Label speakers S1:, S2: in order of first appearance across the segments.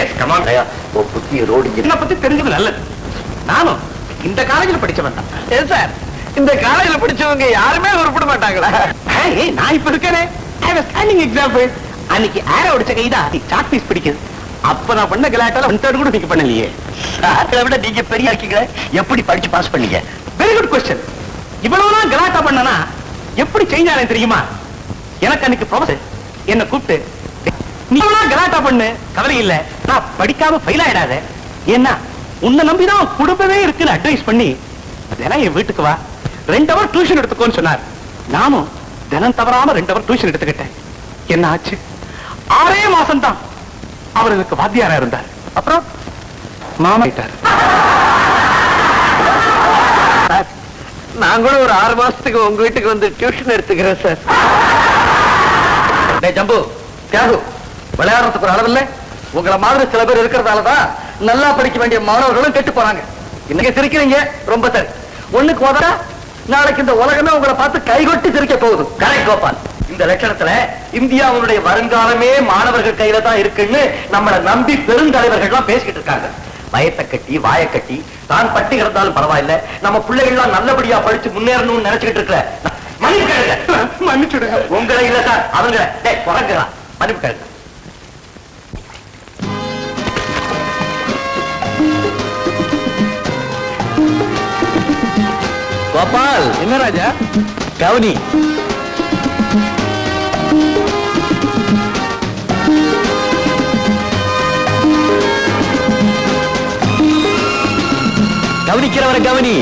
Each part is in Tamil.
S1: எஸ் கம் ஆன் புத்தி ரோடு என்ன பத்தி தெரிஞ்சது நல்லது. நானும் இந்த காலேஜில் படிச்சவன் தான்.
S2: ஏன் சார் இந்த காலேஜ்ல படிச்சவங்க யாருமே உருப்பிட மாட்டாங்களா?
S1: நான் இப்ப இருக்கேனே ஸ்டாண்டிங் எக்ஸாம்பிள். அன்னைக்கு ஏற உடைச்ச கைதான் சாக் பீஸ் பிடிக்குது. அப்ப நான் பண்ண கலாட்டால 1/3 கூட நீங்க பண்ணலையே.
S2: சார்களை விட நீங்க பெரிய இருக்கீங்களே, எப்படி படிச்சு பாஸ் பண்ணீங்க?
S1: Very good question. இவ்வளவுதான் கலாட்டா பண்ணனா எப்படி சேஞ்ச் ஆனேன் தெரியுமா? எனக்கு அன்னைக்கு ப்ரொஃபசர் என்ன கூப்பிட்டு, நீ கலாட்டா பண்ணு, கவலை இல்ல, நான் படிக்காம ஃபெயில் ஆயிடாத, ஏன்னா உன்னை நம்பிதான் குடும்பமே இருக்குன்னு அட்வைஸ் பண்ணி தினம் என் வீட்டுக்கு வா, 2 hour டியூஷன் எடுத்துக்கோன்னு சொன்னார். நானும் தினம் தவறாம 2 hour டியூஷன் எடுத்துக்கிட்டேன். என்ன ஆச்சு? 6 மாசம் தான் அவர் எனக்கு வாத்தியாரா இருந்தார். அப்புறம் மாமா ஆயிட்டார்.
S2: நான் கூட ஒரு 6 மாசத்துக்கு உங்க வீட்டுக்கு வந்து டியூஷன் எடுத்துக்கிறேன் சார்.
S1: ஜம்பு தியாகு, விளையாடுறதுக்கு ஒரு அளவில்லை. உங்களை மாதிரி சில பேர் இருக்கிறதாலதான் நல்லா படிக்க வேண்டிய மாணவர்களும் கெட்டு போறாங்க. இன்னைக்கு சிரிக்கிறீங்க, ரொம்ப சரி. ஒண்ணுக்கு உதவ நாளைக்கு இந்த உலகமே உங்களை பார்த்து கைகொட்டி சிரிக்க போகுது. கரெக்ட் கோபால். இந்த லட்சணத்துல இந்தியாவுடைய வருங்காலமே மாணவர்கள் கையில தான் இருக்குன்னு நம்மளை நம்பி பெருந்தலைவர்கள்லாம் பேசிக்கிட்டு இருக்காங்க. வயத்தை கட்டி வாயை கட்டி தான் பட்டி கிடந்தாலும் பரவாயில்ல, நம்ம பிள்ளைகள்லாம் நல்லபடியா படிச்சு முன்னேறணும்னு நினைச்சுக்கிட்டு இருக்கிற மன்னிச்சுடுங்க. உங்களை இல்ல சார், அவங்க குறைக்கிறான். மன்னிப்பு கேளுங்க.
S2: கோபால்,
S1: என்ன ராஜா?
S2: கவுனி. கவனிக்கிறவரை கவனி.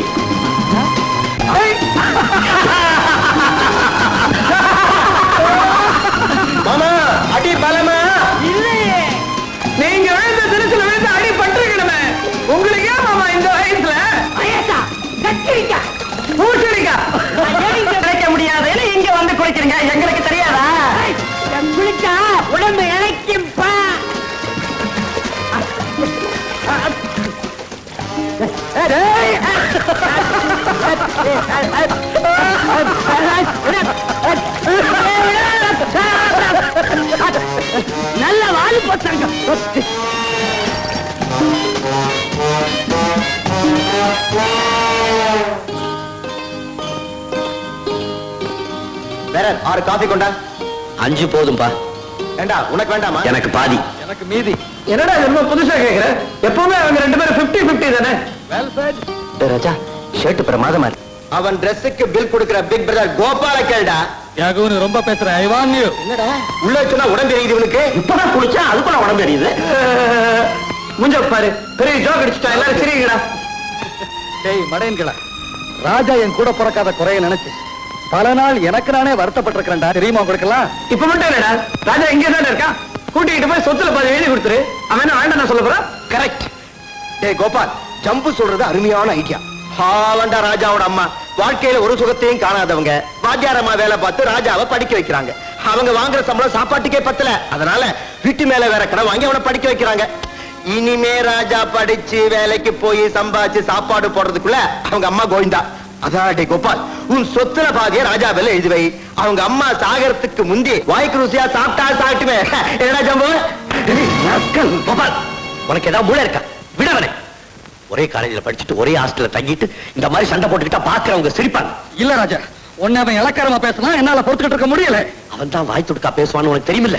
S2: மாமா அடி பலமா
S1: இல்லையே, நீங்க விழுந்த திருச்சில விழுந்து அடி பட்டிருக்கணுமே. உங்களுக்கு ஏன் மாமா இந்த வயசுல பூசணிக்கா கிடைக்க முடியாதுன்னு இங்க வந்து குளிக்கிறீங்க? எங்களுக்கு தெரியாதா? குளிச்சா உடம்பு இழைக்கும்பா. நல்ல வாலி போச்சாங்க.
S2: வேற 6 காபி கொண்டா. 5 போதும்பா.
S1: ஏண்டா உனக்கு வேண்டாமா?
S2: எனக்கு பாதி.
S1: எனக்கு மீதி. என்னடா என்ன புதுசா கேக்குற? எப்பவுமே அவங்க 2 பேரும் 50-50 தானே.
S2: ராஜா ஷர்ட் பிரமாதமா இருக்கு. அவன் Dressக்கு பில் கொடுக்கிற பிக் பிரதர் கோபால கேளுடா.
S1: யாகவனு ரொம்ப பேசுற. ஐ வான் யூ.
S2: என்னடா உள்ள சொன்னா உடம்பு எரியுது இவனுக்கு.
S1: இப்பதான் குளிச்சா அதுக்குள்ள உடம்பு எரியுது. முஞ்ச பாரு, பெரிய ஜோக் அடிச்சுட்டா. எல்லாரும் சிரிங்கடா.
S3: டேய் மடையன்களா, ராஜா என் கூட பிறக்காத குறைய நினைச்சு பல நாள் எனக்கு நானே வருத்தப்பட்டிருக்கிறேன்டா. தெரியுமா உங்களுக்கெல்லாம்?
S1: இப்ப மட்டும் என்னடா, ராஜா இங்கே தானே இருக்கான். கூட்டிகிட்டு போய் சொத்துல பாதி எழுதி கொடுத்துரு. அவன் என்ன வேண்டாம் சொல்ல போறான்?
S2: கரெக்ட். டேய் கோபால், ஜம்பு சொல்றது அருமையான ஐடியா. பாவண்டா ராஜாவோட அம்மா வாழ்க்கையில ஒரு சுகத்தையும் காணாதவங்க வாத்தியாரம்மா வேலை பார்த்து ராஜாவை படிக்க வைக்கிறாங்க. அவங்க வாங்குற சம்பளம் சாப்பாட்டுக்கே பத்தல. அதனால வீட்டு மேல வேற கடை வாங்கி அவனை படிக்க வைக்கிறாங்க. இனிமே ராஜா படிச்சு வேலைக்கு போய் சம்பாதிச்சு சாப்பாடு போடுறதுக்குள்ள அவங்க அம்மா கோவிந்தா. அதான் டே கோபால், உன் சொத்துல பாதிய ராஜா வேலை எழுதி வை. அவங்க அம்மா சாகரத்துக்கு முந்தி வாய்க்கு ருசியா சாப்பிட்டா சாப்பிட்டுமே. என்னடா ஜம்பு? கோபால், உனக்கு ஏதாவது மூளை இருக்கா? விடவனே. ஒரே காலேஜில் படிச்சுட்டு ஒரே ஹாஸ்டல்ல தங்கிட்டு இந்த மாதிரி சண்டை போட்டுக்கிட்டா பாக்குறவங்க சிரிப்பாங்க.
S3: இல்ல ராஜா, உன்னை அவன் இலக்காரமா பேசினா என்னால பொறுத்துக்கிட்டு இருக்க முடியல.
S2: அவன் தான் வாய் துடுக்கா பேசுவான்னு உனக்கு தெரியுமில்ல.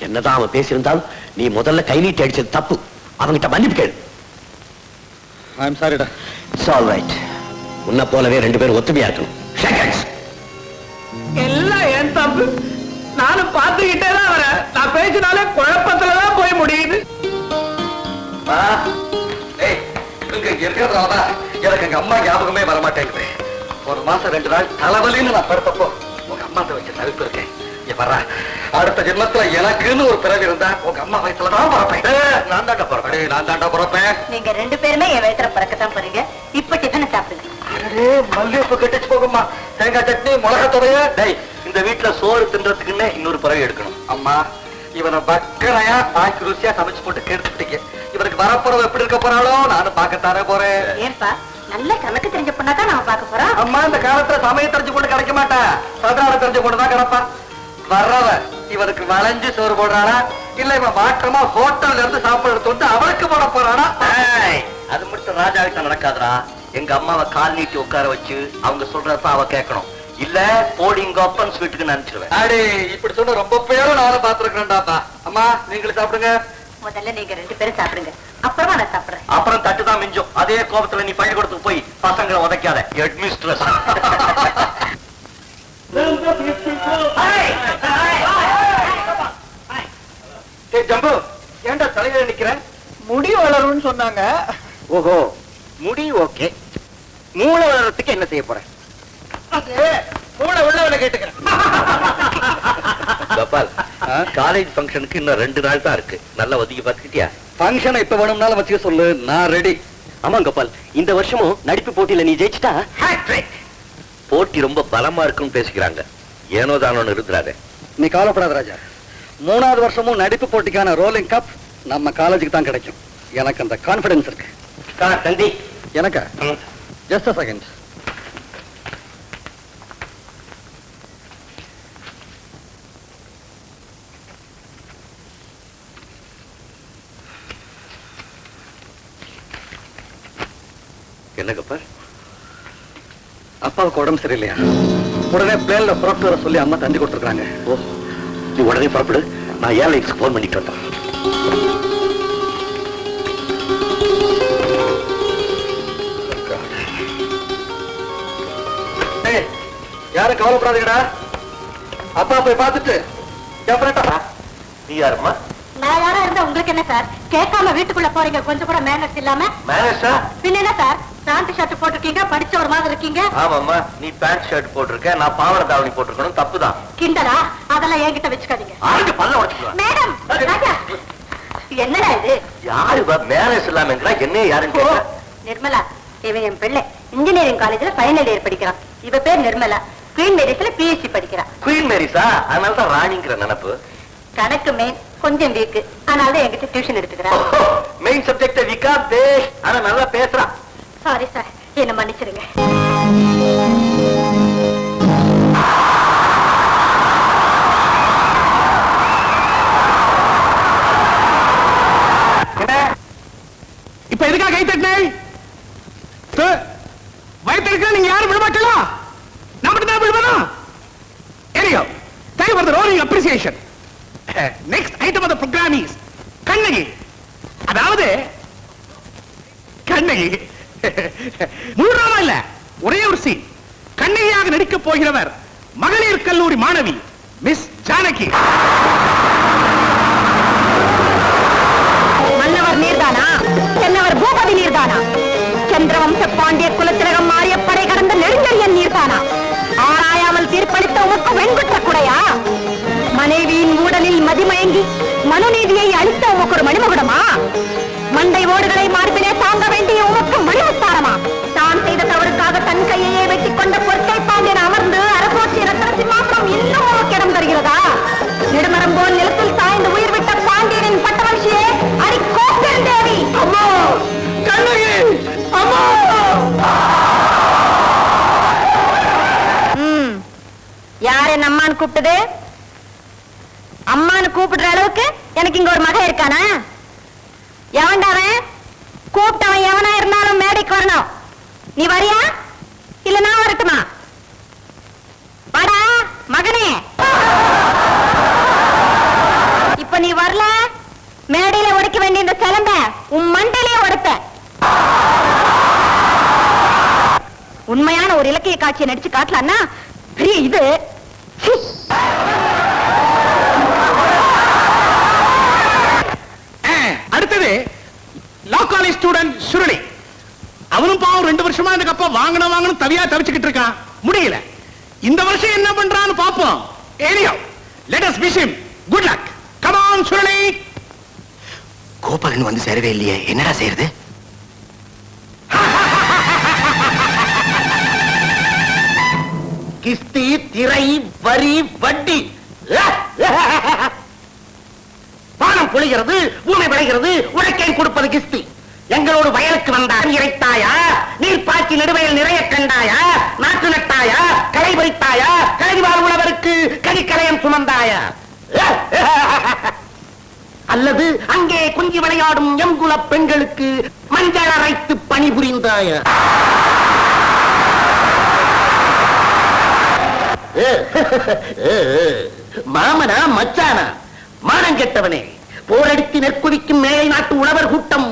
S2: என்னதான் அவன் பேசியிருந்தாலும் நீ முதல்ல கை நீட்டி அடிச்சது தப்பு. அவன்கிட்ட மன்னிப்பு கேளு.
S3: ஐ எம் சாரிடா.
S2: It's all right. உன்னை போலவே 2 பேரும் ஒத்துமையா இருக்கணும்.
S1: எல்லாம் ஏன் தப்பு. நானும் பார்த்துக்கிட்டே தான் வரேன். நான் பேசினாலே குழப்பத்துலதான் போய் முடியுது.
S2: எனக்கு எங்க அம்மா ஞாபகமே வரமாட்டேங்குது. ஒரு மாசம் 2 நாள் தலைவலின்னு நான் படுத்தப்போ உங்க அம்மா வச்சு தவிப்பு இருக்கேன். வர்றா, அடுத்த ஜென்மத்துல எனக்குன்னு ஒரு பிறவி இருந்தா உங்க அம்மா வயசுலதான் பிறப்பேன். நான் தாண்டா பிறப்பேன். நான் தாண்டா பிறப்பேன்.
S4: நீங்க 2 பேருமே என் வயசுல பிறக்கத்தான் போறீங்க. இப்ப டிஃபன் சாப்பிடுங்க.
S2: மல்லிகைப்பூ கட்டிச்சு போகுமா? தேங்காய் சட்னி, மிளகா துறைய. இந்த வீட்டுல சோறு தின்றதுக்குன்னு இன்னொரு பிறவி எடுக்கணும். அம்மா, இவனை பக்கரையா ஆக்கி ருசியா சமைச்சு போட்டு கெடுத்துட்டீங்க. இவனுக்கு வரப்போறவ எப்படி இருக்க போறாளோ நானும் பார்க்கத்தானே போறேன்.
S4: ஏன்பா, நல்ல கணக்கு தெரிஞ்ச பொண்ணாதான் நாம பார்க்க போறோம்.
S2: அம்மா, இந்த காலத்துல சமயம் தெரிஞ்சு கொண்டு கிடைக்க மாட்டேன். சதுராட தெரிஞ்ச கொண்டுதான் கிடப்பா.
S3: வர்றவ இவனுக்கு வளைஞ்சு சோறு போடுறானா இல்ல இவன் மாற்றமா ஹோட்டல்ல இருந்து சாப்பாடு எடுத்து வந்து அவளுக்கு போட போறானா?
S2: அது மட்டும் ராஜாவுக்கு நடக்காதுடா. எங்க அம்மாவை கால் நீட்டி உட்கார வச்சு அவங்க சொல்றத அவ கேட்கணும். இல்ல போடிங்க அப்பன் ஸ்வீட்டுக்கு நினைச்சிருவேன்.
S3: அடே இப்படி சொன்ன ரொம்ப பேரும் நானும் பாத்துருக்கேன்டாப்பா. அம்மா நீங்களும் சாப்பிடுங்க.
S4: முதல்ல நீங்க 2 பேரும் சாப்பிடுங்க, அப்புறமா நான் சாப்பிடுறேன்.
S2: அப்புறம் தட்டுதான் மிஞ்சும். அதே கோபத்துல நீ பள்ளிக்கூடத்துக்கு போய் பசங்களை உதைக்காத. ஹெட்மிஸ்ட்ரஸ்.
S3: ஜம்பு ஏன்டா தலையில நிக்கிற?
S2: முடி வளரும்னு சொன்னாங்க. ஓஹோ, முடி ஓகே. மூளை வளர்றதுக்கு என்ன செய்ய போற?
S3: மூளை உள்ளவனை கேட்டுக்கிறேன்.
S2: கோபால், காலேஜ் ஃபங்க்ஷனுக்கு இன்னும் 2 நாள் தான் இருக்கு. நல்லா ஒதுக்கி பார்த்துக்கிட்டியா?
S3: ஃபங்க்ஷனை இப்ப வேணும்னாலும் வச்சுக்க சொல்லு, நான் ரெடி.
S2: ஆமா கோபால், இந்த வருஷமும் நடிப்பு போட்டியில நீ ஜெயிச்சிட்டா போட்டி ரொம்ப பலமா இருக்குன்னு பேசிக்கிறாங்க. ஏனோ தானோன்னு இருந்துறாரு.
S3: நீ கவலைப்படாத ராஜா. 3வது வருஷமும் நடிப்பு போட்டிக்கான ரோலிங் கப் நம்ம காலேஜுக்கு தான் கிடைக்கும். எனக்கு அந்த கான்பிடன்ஸ் இருக்கு.
S2: தந்தி
S3: எனக்கு ஜஸ்ட் a second.
S2: என்ன கோபால்?
S3: அப்பாவுக்கு உடம்பு சரியில்லையா? உடனே பிளேன்ல புறப்பட்டு வர சொல்லி அம்மா தந்தி கொடுத்துருக்காங்க.
S2: ஓ, நீ உடனே புறப்படு. நான் ஏர்லைன்ஸ்க்கு போன் பண்ணிட்டு வந்தேன்.
S3: யாரும் கவலைப்படாதீங்கடா. அப்பா போய் பார்த்துட்டு
S2: நீ யாருமா?
S4: நான் யாரா இருந்தா உங்களுக்கு என்ன சார்? கேட்காம வீட்டுக்குள்ள போறீங்க, கொஞ்சம் கூட மேனர்ஸ் இல்லாம.
S2: மேனேஜா?
S4: பின்ன என்ன சார், பேண்ட் ஷர்ட் போட்டிருக்கீங்க, படிச்ச ஒரு மாதிரி இருக்கீங்க.
S2: ஆமாம்மா, நீ பேண்ட் ஷர்ட் போட்டிருக்க, நான் பாவாடை தாவணி போட்டிருக்கணும். தப்புதான்.
S4: கிண்டலா? அதெல்லாம் என்கிட்ட வச்சுக்காதீங்க.
S2: ஆளுக்கு பல்ல உடைச்சுக்குவேன்.
S4: மேடம், ராஜா, என்னடா இது?
S2: யாரு மேனேஜ் இல்லாம என்ன யாருன்னு கேட்டா?
S4: நிர்மலா, இவன் என் பிள்ளை. இன்ஜினியரிங் காலேஜ்ல ஃபைனல் இயர் படிக்கிறான். இவ பேர் நிர்மலா, குயின் மேரிஸ்ல பிஎஸ்சி படிக்கிறான்.
S2: குயின் மேரிஸா? அதனாலதான் ராணிங்கிற நினைப்பு.
S4: கணக்கு மெயின், கொஞ்சம் வீக்கு, அதனால என்கிட்ட டியூஷன் எடுத்துக்கிறான்.
S2: மெயின் சப்ஜெக்ட் வீக்கா பேஷ், ஆனா நல்லா பேசுறான்.
S4: சாரி சார், என்ன மன்னிச்சிருங்க.
S1: இப்ப எதுக்காக கை தட்டினேன்? வயத்திற்கு நீங்க யாரும் விடமாட்டலாம். நான் மட்டும் தான் விடுவேனா? Anyhow, thank you for the rolling appreciation. Next item of the program is Kannagi. அதாவது கண்ணகி மூன்றாவது இல்ல, ஒரே ஒரு சீன். கண்ணகியாக நடிக்க போகிறவர் மகளிர் கல்லூரி மாணவி மிஸ் ஜானகி.
S4: மன்னவர் நீர்தானா? தென்னவர் பூபதி நீர்தானா? சந்திரவம்ச பாண்டிய குலத்திலகம் மாறிய படை கடந்த நெடுஞ்செழியன் நீர்தானா? ஆராயாமல் தீர்ப்பளித்த உமக்கு வெண்குற்ற குடையா? மனைவியின் ஊடலில் மதிமயங்கி மனுநீதியை அளித்த உமக்கு ஒரு மணிமகுடமா? மண்டை ஓடுகளை மார்பிலே தாங்க வேண்டிய உமக்கு மணிமுத்தாரமா? தான் செய்த தவறுக்காக தன் கையையே வெட்டிக் கொண்ட பொற்கை பாண்டியன் அமர்ந்து அரசோட்சி ரத்ன சிம்மாசனம் இன்னும் உமக்கு இடம் தருகிறதா? நெடுமரம் போல் நிலத்தில் சாய்ந்து உயிர் விட்ட பாண்டியனின் பட்டவர்ஷியே அரிக்கோப்பெருந்தேவி. அம்மா கண்ணகி, அம்மா! யார் என்ன அம்மான்னு கூப்பிட்டது? அம்மான்னு கூப்பிடுற அளவுக்கு எனக்கு இங்க ஒரு மகன் இருக்கானா? எவன்டாவன்? கூப்பிட்டவன் எவனா இருந்தாலும் மேடைக்கு வரணும். நீ வரியா இல்ல நான் வரட்டுமா? வாடா மகனே. இப்ப நீ வரல, மேடையில உடைக்க வேண்டிய இந்த சிலம்ப உன் மண்டையிலே உடைப்ப. உண்மையான ஒரு இலக்கிய காட்சியை நடிச்சு காட்டலான்னா பெரிய இது.
S1: அடுத்தது லா காலேஜ் ஸ்டூடெண்ட் சுருளி. அவனும் பாவம் 2 வருஷமா இந்த கப்ப வாங்கணும் தவியா தவிச்சுக்கிட்டு இருக்கான். முடியல. இந்த வருஷம் என்ன பண்றான்னு பாப்போம். Anyhow, let us wish him good luck. Come on Suruli.
S2: Gopalan வந்து சேரவே இல்லையே, என்னடா செய்யறது? கிஸ்தி, திரை, வரி, வட்டி. வானம் பொழிகிறது, பூமி விளைகிறது, உழைக்கேன் கொடுப்பது கிஸ்தி. எங்களோடு வயலுக்கு வந்தாய் இறைத்தாயா? நீர் பாய்ச்சி நெடுவயல் நிறைய கண்டாயா? நாற்று நட்டாயா? களை பறித்தாயா? கல்வி வாழ் உழவருக்கு கனிக்கலையம் சுமந்தாயா? அல்லது அங்கே குஞ்சி விளையாடும் எங்குல பெண்களுக்கு மஞ்சள் அரைத்து பணிபுரிந்தாய? மாமனா மச்சானா? மானம் கெட்டவனே, போரடித்து நெற்குதிக்கும் மேலை நாட்டு உழவர் கூட்டம்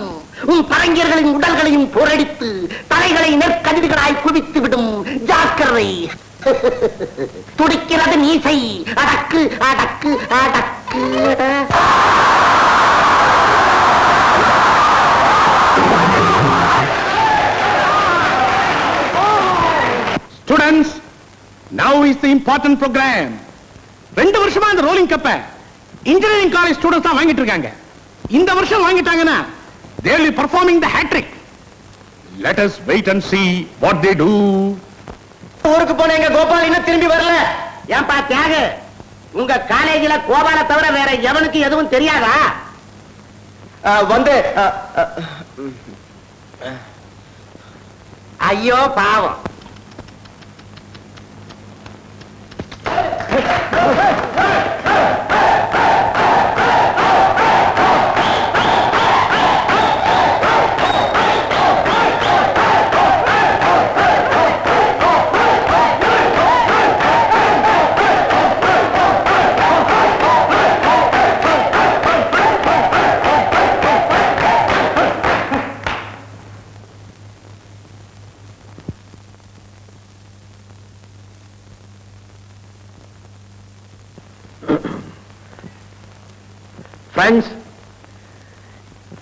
S2: உன் பரங்கியர்களின் உடல்களையும் போரடித்து தலைகளை நெற்கதிர்களாய் குவித்து விடும். ஜாக்கிரதை. துடிக்கிறது நீசை. அடக்கு அடக்கு அடக்கு.
S1: Students, now is the important program. 2 வருஷமா இந்த ரோலிங் கப்ப இன்ஜினியரிங் காலேஜ் ஸ்டூடண்ட்ஸ் தான் வாங்கிட்டு இருக்காங்க. இந்த வருஷம் வாங்கிட்டாங்கன்னா they will be performing the hat trick. Let us wait and see what they do.
S2: ஊருக்கு போனேங்க கோபால் இன்னும் திரும்பி வரல. ஏன்பா தியாக, உங்க காலேஜில கோபால தவிர வேற எவனுக்கு எதுவும் தெரியாதா? வந்து ஐயோ பாவம்.
S3: ஃப்ரெண்ட்ஸ்,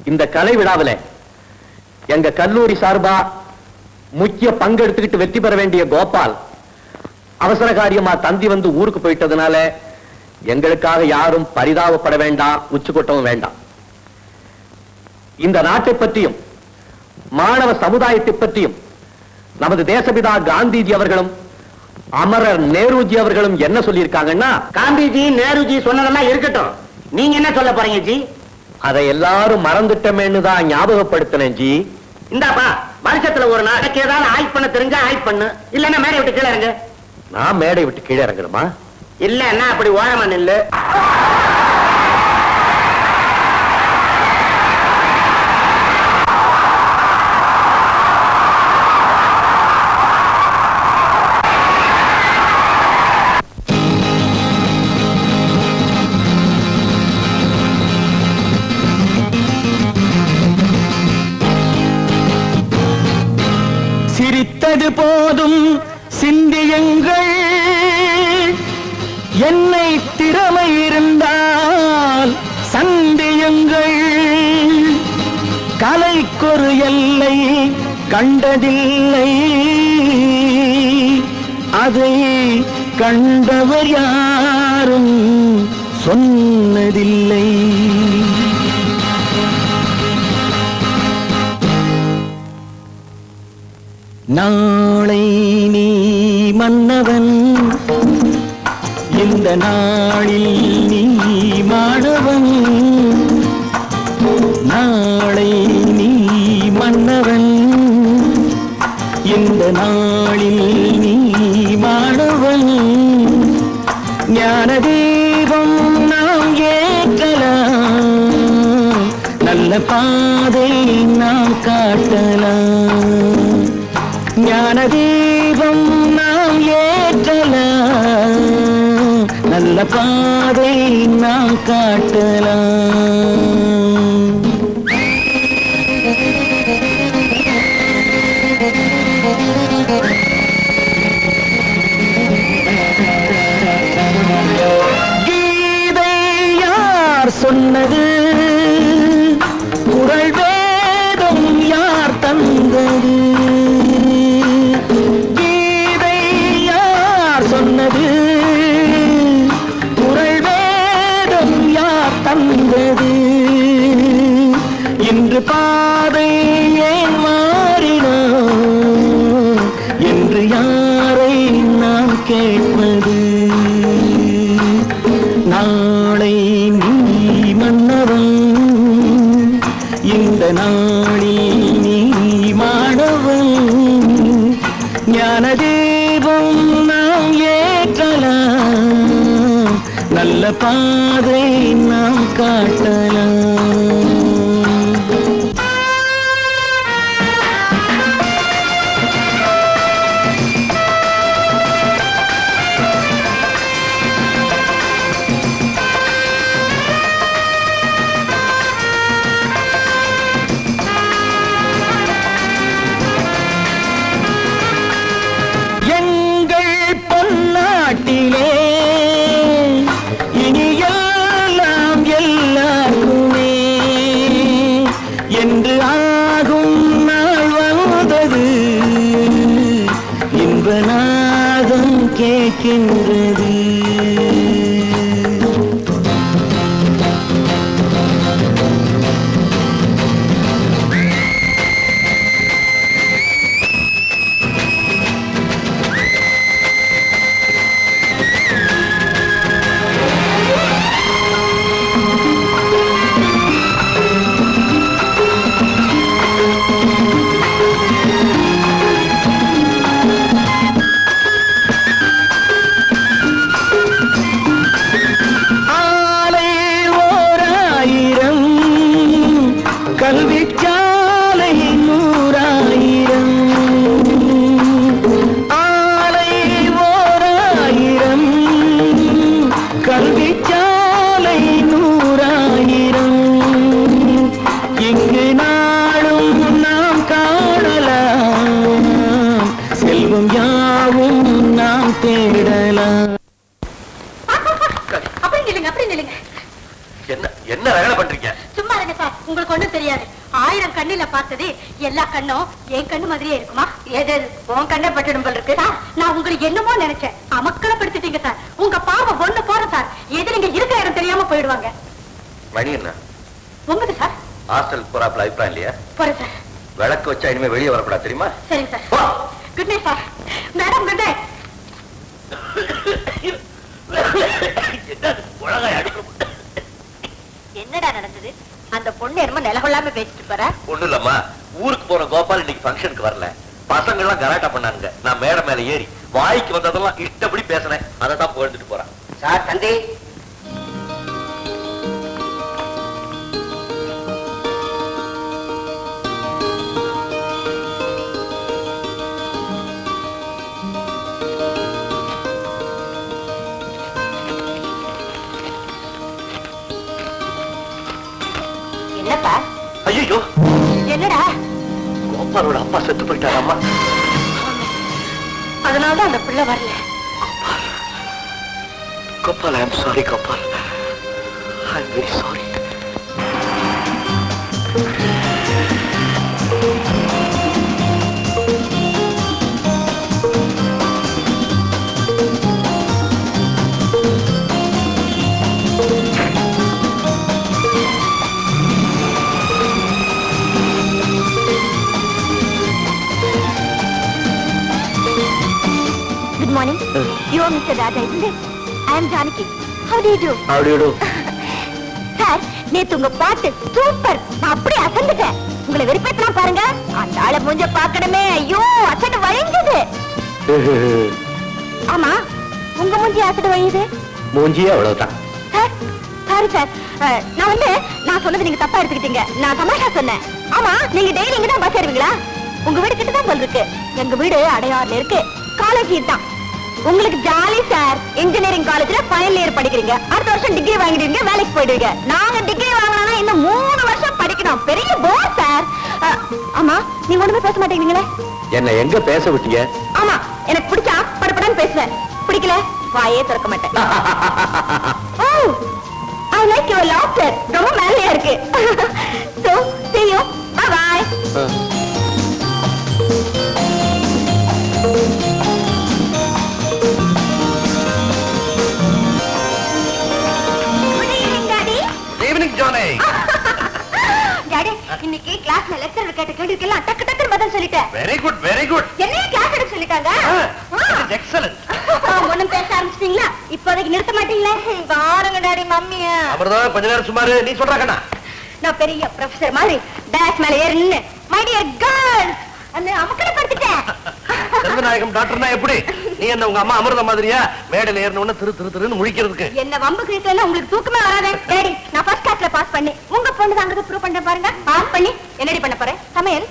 S3: இந்த கலை விழாவில எங்க கல்லூரி சார்பா முக்கிய பங்கெடுத்துக்கிட்டு வெற்றி பெற வேண்டிய கோபால் அவசர காரியமா தந்தி வந்து ஊருக்கு போயிட்டதுனால எங்களுக்காக யாரும் பரிதாபப்பட வேண்டாம், உச்சுக்கொட்டவும் வேண்டாம். இந்த நாட்டை பற்றியும் மாணவ சமுதாயத்தை பற்றியும் நமது தேசபிதா காந்திஜி அவர்களும் அமரர் நேருஜி அவர்களும் என்ன சொல்லியிருக்காங்கன்னா,
S2: காந்திஜி நேருஜி சொன்னதெல்லாம் இருக்கட்டும், நீங்க என்ன சொல்ல போறீங்க ஜி?
S3: அதை எல்லாரும் மறந்துட்டமேன்னு தான் ஞாபகப்படுத்தினேன் ஜி.
S2: இந்தாப்பா, வருஷத்துல ஒரு நாளைக்கு ஏதாவது ஆய்ட் பண்ண தெரிஞ்சா ஆய்ட் பண்ணு, இல்லன்னா மேடை விட்டு கீழே இறங்க.
S3: நான் மேடை விட்டு கீழே இறங்கணுமா?
S2: இல்லன்னா அப்படி ஓரமா நில்லு.
S1: சிரித்தது போதும் சிந்தியுங்கள், என்னை திறமை இருந்தால் சந்தியுங்கள். கலைக்கொரு எல்லை கண்டதில்லை, அதை கண்டவர் யாரும் சொன்னதில்லை. நாளை நீ மன்னவன், இந்த நாளில் நீ மாணவன். நாளை நீ மன்னவன், இந்த நாளில் நீ மாணவன். ஞான தீபம் நாம் ஏற்றலாம், நல்ல பாதை நாம் காட்டலாம். ஞான தீபம் நாம் ஏற்றலாம், நல்ல பாதை நாம் காட்டலாம். கீதை யார் சொன்னது? குறள் வேதம் யார் தந்தது? சொன்னது குறள் வேதம் யார் தந்தது? இன்று பாதை ஏன் மாறினோம் என்று யாரை நாம் கேட்பது? நாளை நீ மன்னவன், இந்த நாளில் நீ மாணவன். ஞான தீபம் நாம் ஏற்றலாம், நல்ல பாதை நாம் காட்டலாம்.
S5: கேட்கின்றது.
S3: என்ன வேலை பண்றீங்க?
S4: சும்மா இருங்க சார், உங்களுக்கு ஒண்ணும் தெரியாது. 1000 கண்ணில பார்த்தது எல்லா கண்ணும் என் கண்ணு மாதிரியே இருக்குமா? ஏது உன் கண்ணை பட்டுடும் போல இருக்கு. நான் உங்களுக்கு என்னமோ நினைச்சேன், அமக்கலப்படுத்திட்டீங்க சார். உங்க பார்வை ஒண்ணு போற சார், எது நீங்க இருக்கிற இடம் தெரியாம போயிடுவாங்க.
S3: மணி என்ன?
S4: உங்கது சார்.
S3: ஹாஸ்டல் போறாப்ல அபிப்பிராயம் இல்லையா?
S4: போறேன் சார்.
S3: விளக்கு வச்சா இனிமே வெளியே வரக்கூடாது தெரியுமா?
S4: சரிங்க sir. Good night sir. Madam good night. என்னடா நடந்தது? அந்த பொண்ணு என்னமோ நிலகொள்ளாம பேசிட்டு போற.
S3: ஒண்ணு இல்லம்மா, ஊருக்கு போற கோபால் இன்னைக்கு ஃபங்க்ஷனுக்கு வரல. பசங்க எல்லாம் கலாட்டா பண்ணாங்க. நான் மேடை மேல ஏறி வாய்க்கு வந்ததெல்லாம் இஷ்டப்படி பேசினேன். அதை தான் புகழ்ந்துட்டு போறேன்.
S2: சார் தந்தி
S4: என்னப்பா?
S3: ஐயோ,
S4: என்னடா?
S3: கோபாலோட அப்பா செத்து போயிட்டாரு அம்மா.
S4: அதனாலதான் அந்த பிள்ளை வரல.
S3: Gopal, I am sorry Gopal, I am very sorry.
S4: Good morning. You are Mr. Raja, isn't it? I am Janaki. How do you do?
S3: How do you do?
S4: Sir, நேத்து உங்க பாட்டு சூப்பர். நான் அப்படியே அசந்துட்டேன். உங்களை வெறுப்பேத்தலாம் பாருங்க. அந்த ஆளை மூஞ்ச பார்க்கணுமே. ஐயோ, அசடு வழிஞ்சது. ஆமா, உங்க மூஞ்சி அசடு வழியுது.
S3: மூஞ்சியே அவ்வளவுதான்.
S4: Sir, sorry sir. நான் சொன்னது நீங்க தப்பா எடுத்துக்கிட்டீங்க. நான் தமாஷா சொன்னேன். ஆமா, நீங்க டெய்லி இங்க தான் பஸ் ஏறுவீங்களா? உங்க வீடு கிட்ட தான் போல் இருக்கு. எங்க வீடு அடையாறுல இருக்கு. காலேஜ் தான். உங்களுக்கு ஜாலி சார். இன்ஜினியரிங் காலேஜ்ல ஃபைனல் இயர் படிக்கிறீங்க. அடுத்த வருஷம் டிகிரி வாங்கிடுவீங்க, வேலைக்கு போயிடுவீங்க. நாங்க டிகிரி வாங்கினா இன்னும் 3 வருஷம் படிக்கணும். பெரிய போர் சார். ஆமா, நீங்க ஒண்ணுமே பேச மாட்டேங்கிறீங்களே.
S3: என்ன எங்க பேச விட்டீங்க?
S4: ஆமா, எனக்கு பிடிச்சா படப்படன்னு பேசுவேன். பிடிக்கல வாயே திறக்க மாட்டேன். ஓ, I like your laughter. ரொம்ப மேலையா இருக்கு. So, see you. Bye bye.
S3: Evening Johnny.
S4: Daddy, இன்னைக்கு கிளாஸ்ல லெக்சரர் கேட்ட கேள்விக்கெல்லாம் டக்கு டக்குன்னு பதில் சொல்லிட்டேன்.
S3: Very good, very good.
S4: என்னைய கிளாஸ் எடுக்க சொல்லிட்டாங்க.
S3: எக்ஸலென்ட்.
S4: ஒண்ணும் பேச ஆரம்பிச்சிட்டீங்களா? இப்போதைக்கு நிறுத்த மாட்டீங்களா? பாருங்க டாடி, மம்மிய.
S3: அமிர்தா, கொஞ்ச நேரம் சுமாரு. நீ சொல்றாங்கண்ணா,
S4: நான் பெரிய ப்ரொஃபசர் மாதிரி டேஷ் மேல ஏறி நின்னு மை டியர் கேர்ள்ஸ் அந்த அமக்கட படுத்துட்டேன்.
S3: செல்வநாயகம் டாக்டர்னா எப்படி? நீ என்ன உங்க அம்மா அமிர்தம் மாதிரியா மேடையில ஏறணும்னு திருன்னு முழிக்கிறதுக்கு?
S4: என்ன வம்பு கிழிக்கலன்னா உங்களுக்கு தூக்கமே வராதே. டாடி, நான் ஃபர்ஸ்ட் கிளாஸ்ல பாஸ் பண்ணி உங்க பொண்ணு தாங்க ப்ரூவ் பண்ண பாருங்க. பாஸ் பண்ணி என்னடி பண்ண போறேன்? சமையல்.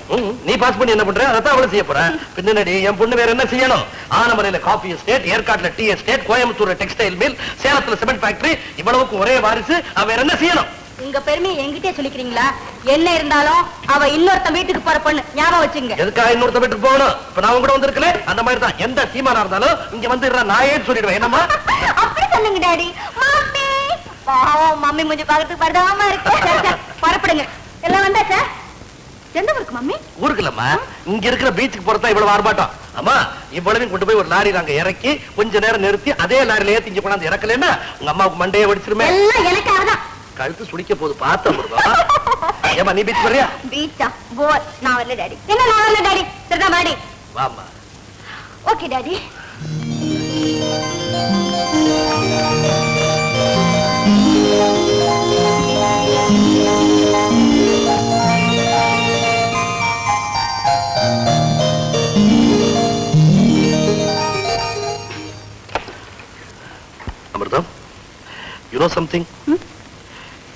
S3: நீ பாஸ் பண்ணி என்ன பண்ற? அதான் அவளை செய்ய போறேன். பின்னாடி என் பொண்ணு வேற என்ன செய்யணும்? ஆனமலையில காஃபி எஸ்டேட், ஏற்காட்டுல டீ எஸ்டேட், கோயம்புத்தூர்ல டெக்ஸ்டைல் மில், சேலத்துல சிமெண்ட் ஃபேக்டரி, இவ்வளவுக்கு ஒரே வாரிசு. அவ வேற என்ன செய்யணும்?
S4: உங்க பெருமையை என்கிட்டே சொல்லிக்கிறீங்களா? என்ன இருந்தாலும் அவ இன்னொருத்த வீட்டுக்கு போற பொண்ணு, ஞாபகம் வச்சுங்க.
S3: எதுக்காக இன்னொருத்த வீட்டுக்கு போகணும்? இப்ப நான் கூட வந்திருக்கல. அந்த மாதிரி தான் எந்த சீமானா இருந்தாலும் இங்க வந்து நாயே சொல்லிடுவேன். என்னம்மா
S4: அப்படி சொல்லுங்க டாடி. மம்மி, பாவம் மம்மி மூஞ்சி பார்க்கறதுக்கு பரிதாபமா இருக்கு. பரப்படுங்க. எல்லாம் வந்தாச்சா? எந்த ஊருக்கு மம்மி?
S1: ஊருக்கு இல்லம்மா, இங்க இருக்கிற பீச்சுக்கு போறதா இவ்வளவு ஆர்ப்பாட்டம். அம்மா இவ்வளவு கொண்டு போய் ஒரு லாரி நாங்க இறக்கி கொஞ்ச நேரம் நிறுத்தி அதே லாரில ஏத்தி இங்க கொண்டாந்து இறக்கலன்னா உங்க அம்மாவுக்கு மண்டையை வெடிச்சிருமே.
S4: எல்லாம் எனக்காக தான்.
S1: கழுத்து சுடிக்க போது பார்த்தா. ஏமா நீ பீச் வரியா?
S4: பீச்சா? போர். நான் வரல டாடி. என்ன நான் வரல டாடி? சரிடா டாடி.
S1: வாமா.
S4: Okay daddy.
S1: Amritam, you know something?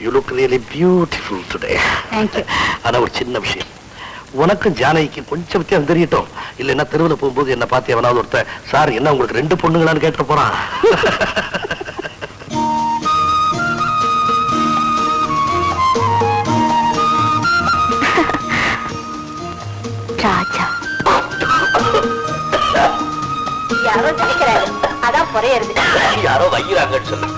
S1: You look really beautiful today.
S4: Thank you.
S1: ஆனா ஒரு சின்ன விஷயம், உனக்கும் ஜானகிக்கு கொஞ்சம் வித்தியாசம் தெரியட்டும். இல்லைன்னா தெருவில் போகும்போது என்ன பார்த்து எவனாவது ஒருத்தர் சார் என்ன உங்களுக்கு 2 பொண்ணுங்களான்னு கேட்டு போறான்.
S4: ராஜா யாரோ நினைக்கிறாரு, அதான் புறையறது.
S1: யாரோ வைக்கிறாங்கன்னு சொல்லு.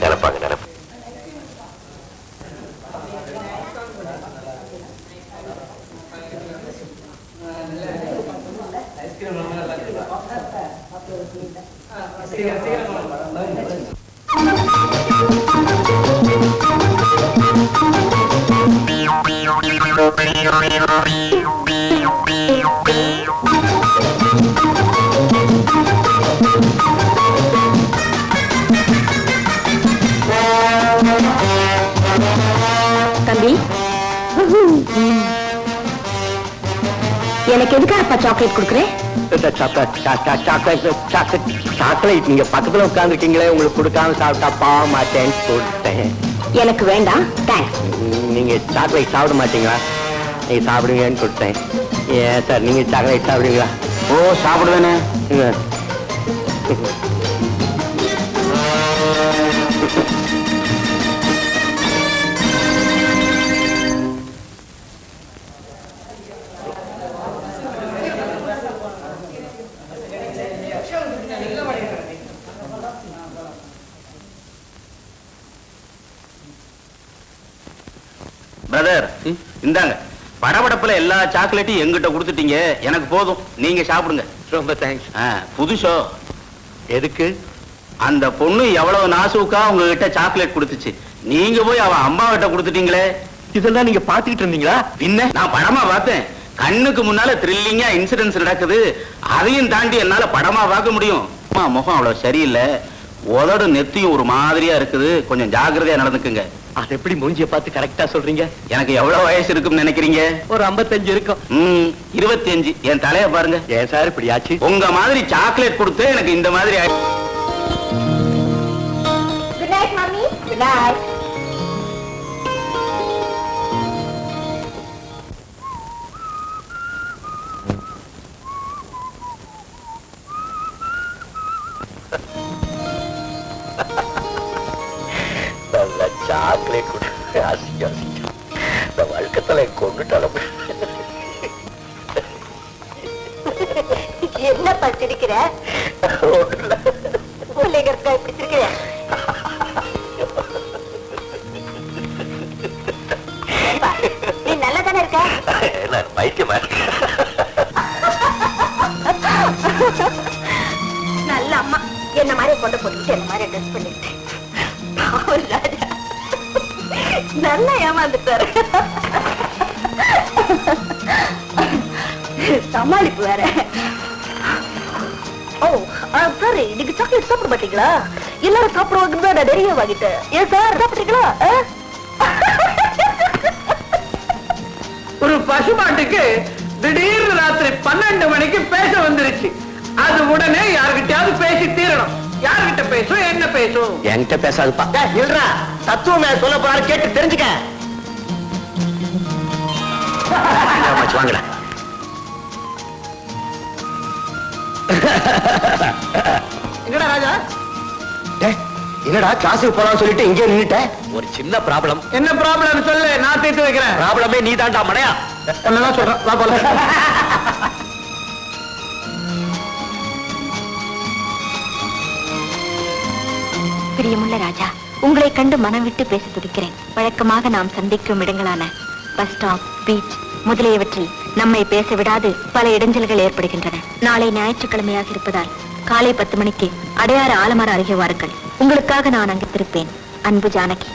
S1: நினைப்பாங்க நினைப்பாங்க.
S4: தம்பி, எனக்கு எதுக்காக சாக்லேட் கொடுக்குறேன்?
S3: சாக்லேட் நீங்க பக்கத்துல உட்கார்ந்துருக்கீங்களே, உங்களுக்கு கொடுக்காம சாப்பிட்டா பாவ மாட்டேன்னு சொல்லிட்டேன்.
S4: எனக்கு வேண்டாம், தேங்க்ஸ்.
S3: நீங்க சாக்லேட் சாப்பிட மாட்டீங்களா? நீங்க சாப்பிடுவீங்கன்னு கொடுத்தேன். ஏன் சார் நீங்க சாக்லேட் சாப்பிடுவீங்களா? ஓ சாப்பிடுவேனே.
S5: பிரதர் இந்தாங்க, படபடப்புல எல்லா சாக்லேட்டையும் எங்கிட்ட கொடுத்துட்டீங்க, எனக்கு போதும், நீங்க சாப்பிடுங்க.
S3: ரொம்ப தேங்க்ஸ்.
S5: புதுசோ?
S3: எதுக்கு?
S5: அந்த பொண்ணு எவ்வளவு நாசூக்கா உங்ககிட்ட சாக்லேட் கொடுத்துச்சு, நீங்க போய் அவ அம்மா கிட்ட கொடுத்துட்டீங்களே.
S3: இதெல்லாம் நீங்க பாத்துக்கிட்டு இருந்தீங்களா?
S5: பின்ன நான் படமா பார்த்தேன், கண்ணுக்கு முன்னால த்ரில்லிங்கா இன்சிடென்ட்ஸ் நடக்குது, அதையும் தாண்டி என்னால படமா பார்க்க முடியும். அம்மா முகம் அவ்வளவு சரியில்லை, உதடு நெத்தியும் ஒரு மாதிரியா இருக்குது, கொஞ்சம் ஜாக்கிரதையா நடந்துக்குங்க.
S3: அது எப்படி மூஞ்சிய பார்த்து கரெக்டா சொல்றீங்க?
S5: எனக்கு எவ்வளவு வயசு இருக்கும்னு நினைக்கிறீங்க?
S3: ஒரு 55 இருக்கும்.
S5: 25. என் தலைய பாருங்க.
S3: ஏன் சார் இப்படி ஆச்சு?
S5: உங்க மாதிரி சாக்லேட் கொடுத்து எனக்கு இந்த மாதிரி
S4: good night mummy. Good night.
S1: Chocolate கொடுத்து அசிங்கம் அசிங்கம் இந்த வழக்கத்துல கொண்டுட்டாலும்.
S4: என்ன படிச்சிருக்கிற? பிள்ளைங்க பிடிச்சிருக்கிற? நீ நல்லா தானே இருக்க?
S1: பைத்தியமா
S4: நல்ல அம்மா என்ன மாதிரி கொண்டு போட்டு என்ன மாதிரி ட்ரெஸ் பண்ணிட்டேன். நல்லா ஏமாந்துட்டாரு. சமாளிப்பு வேற. ஓ சாரி, நீங்க சாக்லேட் சாப்பிட மாட்டீங்களா? எல்லாரும் சாப்பிடுவாங்க, நிறைய வாங்கிட்டேன். ஏன் சார் சாப்பிட்டீங்களா?
S6: ஒரு பசுமாட்டுக்கு திடீர்னு ராத்திரி 12 மணிக்கு பேச வந்துருச்சு. அது உடனே யார்கிட்டயாவது பேசி தீரணும். யார்கிட்ட பேசும், என்ன பேசும்?
S3: என்கிட்ட பேசாதுப்பா.
S2: இல்லடா, தத்துவமே சொல்ல போறாரு, கேட்டு தெரிஞ்சுக்க.
S3: வாங்கடா.
S6: என்னடா ராஜா?
S2: என்னடா கிளாஸுக்கு போலாம் சொல்லிட்டு இங்கே நின்னுட்ட?
S3: ஒரு சின்ன ப்ராப்ளம்.
S6: என்ன ப்ராப்ளம் சொல்லு, நான் தீர்த்து வைக்கிறேன்.
S3: ப்ராப்ளமே நீ தாண்டா மடையா.
S6: ஒன்னதான் சொல்றேன், வா போலாம்.
S4: பிரியமுள்ள ராஜா, உங்களை கண்டு மனம் விட்டு பேச துடிக்கிறேன். வழக்கமாக நாம் சந்திக்கும் இடங்களான பஸ் ஸ்டாப், பீச் முதலியவற்றில் நம்மை பேச விடாது பல இடைஞ்சல்கள் ஏற்படுகின்றன. நாளை ஞாயிற்றுக்கிழமையாக இருப்பதால் காலை 10 மணிக்கு அடையாறு ஆலமர அருகே வாருங்கள். உங்களுக்காக நான் அங்கு திருப்பேன். அன்பு ஜானகி.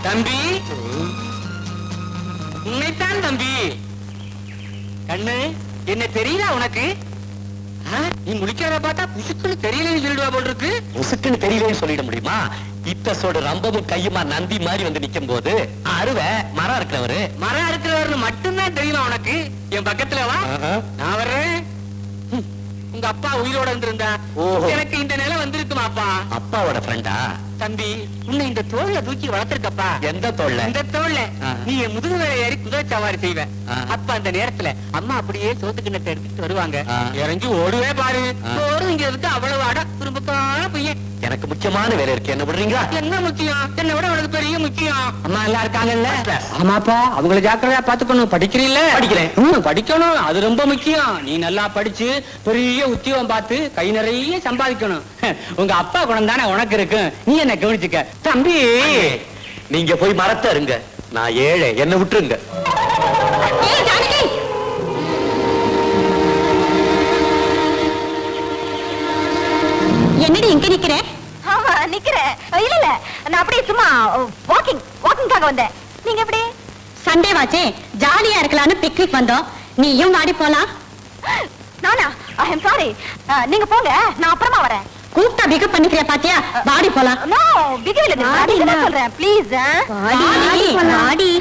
S3: தம்பி, உன்னைத்தான் தம்பி. கண்ணு, என்ன தெரியல உனக்கு? நீ முடிக்கிறத பார்த்தா புசுக்குன்னு தெரியலன்னு சொல்லிடுவா போல் இருக்கு. புசுக்குன்னு தெரியலன்னு சொல்லிட முடியுமா? இத்தசோடு ரம்பமும் கையுமா நந்தி மாதிரி வந்து நிக்கும் போது அருவ மரம் இருக்கிறவரு மட்டும்தான் தெரியுமா உனக்கு? என் பக்கத்துல வா, நான் வர்றேன். உங்க அப்பா உயிரோட இருந்திருந்தா எனக்கு இந்த நிலை வந்திருக்குமா? அப்பாவோட ஃப்ரெண்டா? தம்பி, உன்னை இந்த தோல்ல தூக்கி வளர்த்திருக்கப்பா. எந்த தோல்ல? இந்த தோல்ல நீ என் முதுகு மேல ஏறி குதிரை சவாரி செய்வேன். அப்ப அந்த நேரத்துல அம்மா அப்படியே சோத்துக்கிண்ணத்தை எடுத்துட்டு வருவாங்க. இறங்கி ஓடுவே பாரு. இங்க இருக்கு அவ்வளவு அட குறும்புக்கான பையன். எனக்கு முக்கியமான வேலை இருக்கு, என்ன விடுறீங்களா? என்ன முக்கியம்? என்னை விட உனக்கு பெரிய முக்கியம். அம்மா எல்லாம் இருக்காங்கல்ல? ஆமாப்பா, அவங்களை ஜாக்கிரதையா பாத்துக்கணும். படிக்கிறீல்ல? படிக்கிறேன். படிக்கணும், அது ரொம்ப முக்கியம். நீ நல்லா படிச்சு பெரிய உத்தியோகம் பார்த்து கை நிறைய சம்பாதிக்கணும். உங்க அப்பா குணம் தானே உனக்கு இருக்கு. நீ என்ன கவனிச்சுக்க தம்பி. நீங்க போய் மரத்தை இருங்க, நான் ஏழை, என்ன விட்டுருங்க.
S4: என்னடி இங்க நிக்கிறேன்? நிக்கிறேன். இல்ல இல்ல, நான் அப்படியே சும்மா வாக்கிங்காக வந்தேன். நீங்க எப்படி? சண்டே வாச்சே, ஜாலியா இருக்கலாம்னு பிக்னிக் வந்தோம். நீயும் வாடி போலாம். நானா? ஐ அம் சாரி. நீங்க போங்க, நான் அப்புறமா வரேன். கூப்பிட்டா பிக்கப் பண்ணிக்கிறியா பாத்தியா? வாடி போலாம். நோ, பிக்கப் இல்ல, வாடி நான் சொல்றேன். ப்ளீஸ் வாடி.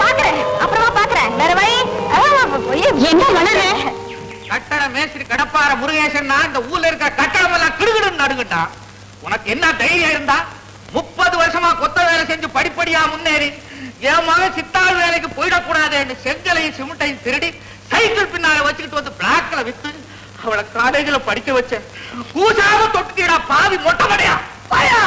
S4: பாக்குறேன், அப்புறமா பாக்குறேன். வேற வழி என்ன வளர?
S6: கட்டட மேஸ்திரி கடப்பார முருகேசன் இந்த ஊர்ல இருக்க கட்டடம் எல்லாம் கிடுகிடுன்னு நடுங்கட்டான். உனக்கு என்ன தைரியம் இருந்தா 30 வருஷமா கொத்த வேலை செஞ்சு படிப்படியா முன்னேறி என் மகன் சித்தாள் வேலைக்கு போயிடக்கூடாதுன்னு செங்கலையும் சிமெண்டையும் திருடி சைக்கிள் பின்னால வச்சுக்கிட்டு வந்து பிளாக்ல வித்து அவளை காலேஜில் படிக்க வச்சேன். பூசாக தொட்டுக்கீடா பாவி மொட்டமடையா பயா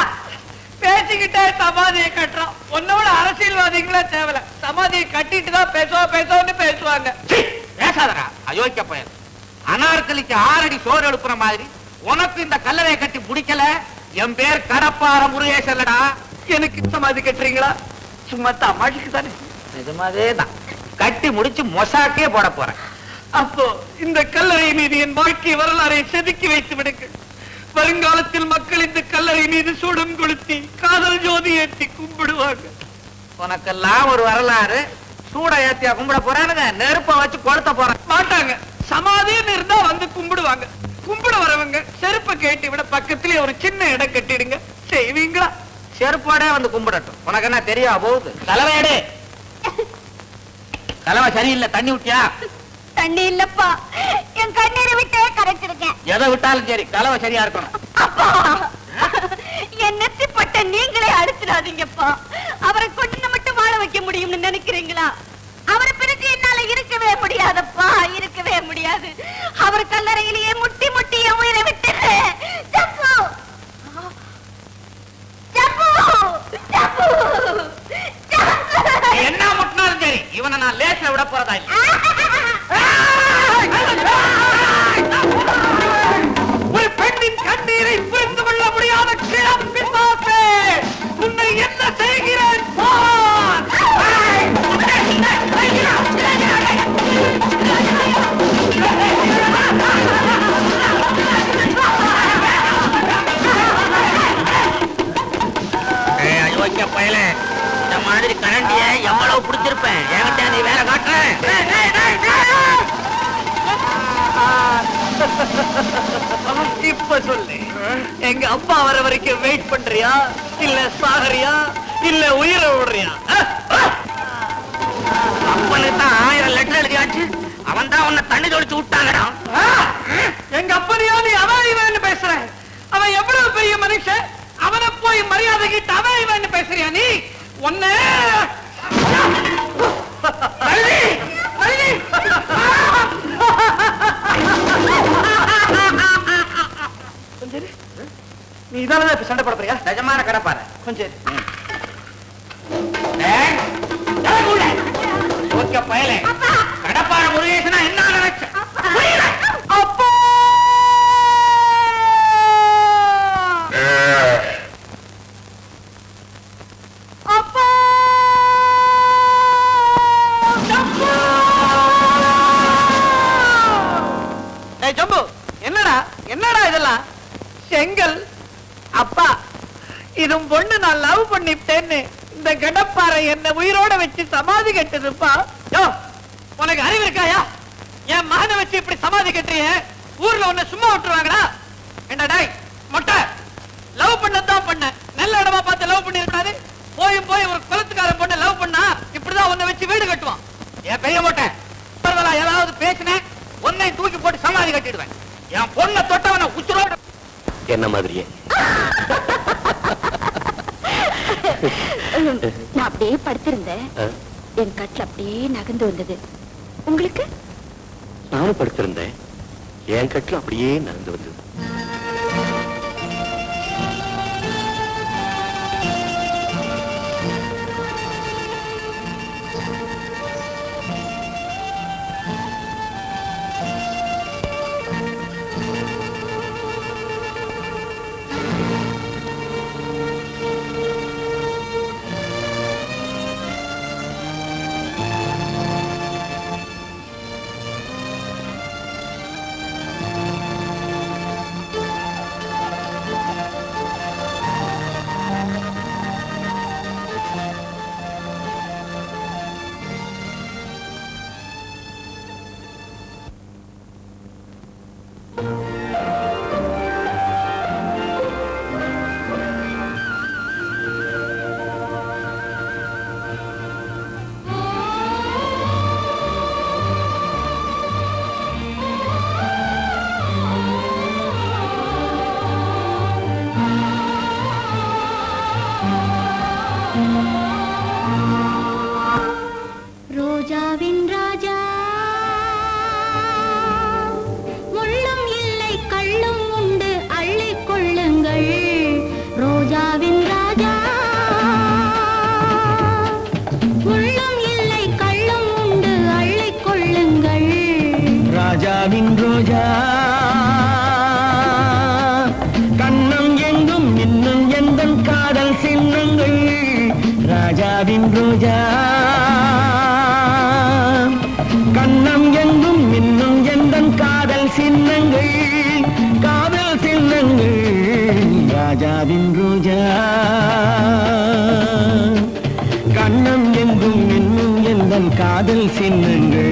S6: பேசிக்கிட்டே சமாதியை கட்டுறான். உன்னோட அரசியல்வாதிகளே தேவையில்ல, சமாதியை கட்டிட்டு தான் பேசுவோன்னு பேசுவாங்க. பேசாதடா அயோக்கிய பையன். அனார்கலிக்கு 6 அடி சோறு எழுப்புற மாதிரி உனக்கு இந்த கல்லறையை கட்டி முடிக்கல. என் பேர் கடப்பார முருகேசல்லடா. எனக்கு சமாதி கட்டுறீங்களா? சும்மா தமாஷுக்கு தானே. நிஜமாவே தான் கட்டி முடிச்சு மொசாக்கே போட போறேன். அப்போ இந்த கல்லறை மீது என் வாழ்க்கை வரலாறை செதுக்கி வைத்து விடுங்க. வருங்காலத்தில் மக்கள் இந்த கல்லறை மீது சூடம் கொளுத்தி காதல் ஜோதி ஏற்றி கும்பிடுவாங்க. உனக்கெல்லாம் ஒரு வரலாறு. சூட ஏத்தியா கும்பிட போறானுங்க, நெருப்ப வச்சு கொளுத்த போறாங்க. மாட்டாங்க, சமாதின்னு இருந்தா வந்து கும்பிடுவாங்க. கும்பிட வரவங்க செருப்ப கேட்டி விட பக்கத்திலே ஒரு சின்ன இடம் கட்டிடுங்க. செய்வீங்களா? செருப்போட வந்து கும்பிடட்டும். உனக்கு என்ன தெரியா போகுது? தலைவையடு, தலைவை சரியில்லை, தண்ணி விட்டியா?
S4: தண்ணி இல்லப்பா, என் கண்ணீரை விட்டே கரைச்சிருக்கேன்.
S6: எதை விட்டாலும் சரி, தலைவை சரியா இருக்கணும்.
S4: அப்பா, என் நெத்திப்பட்ட நீங்களே அடிச்சிடாதீங்கப்பா. அவரை கொண்டு மட்டும் வாழ வைக்க முடியும்னு நினைக்கிறீங்களா? அவரை பிறகு என்னால இருக்கவே முடியாதப்பா, இருக்கவே முடியாது. அவர் கல்லறையிலேயே முட்டி முட்டி என் உயிரை விட்டுறேன்.
S6: என்ன முட்டினாலும் சரி, இவனை நான் லேஸ்ல விட போறதா இல்லை. ஒரு பெண்ணின் கண்ணீரை புரிந்து கொள்ள முடியாத கிளம்பிசாசே, உன்னை என்ன செய்கிறேன் பார். அயோக்கிய பயலே, இந்த மாதிரி கரண்டிய எவ்வளவு பிடிச்சிருப்பேன். என்கிட்ட நீ வேலை காட்டுறேன். இப்ப சொல்லு, எங்க அப்பா வர வரைக்கும் வெயிட் பண்றியா, இல்ல சாகரியா, இல்ல உயிரை விடுறியா? அப்பனுக்கு தான் 1000 லெட்டர் எழுதியாச்சு. அவன் தான் உன்னை தண்ணி தொளிச்சு விட்டாங்கடா. எங்க அப்பனையா நீ அவன் இவன் பேசுற? அவன் எவ்வளவு பெரிய மனுஷன், அவனை போய் மரியாதை கிட்ட அவன் இவன் பேசுறியா நீ? ஒன்னு நீ இதானதான் இப்ப சண்டை படுத்துறியா? நிஜமான கடப்பாரு கொஞ்சம் செங்கல். அப்பா, இது பொண்ணு நான் லவ் பண்ணிட்டேன்னு இந்த கடப்பாறை என்ன உயிரோட வச்சு சமாதி கட்டுதுப்பா. யோ, உனக்கு அறிவு இருக்காயா? என் மகனை வச்சு இப்படி சமாதி கட்டுறிய, ஊர்ல உன்னை சும்மா விட்டுருவாங்களா? என்ன டாய் மொட்டை, லவ் பண்ணதான் பண்ண, நல்ல இடமா பார்த்து லவ் பண்ணி இருக்காது. போய் ஒரு குலத்துக்கார பொண்ணை லவ் பண்ணா இப்படிதான் உன்னை வச்சு வீடு கட்டுவான். என் பெரிய மொட்டை, பரவாயில்ல, ஏதாவது பேசினேன் உன்னை தூக்கி போட்டு சமாதி கட்டிடுவேன். என் பொண்ணை தொட்டவன உச்சுரோட
S3: என்ன மாதிரியே
S4: நான் அப்படியே படுத்திருந்தேன். என் கட்டில் அப்படியே நகர்ந்து வந்தது. உங்களுக்கு?
S3: நானும் படுத்திருந்தேன், என் கட்டில் அப்படியே நடந்து வந்தது.
S7: ரோஜாவின் ராஜா, முள்ளும் இல்லை கள்ளும் உண்டு அள்ளிக் கொள்ளுங்கள். ரோஜாவின் ராஜா, முள்ளும் இல்லை கள்ளும் உண்டு அள்ளிக் கொள்ளுங்கள்.
S2: ராஜாவின் ரோஜா, கண்ணம் எங்கும் இன்னும் எந்தன் காதல் சின்னங்கள். ராஜாவின் ரோஜா, கண்ணம் எங்கும் இன்னும் எந்தன் காதல் சின்னங்கள், காதல் சின்னங்கள். ராஜாவின் ரோஜா, கண்ணம் எங்கும் இன்னும் எந்தன் காதல் சின்னங்கள்.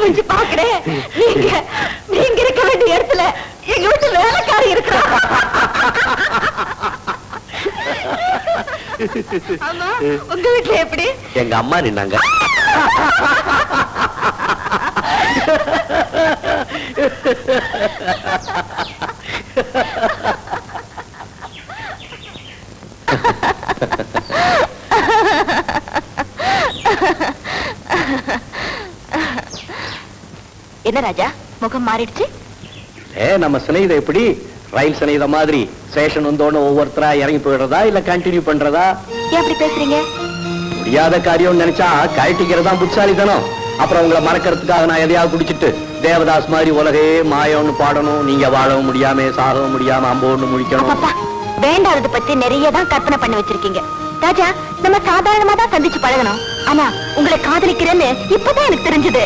S4: வச்சு பாக்குறேன். நீங்க இருக்க வேண்டிய இடத்துல எங்க வீட்டு வேலைக்காரி இருக்கிறா. ஆமா, உங்க வீட்டுல எப்படி?
S3: எங்க அம்மா நின்னாங்க.
S4: என்ன ராஜா, முகம் மாறிடுச்சு?
S3: நம்ம சினைத எப்படி ரயில் சினைத மாதிரி ஸ்டேஷன் வந்தோன்னு ஒவ்வொருத்தரா இறங்கி போயிடுறதா இல்ல கண்டினியூ பண்றதா?
S4: ஏன் அப்படி பேசுறீங்க?
S3: முடியாத காரியம் நினைச்சா கழட்டிக்கிறதா புட்சாலித்தனம். அப்புறம் உங்களை மறக்கிறதுக்காக நான் எதையாவது குடிச்சிட்டு தேவதாஸ் மாதிரி உலகே மாயம்னு பாடணும், நீங்க வாழவும் முடியாம சாகவும் முடியாம அம்போன்னு முடிக்கணும்.
S4: அப்பா, வேண்டாதது பத்தி நிறைய தான் கற்பனை பண்ணி வச்சிருக்கீங்க. ராஜா, நம்ம சாதாரணமா தான் சந்திச்சு பழகணும். ஆனா உங்களை காதலிக்கிறேன்னு இப்பதான் எனக்கு தெரிஞ்சது.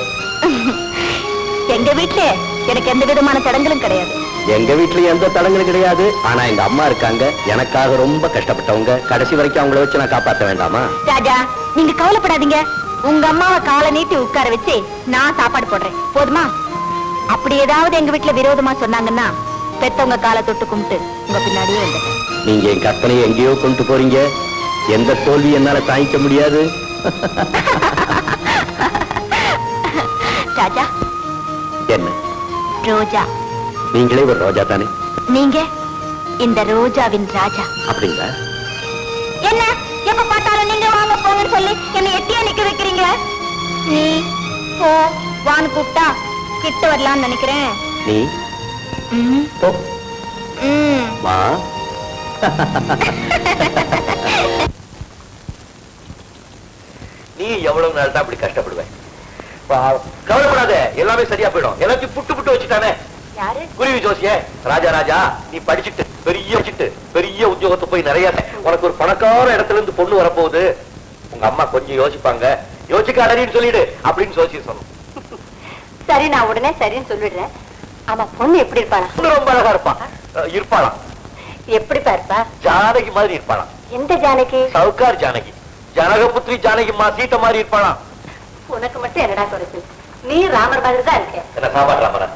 S4: எங்க வீட்டுல எனக்கு எந்த விதமான தடங்களும் கிடையாது.
S3: எங்க வீட்டுல எந்த தடங்களும் கிடையாது. ஆனா எங்க அம்மா இருக்காங்க, எனக்காக ரொம்ப கஷ்டப்பட்டவங்க. கடைசி வரைக்கும் அவங்கள வச்சு நான் காப்பாற்ற வேண்டாமா?
S4: ராஜா, நீங்க கவலைப்படாதீங்க. உங்க அம்மாவை காலை நீட்டி உட்கார வச்சு நான் சாப்பாடு போடுறேன், போதுமா? அப்படி ஏதாவது எங்க வீட்டுல விரோதமா சொன்னாங்கன்னா பெத்தவங்க காலை தொட்டு கும்பிட்டு உங்க பின்னாடியே வந்து.
S3: நீங்க என் கற்பனையை எங்கேயோ கொண்டு போறீங்க. எந்த தோல்வி என்னால தாங்கிக்க முடியாது.
S4: ராஜா,
S3: என்ன
S4: ரோஜா.
S3: நீங்களே ஒரு ரோஜா தானே?
S4: நீங்க இந்த ரோஜாவின் ராஜா.
S3: அப்படிங்களா?
S4: என்ன எப்ப பார்த்தாலும் நீங்க வாங்க போங்கன்னு சொல்லி என்ன எட்டியா நிக்க வைக்கிறீங்க? நீ போ வான்னு கூப்பிட்டா கிட்ட வரலாம்னு நினைக்கிறேன்.
S3: நீ
S4: ம்,
S3: போ.
S4: ம்.
S3: வா. நீ எவ்வளவு நாள் தான் அப்படி கஷ்டப்படுவேன்? கவலைப்படாத, எல்லாமே சரியா போயிடும். எல்லாத்தையும் புட்டு புட்டு வச்சுட்டானே
S4: யாரு?
S3: குருவி ஜோசிய. ராஜா ராஜா, நீ படிச்சுட்டு பெரிய உத்தியோகத்தை போய் நிறைய உனக்கு ஒரு பணக்கார இடத்துல இருந்து பொண்ணு வரப்போகுது. உங்க அம்மா கொஞ்சம் யோசிப்பாங்க. யோசிக்காதன்னு சொல்லிடு அப்படின்னு ஜோசியர் சொன்னோம்.
S4: சரி, நான் உடனே சரின்னு சொல்லிடுறேன். ஆமா, பொண்ணு எப்படி இருப்பாளா?
S3: பொண்ணு ரொம்ப அழகா இருப்பாளாம்.
S4: எப்படி இருப்பா?
S3: ஜானகி மாதிரி இருப்பாளாம்.
S4: எந்த ஜானகி?
S3: சவுக்கார் ஜானகி, ஜனகபுத்திரி ஜானகிமா, சீட்ட மாதிரி இருப்பாளாம்.
S4: உனக்கு மட்டும் என்னடா குறைச்சு? நீ ராமர் மாதிரி தான் இருக்க.
S3: என்ன சாப்பாடு ராமரா?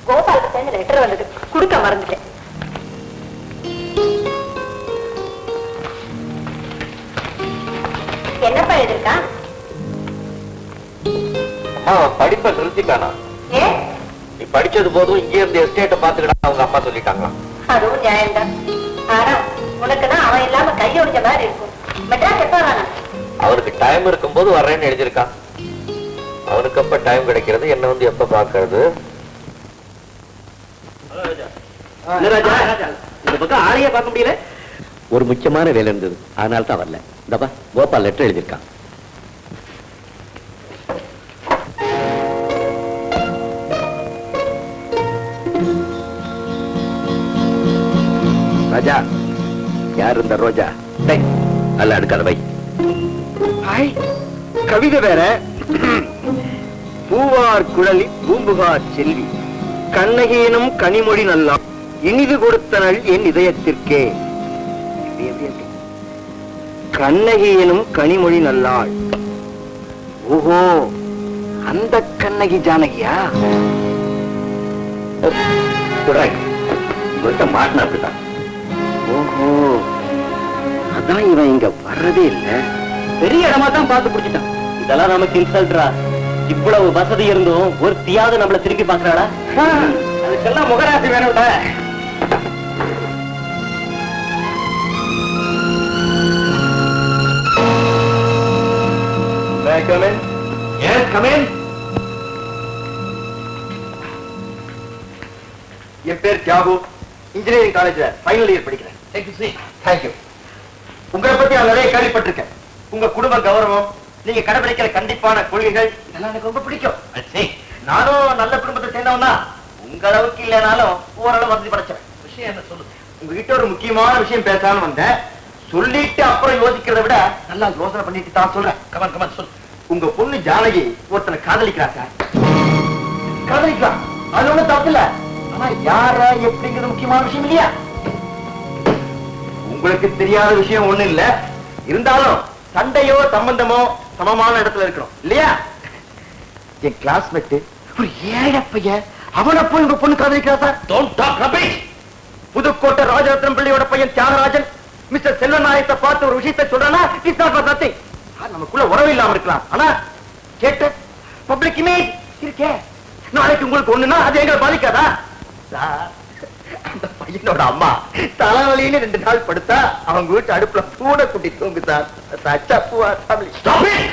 S4: கோபாலுக்கு சேர்ந்து லெட்டர் வந்தது, குடுக்க மறந்துட்டேன். என்னப்பா எழுதிருக்கா?
S3: படிப்பை நிறுத்திட்டானா?
S4: ஏ,
S3: நீ படிச்சது போதும், இங்கே இருந்து எஸ்டேட்டை பாத்துக்கிட்டா அவங்க அம்மா சொல்லிட்டாங்களாம்.
S4: அதுவும் நியாயம்தான். ஆனா உனக்குதான் அவன் இல்லாம கையொடிச்ச மாதிரி இருக்கும். மெட்ராஸ் எப்ப வரானா?
S3: அவனுக்கு டைம் இருக்கும் போது வர்றேன்னு எழுதியிருக்கான். அவனுக்கு எப்ப டைம் கிடைக்கிறது, என்ன வந்து எப்ப பாக்குறது? இந்த பக்கம் ஆளையே பார்க்க முடியல. ஒரு முக்கியமான வேலை இருந்தது, அதனால தான் வரல. இந்தப்பா கோபால் லெட்டர் எழுதியிருக்கான். ராஜா, யார் இந்த ரோஜா? அல்ல அடுக்காத வை.
S2: கவிதை வேற. பூவார் குழலி பூம்புகார் செல்வி, கண்ணகியினும் கனிமொழி நல்லா இனிது கொடுத்தனள் என் இதயத்திற்கே. கண்ணகியினும் கனிமொழி நல்லாள். ஓஹோ, அந்த கண்ணகி ஜானகியா?
S3: மாட்டினா அப்படிதான்.
S2: ஓஹோ, அதான் இவன் இங்க வர்றதே இல்ல.
S3: பெரிய இடமா தான் பார்த்து பிடிச்சிட்டான். இதெல்லாம் நமக்கு இன்சல்ட்ரா. இவ்வளவு வசதி இருந்தும் ஒரு தியாவது நம்மள திருப்பி பாக்குறாளா? அதுக்கெல்லாம் முகராசி வேணும்டா.
S2: என் பேர் தியாகு, இன்ஜினியரிங் காலேஜ்ல ஃபைனல் இயர் படிக்கிறேன். தேங்க்யூ. உங்களை பத்தி நான் நிறைய கேள்விப்பட்டிருக்கேன். உங்க குடும்ப கௌரவம், நீங்க கடைபிடிக்கிற கண்டிப்பான கொள்கைகள் இதெல்லாம் எனக்கு ரொம்ப பிடிக்கும். நானும் நல்ல குடும்பத்தை சேர்ந்தவனா, உங்க அளவுக்கு இல்லைனாலும் ஓரளவு வசதி படைச்சேன். விஷயம் என்ன சொல்லு? உங்ககிட்ட ஒரு முக்கியமான விஷயம் பேசலாம்னு வந்தேன். சொல்லிட்டு அப்புறம் யோசிக்கிறத விட நல்லா யோசனை பண்ணிட்டு தான் சொல்றேன். கமன் சொல். உங்க பொண்ணு ஜானகி ஒருத்தனை காதலிக்கிறா சார். காதலிக்கலாம், அது ஒண்ணும் தப்பு இல்ல. ஆனா யார எப்படிங்கிறது முக்கியமான விஷயம் இல்லையா? உங்களுக்கு தெரியாத விஷயம் ஒண்ணு இல்ல. இருந்தாலும் சண்டையோ சம்பந்தமோ சமமான இடத்துல இருக்கணும் இல்லையா? என் கிளாஸ்மேட் ஒரு ஏழை பையன், அவனை போய் உங்க பொண்ணு காதலிக்கிறா sir.
S1: Don't talk rubbish.
S2: Pudukkottai Rajarathnam பிள்ளையோட பையன் தியாகராஜன் மிஸ்டர் செல்வநாயகத்தை பார்த்து ஒரு விஷயத்தை சொல்றானா, இட்ஸ் நாட் ஃபார் நதிங். நமக்குள்ள உறவு இல்லாம இருக்கலாம், ஆனா கேட்ட பப்ளிக் இமேஜ் இருக்கே. நாளைக்கு உங்களுக்கு ஒண்ணுன்னா அது எங்களை பாதிக்காதா சார்? அந்த பையனோட அம்மா தலைவலின்னு 2 நாள் படுத்தா அவங்க வீட்டு அடுப்புல பூனை குட்டி தூங்கு சார்.
S1: Stop it.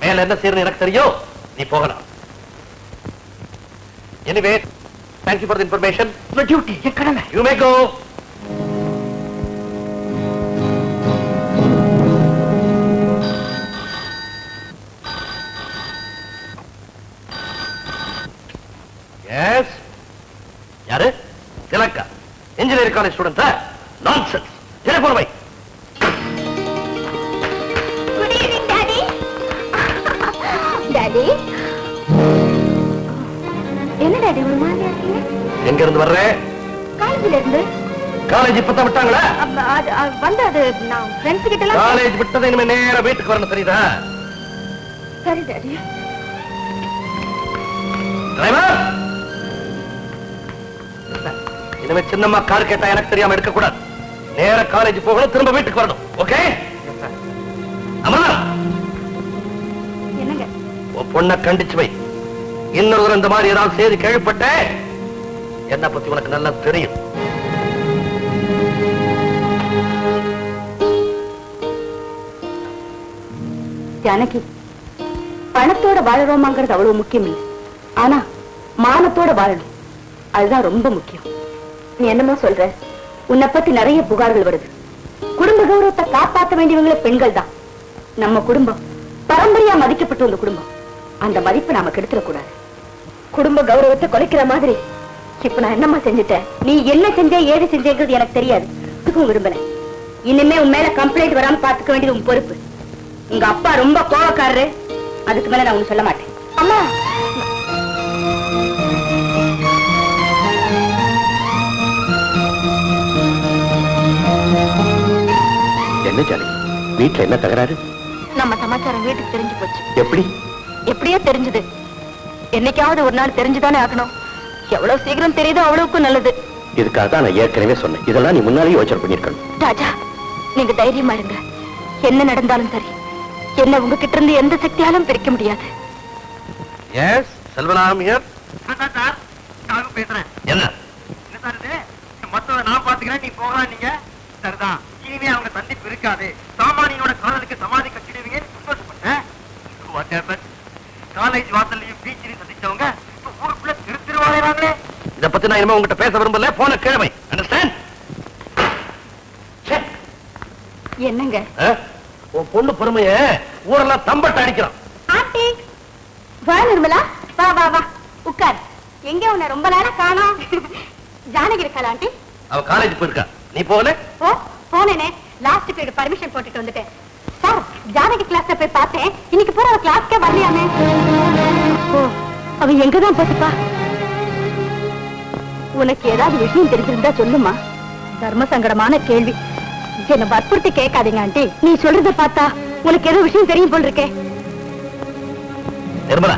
S1: மேல என்ன செய்யணும் எனக்கு தெரியும், நீ போகலாம். Anyway, thank you for the information.
S2: My duty, என் கடமை.
S1: You may go. Yes. யாரு? திலக்கா. இன்ஜினியரிங் காலேஜ் ஸ்டூடெண்டா? Nonsense. டெலிபோன் வை.
S4: Good evening daddy. டாடி என்ன டாடி ஒரு மாதிரி இருக்கீங்க?
S1: எங்க இருந்து வர்ற?
S4: காலேஜ்ல இருந்து.
S1: காலேஜ் இப்பதான் விட்டாங்களா?
S4: வந்து அது நான் ஃப்ரெண்ட்ஸ் கிட்ட எல்லாம்
S1: காலேஜ் விட்டதை இனிமே நேரா வீட்டுக்கு வரணும், தெரியுதா?
S4: சரி டாடி.
S1: டிரைவர், இனிமே சின்னம்மா கார் கேட்டா எனக்கு தெரியாம எடுக்க கூடாது. நேர காலேஜ் போகணும், திரும்ப வீட்டுக்கு வரணும். ஓகே? அமரா,
S4: என்னங்க?
S1: உன் பொண்ணை கண்டிச்சு வை. இன்னொரு இந்த மாதிரி ஏதாவது செய்தி கேள்விப்பட்ட என்ன பத்தி உனக்கு நல்லா தெரியும்.
S4: ஜானகி, பணத்தோட வாழறோமாங்கிறது அவ்வளவு முக்கியம் இல்லை, ஆனா மானத்தோட வாழணும், அதுதான் ரொம்ப முக்கியம். நீ என்னமோ சொல்ற, உன்னை பத்தி நிறைய புகார்கள் வருது. குடும்ப கௌரவத்தை காப்பாற்ற வேண்டியவங்களே பெண்கள் தான். நம்ம குடும்பம் பரம்பரையா மதிக்கப்பட்டு வந்த குடும்பம், அந்த மதிப்பை நாம கெடுத்துடக்கூடாது. குடும்ப கௌரவத்தை குலைக்கிற மாதிரி இப்ப நான் என்னம்மா செஞ்சுட்டேன்? நீ என்ன செஞ்ச ஏது செஞ்சேங்கிறது எனக்கு தெரியாது, அதுக்கும் விரும்பல. இனிமே உன் மேல கம்ப்ளைண்ட் வராம பாத்துக்க வேண்டியது உன் பொறுப்பு. உங்க அப்பா ரொம்ப கோவக்காரரு, அதுக்கு மேல நான் ஒண்ணு சொல்ல மாட்டேன். அம்மா,
S1: என்ன ஜானகி, வீட்டுல என்ன தகராறு?
S4: நம்ம சமாச்சாரம் வீட்டுக்கு தெரிஞ்சு போச்சு.
S1: எப்படி?
S4: எப்படியோ தெரிஞ்சது. என்னைக்காவது ஒரு நாள் தெரிஞ்சுதானே ஆகணும். எவ்வளவு சீக்கிரம் தெரியுதோ அவ்வளவுக்கும் நல்லது.
S1: இதுக்காக தான் நான் ஏற்கனவே சொன்னேன், இதெல்லாம் நீ முன்னாலேயே யோசனை பண்ணிருக்கணும்.
S4: ராஜா, நீங்க தைரியமா இருங்க. என்ன நடந்தாலும் சரி, என்ன உங்ககிட்ட இருந்து எந்த சக்தியாலும் பிரிக்க முடியாது.
S1: S, Selvaram here.
S2: சார், நான் பேசுறேன்.
S1: என்ன?
S2: என்ன சார் இது? மொத்தம் நான் பாத்துக்கிறேன், நீ போகலாம். நீங்க சரிதான், இனிமே அவங்க சந்திப்பு இருக்காது. சாமானியோட காதலுக்கு சமாதி கட்டிடுவீங்க. சந்தோஷப்பட்டேன். காலேஜ் வாசல்லையும் பீச்சிலையும் சந்திச்சவங்க ஊருக்குள்ள திருவாளைறாங்களே.
S1: இத பத்தி நான் இனிமே உங்ககிட்ட பேச விரும்பல. போன கிழமை. அண்டர்ஸ்டாண்ட்?
S4: என்னங்க?
S1: உன் பொண்ணு பெருமைய ஊரெல்லாம் தம்பட்ட அடிக்கிறான்.
S4: ஆண்டி, வா நிர்மலா, வா வா வா, உட்கார். எங்க உன்னை ரொம்ப நேரம் காணோம். ஜானகி இருக்காளா ஆண்டி?
S1: அவ காலேஜ் போயிருக்கா, நீ போகல?
S4: ஓ, போனேனே. லாஸ்ட் பீரியட் பர்மிஷன் போட்டுட்டு வந்துட்டேன். சார், ஜானகி கிளாஸ்ல போய் பார்த்தேன். இன்னைக்கு பூரா அவ கிளாஸ்க்கே வரலையாமே. ஓ, அவ எங்கதான் போட்டுப்பா? உனக்கு ஏதாவது விஷயம் தெரிஞ்சிருந்தா சொல்லுமா. தர்ம சங்கடமான கேள்வி. என்ன வற்புறுத்தி கேட்காதீங்க ஆண்டி. நீ சொல்றத பார்த்தா உனக்கு ஏதோ விஷயம் தெரியும் போல் இருக்கே.
S1: நிர்மலா,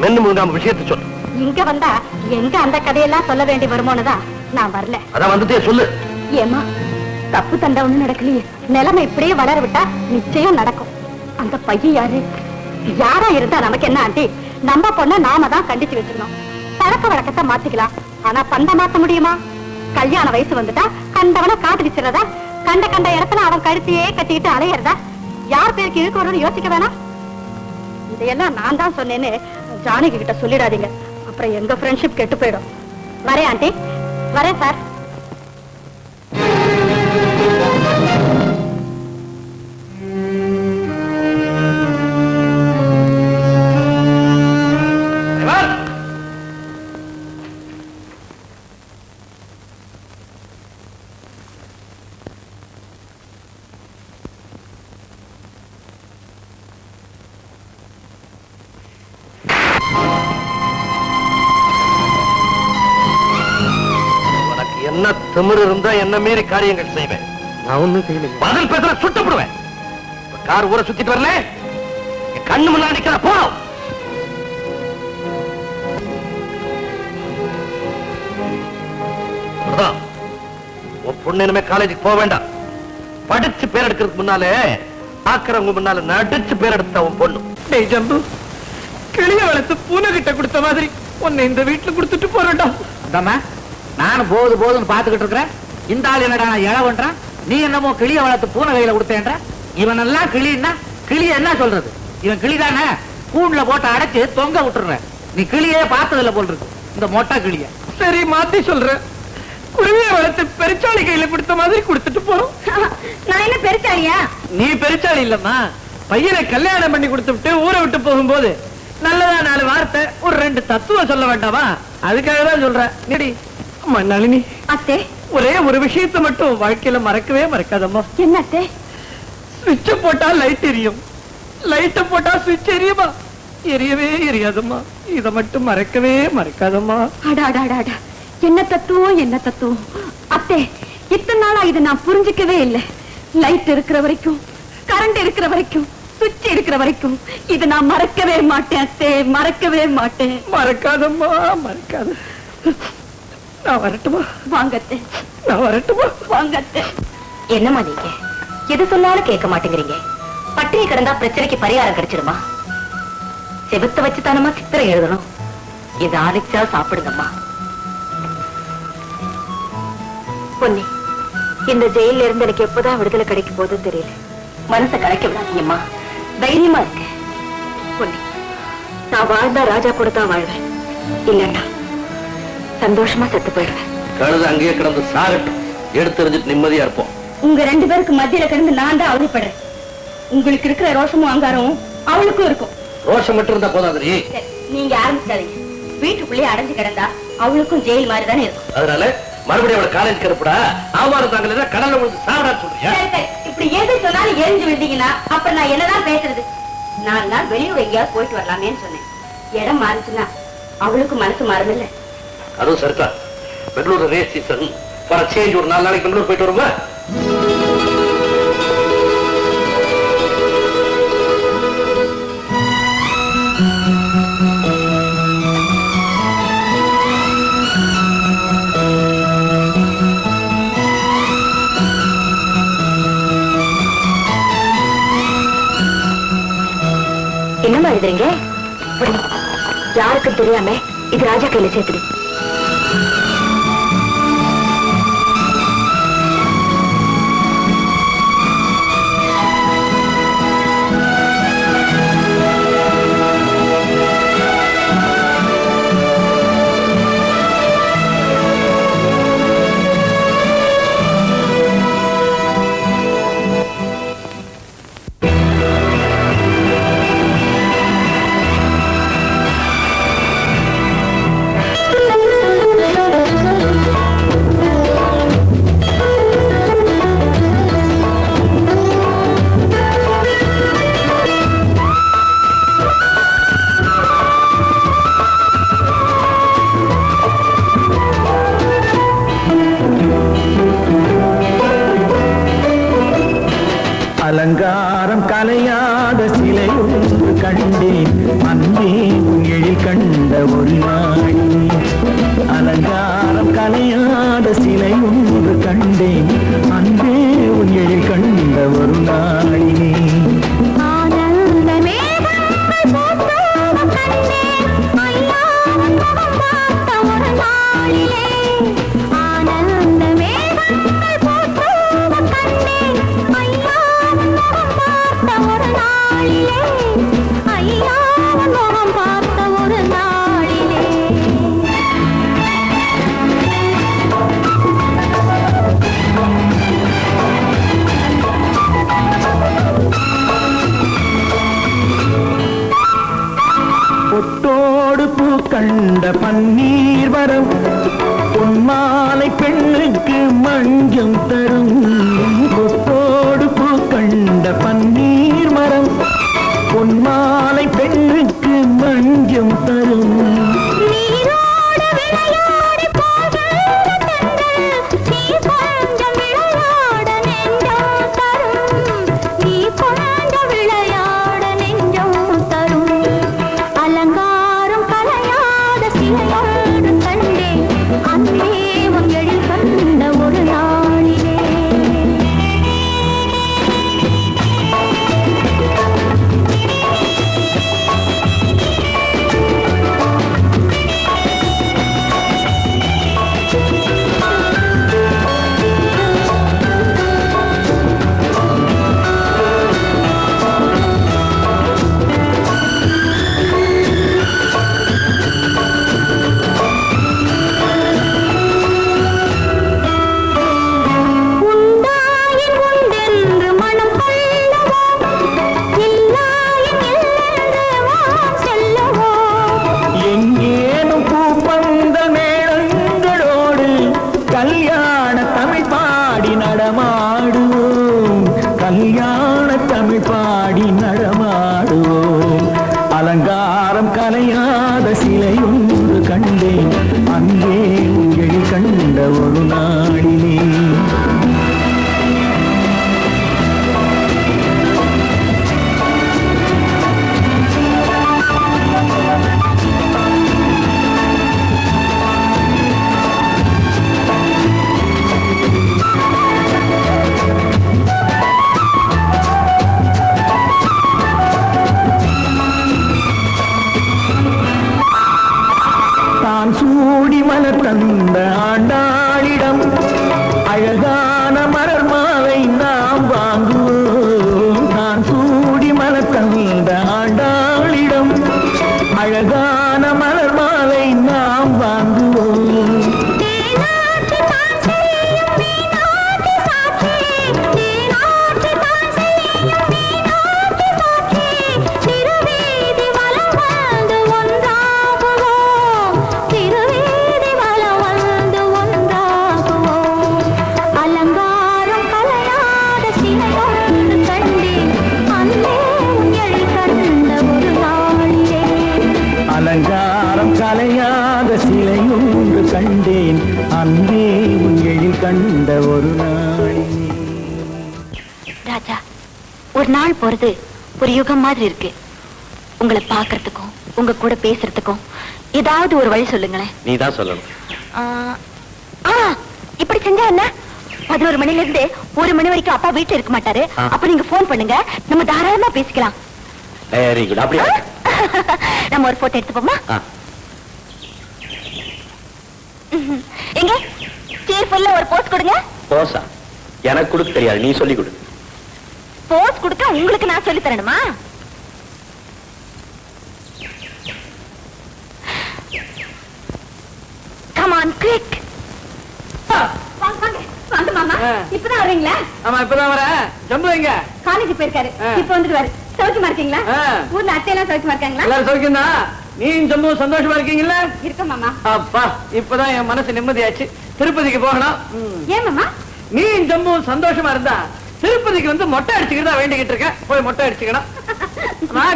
S1: மென்னு முழுங்காம விஷயத்தை சொல்லு.
S4: இங்க வந்தா எங்க அந்த கதையெல்லாம் சொல்ல வேண்டி வருமோனுதான் நான் வரல.
S1: அதான் வந்துட்டே சொல்லு.
S4: ஏமா, தப்பு தண்டை ஒண்ணு நடக்கலையே. நிலைமை இப்படியே வளர விட்டா நிச்சயம் நடக்கும். அந்த பையன் யாரு? யாரா இருந்தா நமக்கு என்ன ஆண்டி? நம்ம பொண்ண நாம தான் கண்டிச்சு வச்சுக்கணும். பழக்க வழக்கத்தை மாத்திக்கலாம், ஆனா பண்ட மாத்த முடியுமா? கல்யாண வயசு வந்துட்டா கண்டவன காதலிச்சுறதா, கண்ட கண்ட இடத்துல அவன் கழுத்தையே கட்டிக்கிட்டு அலையறதா? யார் பேருக்கு இருக்கு வரும்னு யோசிக்க வேணாம். இதையெல்லாம் நான் தான் சொன்னேன்னு ஜானகி கிட்ட சொல்லிடாதீங்க, அப்புறம் எங்க ஃப்ரெண்ட்ஷிப் கெட்டு போயிடும். வரேன் ஆண்டி, வரேன் சார்.
S1: என்ன திமிரு இருந்தா என்ன மீறி காரியங்கள் செய்வேன்.
S2: நான் ஒண்ணும் செய்யல.
S1: பதில் பேசுற சுட்டுப்படுவேன். கார் ஊரை சுத்திட்டு வரல, கண்ணு முன்னாடி நிக்கிற போறோம். உன் பொண்ணு இனிமே காலேஜுக்கு போக வேண்டாம். படிச்சு பேர் எடுக்கிறதுக்கு முன்னாலே ஆக்கிறவங்க முன்னால நடிச்சு பேர் எடுத்த உன் பொண்ணு.
S6: டேய் ஜம்பு, கிளிய வளர்த்து பூனை கிட்ட கொடுத்த மாதிரி உன்னை இந்த வீட்டுல கொடுத்துட்டு போறேன்டா. நானும் போதுன்னு பாத்துக்கிட்டு இருக்கிறேன். இந்த ஆள் என்னடா இளவன்றான், நீ என்னமோ கிளிய வளர்த்து பூனை கையில கொடுத்தேன்ற. இவன் எல்லாம் கிளின்னா கிளிய என்ன சொல்றது? இவன் கிளிதானே, கூண்டுல போட்டு அடைச்சு தொங்க விட்டுறேன். நீ கிளியே பார்த்ததில்ல போல் இருக்கு இந்த மொட்டை கிளிய. சரி மாத்தி சொல்றேன், குருவிய வளர்த்து பெருச்சாளி கையில கொடுத்த மாதிரி கொடுத்துட்டு போறோம்.
S4: நான் என்ன பெருச்சாலியா?
S6: நீ பெருச்சாளி இல்லம்மா, பையனை கல்யாணம் பண்ணி கொடுத்துட்டு ஊரை விட்டு போகும்போது நல்லதா 4 வார்த்தை ஒரு 2 தத்துவம் சொல்ல வேண்டாமா? அதுக்காக தான் சொல்றேன். நீடி அம்மா நளினி,
S4: அத்தே,
S6: ஒரே ஒரு விஷயத்தை மட்டும் வாழ்க்கையில மறக்கவே மறக்காதம்மா.
S4: என்ன அத்தே?
S6: சுவிட்ச போட்டா லைட் எரியும், லைட்ட போட்டா சுவிட்ச் எரியுமா? எரியவே எரியாதம்மா. இத மட்டும் மறக்கவே மறக்காதம்மா.
S4: அடாடாடாடா, என்ன தத்துவம் என்ன தத்துவம். அத்தே, இத்தனை நாளா இதை நான் புரிஞ்சுக்கவே இல்லை. லைட் இருக்கிற வரைக்கும், கரண்ட் இருக்கிற வரைக்கும், சுவிட்ச் இருக்கிற வரைக்கும் இதை நான் மறக்கவே மாட்டேன் அத்தே, மறக்கவே மாட்டேன்.
S6: மறக்காதம்மா, மறக்காத. நான் வரட்டுமா?
S4: வாங்கத்தே,
S6: நான் வரட்டுமா?
S4: வாங்கத்தே. என்னம்மா நீங்க எது சொன்னாலும் கேட்க மாட்டேங்கிறீங்க. பட்டினி கிடந்தா பிரச்சனைக்கு பரிகாரம் கிடைச்சிருமா? செபத்தை வச்சு தானமா சித்திரை எழுதணும். இது ஆதிச்சா சாப்பிடுங்கம்மா. பொன்னி, இந்த ஜெயில இருந்து எனக்கு எப்பதான் விடுதலை கிடைக்க போதும் தெரியல. மனசை கலைக்க விடாதீங்கம்மா, தைரியமா இருக்கு. பொன்னி, நான் வாழ்ந்தா ராஜா கூட தான் வாழ்வேன், இல்லண்டா சந்தோஷமா செத்து போயிடுவேன்.
S1: கழுது அங்கேயே கிடந்து சாகட்டும், எடுத்தறிஞ்சிட்டு நிம்மதியா இருப்போம்.
S4: உங்க 2 பேருக்கு மத்தியில கிடந்து நான் தான் அவதிப்படுறேன். உங்களுக்கு இருக்கிற ரோஷமும் அங்காரமும் அவளுக்கும் இருக்கும்.
S1: ரோஷம் மட்டும் இருந்தா போதாதிரி.
S4: நீங்க ஆரம்பிச்சாதீங்க. வீட்டுக்குள்ளேயே அடைஞ்சு கிடந்தா அவளுக்கும் ஜெயில் மாதிரி தானே இருக்கும்.
S1: அதனால மறுபடியும் அவளை காலேஜ் கிளப்புடா. ஆவாரம் தாங்கல கடல்ல உங்களுக்கு சாப்பிடான்னு சொல்றியா?
S4: இப்படி எது சொன்னாலும் எரிஞ்சு விழுந்தீங்கன்னா அப்ப நான் என்னதான் பேசுறது? 4 நாள் வெளியூர் எங்கேயாவது போயிட்டு வரலாமேன்னு சொன்னேன். இடம் மாறிச்சுன்னா அவளுக்கு மனசு மாறவில்லை.
S1: அதுவும் சரிதான். Bangalore race season for change ஒரு 4 நாளைக்கு பெங்களூர் போயிட்டு வருமா?
S4: என்னமா எழுதுறீங்க? யாருக்கும் தெரியாம இது ராஜா கையில சேர்த்துடு.
S8: அலங்காரம் கலையாத சிலை ஒன்று கண்டேன், அன்பே உன் எழில் கண்ட ஒரு நாள். அலங்காரம் கலையாத சிலை ஒன்று கண்டேன், அன்பே உன் எழில் கண்ட ஒரு நாளினே. பொட்டோடு பூ கண்ட பன்னீர் வரம், பொன்மாலை பெண்ணுக்கு மஞ்சம் தரும். பொட்டோடு பூ கண்ட பன்னீர் மரம், பொன்மாலை பெண்ணுக்கு மஞ்சம் தரும்.
S7: அலங்காரம் கலையாத சிலையம்
S8: நடமாடுவோம் கல்யாண தமிழ் பாடி நடமாடுவோம் அலங்காரம் கலையாத சிலையொன்று கண்டேன் அங்கே உங்கள் கண்ட ஒரு நாளிலே தான் சூடி மலர் தந்த ஆண்டாளிடம் அழகான மலர் மாலை நாம் வாங்குவோம் நான் சூடி மலர் தந்த ஆண்டாளிடம் அழகான மலர் மாலை நாம் வாங்குவோம் அலங்காரம் கலையாத சிலை ஒன்று கண்டேன் அன்பே உங்களில் கண்ட ஒரு நாளிலே.
S4: ராஜா, ஒரு நாள் போறது ஒரு யுகம் மாதிரி இருக்கு. உங்களை பாக்குறதுக்கும் உங்க கூட பேசுறதுக்கும் ஏதாவது ஒரு வழி சொல்லுங்களேன்.
S3: நீ தான் சொல்லணும்.
S4: இப்படி செஞ்சா என்ன? 11 மணில இருந்து 1 மணி வரைக்கும் அப்பா வீட்டுல இருக்க மாட்டாரு. அப்ப நீங்க போன் பண்ணுங்க, நம்ம தாராளமா பேசிக்கலாம்.
S3: Very good. அப்படியே
S4: நம்ம ஒரு போட்டோ எடுத்துப்போமா? எங்க சீர்ஃபுல்ல ஒரு போஸ் கொடுங்க.
S3: போஸா? எனக்கு கொடுக்க தெரியாது, நீ சொல்லி கொடு.
S4: போஸ் கொடுக்க உங்களுக்கு நான் சொல்லி தரணுமா? Come on quick. வாங்க மாமா. இப்பதான் வரீங்களா?
S1: ஆமா, இப்பதான் வர. ஜம்பு எங்க?
S4: காலேஜ் போயிருக்காரு. இப்ப வந்துருவாரு. சௌக்கியமா இருக்கீங்களா? ஊர்ல அத்தையெல்லாம் சௌக்கியமா இருக்காங்களா?
S1: எல்லாரும் சௌக்கியம் தான். நீ ஜம்பு சந்தோஷமா இருக்கீங்களா?
S4: இருக்க மாமா.
S1: அப்பா, இப்பதான் என் மனசு நிம்மதியாச்சு. திருப்பதிக்கு போகணும்.
S4: ஏன் மாமா?
S1: நீ ஜம்பு சந்தோஷமா இருந்தா திருப்பதிக்கு வந்து மொட்டை அடிச்சுக்கிட்டு தான் வேண்டிக்கிட்டு இருக்கேன். போய் மொட்டை அடிச்சுக்கணும்.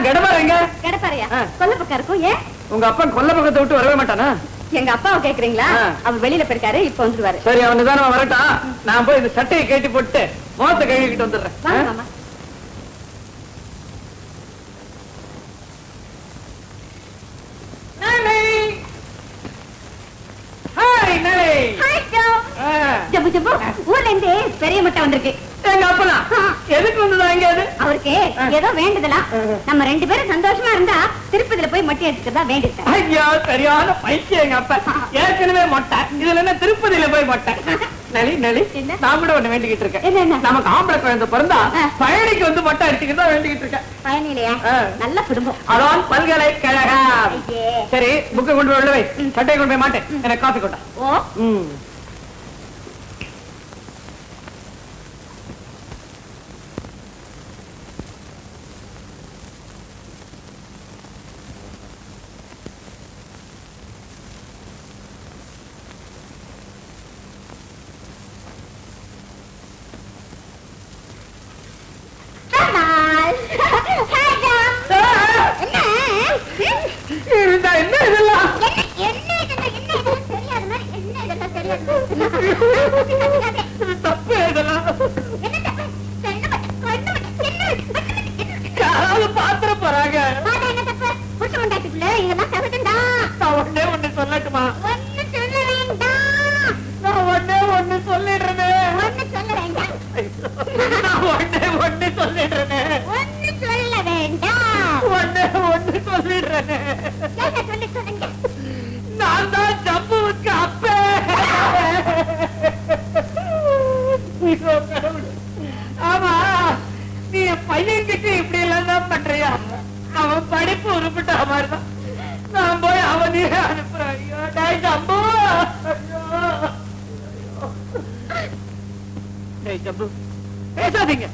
S1: கடப்பாருங்க.
S4: கடப்பாறையா? கொல்ல பக்கம் இருக்கும். ஏன்
S1: உங்க அப்பா கொல்ல பக்கத்தை விட்டு வரவே மாட்டானா?
S4: எங்க அப்பாவை கேக்குறீங்களா? அவர் வெளியில போயிருக்காரு, இப்ப வந்துருவாரு.
S1: சரி, அவன் நிதானமா வரட்டான். நான் போய் இந்த சட்டையை கேட்டி போட்டு முகத்தை கழுவிக்கிட்டு வந்துடுறேன்.
S4: வாங்க மாமா. ஜம்பு ஜம்பு, ஊர்ல இருந்து பெரிய முட்டை வந்திருக்கு.
S1: எங்க அப்பனா எதுக்கு வந்ததா? எங்க அது?
S4: அவருக்கு ஏதோ வேண்டுதலாம். நம்ம 2 பேரும் சந்தோஷமா இருந்தா திருப்பதியில போய் மொட்டை எடுத்துக்கிறதா வேண்டிட்டேன்.
S1: ஐயா, சரியான பைத்தியம் எங்க அப்பா. ஏற்கனவே மொட்டை, இதுல என்ன திருப்பதியில போய் மொட்டை? நளி நளி, நான் கூட ஒண்ணு வேண்டிக்கிட்டு இருக்கேன். நமக்கு ஆம்பளை குழந்தை பிறந்தா பயணிக்கு வந்து மொட்டை அடிச்சுக்கிட்டு தான் வேண்டிக்கிட்டு இருக்கேன்.
S4: பயனிலையா? நல்ல குடும்பம்.
S1: அதான் பல்கலைக்கழகம். சரி, புக்கை கொண்டு போய் வை. சட்டையை கொண்டு போய் மாட்டேன். எனக்கு காஃபி கொண்டா.
S4: ஓ,
S1: இருந்தா என்ன இதெல்லாம்? தப்பு இதெல்லாம். யாராவது பாத்திர போறாங்க. நான் ஒண்ணே ஒண்ணு சொல்லட்டுமா? நான் ஒண்ணே ஒண்ணு சொல்லிடுறேனே. நான் ஒண்ணே ஒண்ணு சொல்லிடுறேனே. ஒண்ணே ஒண்ணு சொல்லிடுறேனே. நான் தான் ஜம்புவுக்கு அப்பே. ஆமா, நீ என் பையன்கிட்ட இப்படி எல்லாம் தான் பண்றியா? அவன் படிப்பு உருப்பிட்ட மாதிரிதான். நான் போய் அவனையே அனுப்புறேன். ஐயோ, டேய் ஜம்பு. டேய் ஜம்பு, பேசாதீங்க.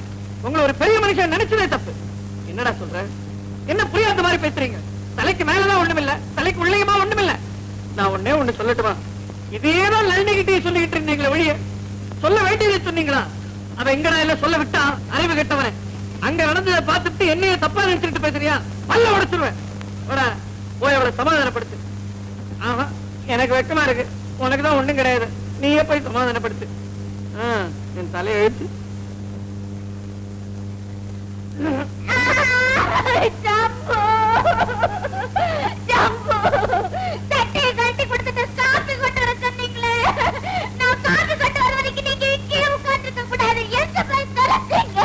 S1: உங்களை ஒரு பெரிய மனுஷன் நினைச்சதே தப்பு. என்னடா சொல்ற? என்ன புரியாத மாதிரி பேசுறீங்க? தலைக்கு மேலதான் ஒண்ணுமில்ல, தலைக்கு உள்ளேயுமா ஒண்ணுமில்ல. நான் ஒண்ணே ஒண்ணு சொல்லட்டுமா? இதேதான் நளினிகிட்டே சொல்லிக்கிட்டு இருந்தீங்களே வெளியே சொல்ல வேண்டியதை சொன்னீங்களா?
S6: அவன் எங்கடா இல்ல சொல்ல விட்டா அறிவு கெட்டவனே. அங்க நடந்ததை பார்த்துட்டு என்னைய தப்பா நினைச்சுட்டு பேசுறியா? பல்ல உடைச்சிருவேன். போய் அவளை சமாதானப்படுத்து. ஆமா, எனக்கு வெக்கமா இருக்கு. உனக்குதான் ஒண்ணும் கிடையாது. நீயே போய் சமாதானப்படுத்து. என் தலையை எழுத்து.
S7: கட்டி கொடுத்துட்டு காப்பி கொண்டு வர சொன்னீங்களே, நான் காப்பி கொண்டு வர வரைக்கும் நீங்க இங்கே உட்கார்ந்துக்க கூடாது. எந்த போய் தொலைச்சீங்க?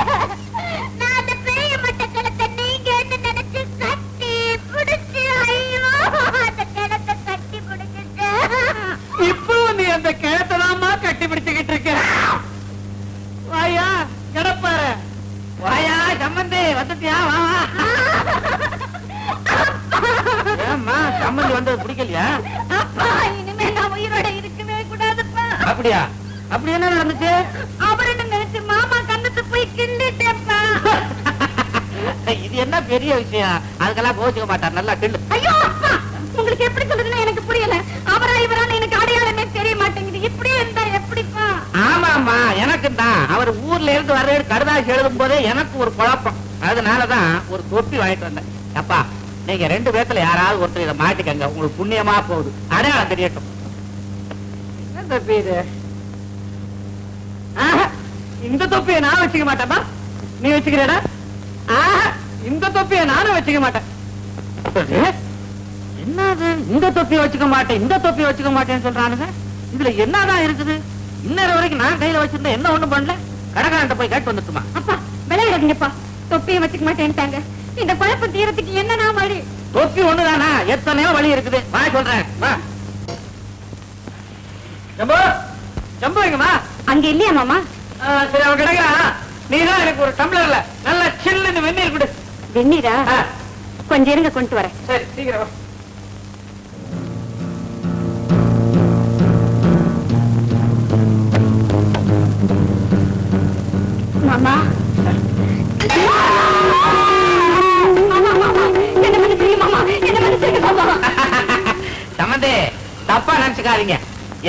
S7: நான் அந்த பெரிய மட்டை கிணத்தை நீங்க என்ன நினைச்சு கட்டி பிடிச்சு, ஐயோ அந்த கிணத்தை கட்டி பிடிச்சிட்டு.
S6: இப்போ நீ அந்த கிணத்தலாமா கட்டி பிடிச்சுக்கிட்டு இருக்க? வாயா கிடப்பாரு, வாயா சம்மந்தி வந்துட்டியா? வா ஏம்மா, சம்மந்தி வந்தது பிடிக்கலையா?
S7: அப்பா, இனிமே நான் உயிரோட இருக்கவே கூடாதுப்பா.
S6: அப்படியா? அப்படி என்ன நடந்துச்சு?
S7: அவருன்னு நினைச்சு மாமா கண்ணத்தை போய் கிண்டிட்டேன்ப்பா.
S6: இது என்ன பெரிய விஷயம்? அதுக்கெல்லாம் கோச்சுக்க மாட்டார். நல்லா கிண்டு.
S7: ஐயோ அப்பா, உங்களுக்கு எப்படி சொல்றதுன்னு எனக்கு புரியல. அவரா இவரான்னு எனக்கு அடையாளமே தெரிய மாட்டேங்குது. இப்படியே இருந்தா எப்படிப்பா?
S6: ஆமாமா, எனக்கு தான். அவர் ஊர்ல இருந்து வர்ற கடுதாசி எழுதும் போதே எனக்கு ஒரு குழப்பம். அதனாலதான் ஒரு தொப்பி வாங்கிட்டு வந்தேன். அப்பா, நீங்க 2 பேத்துல யாராவது ஒருத்தர் இதை மாட்டிக்கங்க, உங்களுக்கு புண்ணியமா போகுது. அடையாளம் தெரியட்டும். என்ன தொப்பி இது? இந்த தொப்பியை நான் வச்சுக்க மாட்டேன்பா. நீ வச்சுக்கிறேடா? இந்த தொப்பியை நானும் வச்சுக்க மாட்டேன். என்னது இந்த தொப்பியை வச்சுக்க மாட்டேன், இந்த தொப்பியை வச்சுக்க மாட்டேன்னு சொல்றானுங்க? இதுல என்னதான் இருக்குது? இன்னொரு வரைக்கும் நான் கையில வச்சிருந்தேன், என்ன ஒண்ணும் பண்ணல. கடைக்காரன்ட்ட போய் கேட்டு வந்துட்டுமா?
S7: அப்பா விளையாடுங்கப்பா, தொப்பியை வச்சுக்க மாட்டேன்ட்டாங்க. இந்த குழப்பம் தீரத்துக்கு என்னன்னா வழி?
S6: தொப்பி ஒண்ணுதானா? எத்தனையோ வழி இருக்குது. வா சொல்றேன். வா ஜம்பு, ஜம்பு எங்கம்மா?
S7: அங்க இல்லையா மாமா?
S6: சரி, அவன் கிடைக்கிறான். நீதான் எனக்கு ஒரு டம்ளர்ல நல்ல சில்லுன்னு வெந்நீர் கொடு.
S7: வெந்நீரா? கொஞ்சம் இருங்க, கொண்டு வரேன்.
S6: சரி, சீக்கிரம் வா.
S7: மாமா, என்ன மன்னிச்சிருங்க மாமா, என்ன மன்னிச்சிருங்க மாமா.
S6: சம்மந்தி, தப்பா நினைச்சுக்காதீங்க.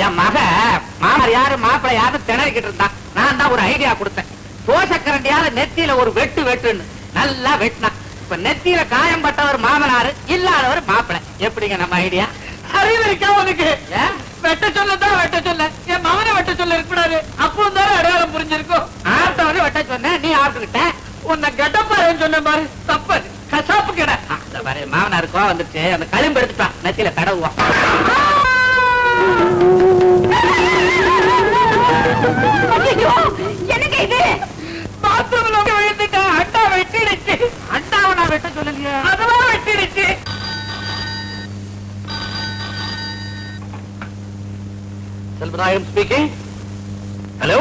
S6: என் மக மாமர் யாரு மாப்பிள்ளை யாரு திணறிக்கிட்டு இருந்தான். நான் தான் ஒரு ஐடியா கொடுத்தேன். தோசைக்கரண்டியால நெத்தியில ஒரு வெட்டு வெட்டுன்னு நல்லா வெட்டினான். இப்ப நெத்தியில காயம் பட்டவர் மாமனாரு, இல்லாதவர் மாப்பிள்ளை. எப்படிங்க நம்ம ஐடியா? அறிவு இருக்கா உனக்கு? வெட்ட சொல்லதான் வெட்ட சொல்ல, என் மகனை வெட்ட சொல்ல இருக்கக்கூடாது. அப்போ தானே அடையாளம் புரிஞ்சிருக்கும். ஆட்டவனே வெட்ட சொன்ன, நீ ஆட்டுக்கிட்ட. உன்னை கெட்டப்பாருன்னு சொன்ன பாரு, தப்பு. கசாப்பு கடை பாரு. மாமனாருக்கோ வந்துருச்சு, அந்த களிம்பு எடுத்துட்டான், நெத்தியில தடவுவான்.
S7: என்னங்க இது?
S6: பாத்ரூம்ல விழுந்துட்டான். அண்டா வெட்டிடுச்சு. அண்டாவை நான் வெட்ட சொல்லலையா? அதுவா வெட்டிடுச்சு. செல்வநாயகம் ஸ்பீக்கிங். ஹலோ.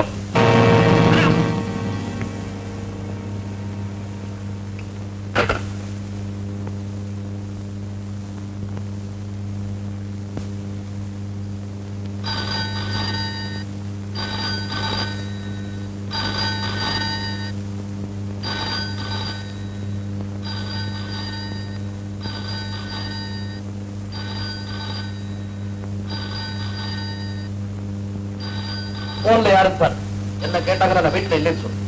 S6: போன்ல யாரும் பாரு. என்ன கேட்டாங்க, நான் வீட்டுல இல்லைன்னு சொல்லு.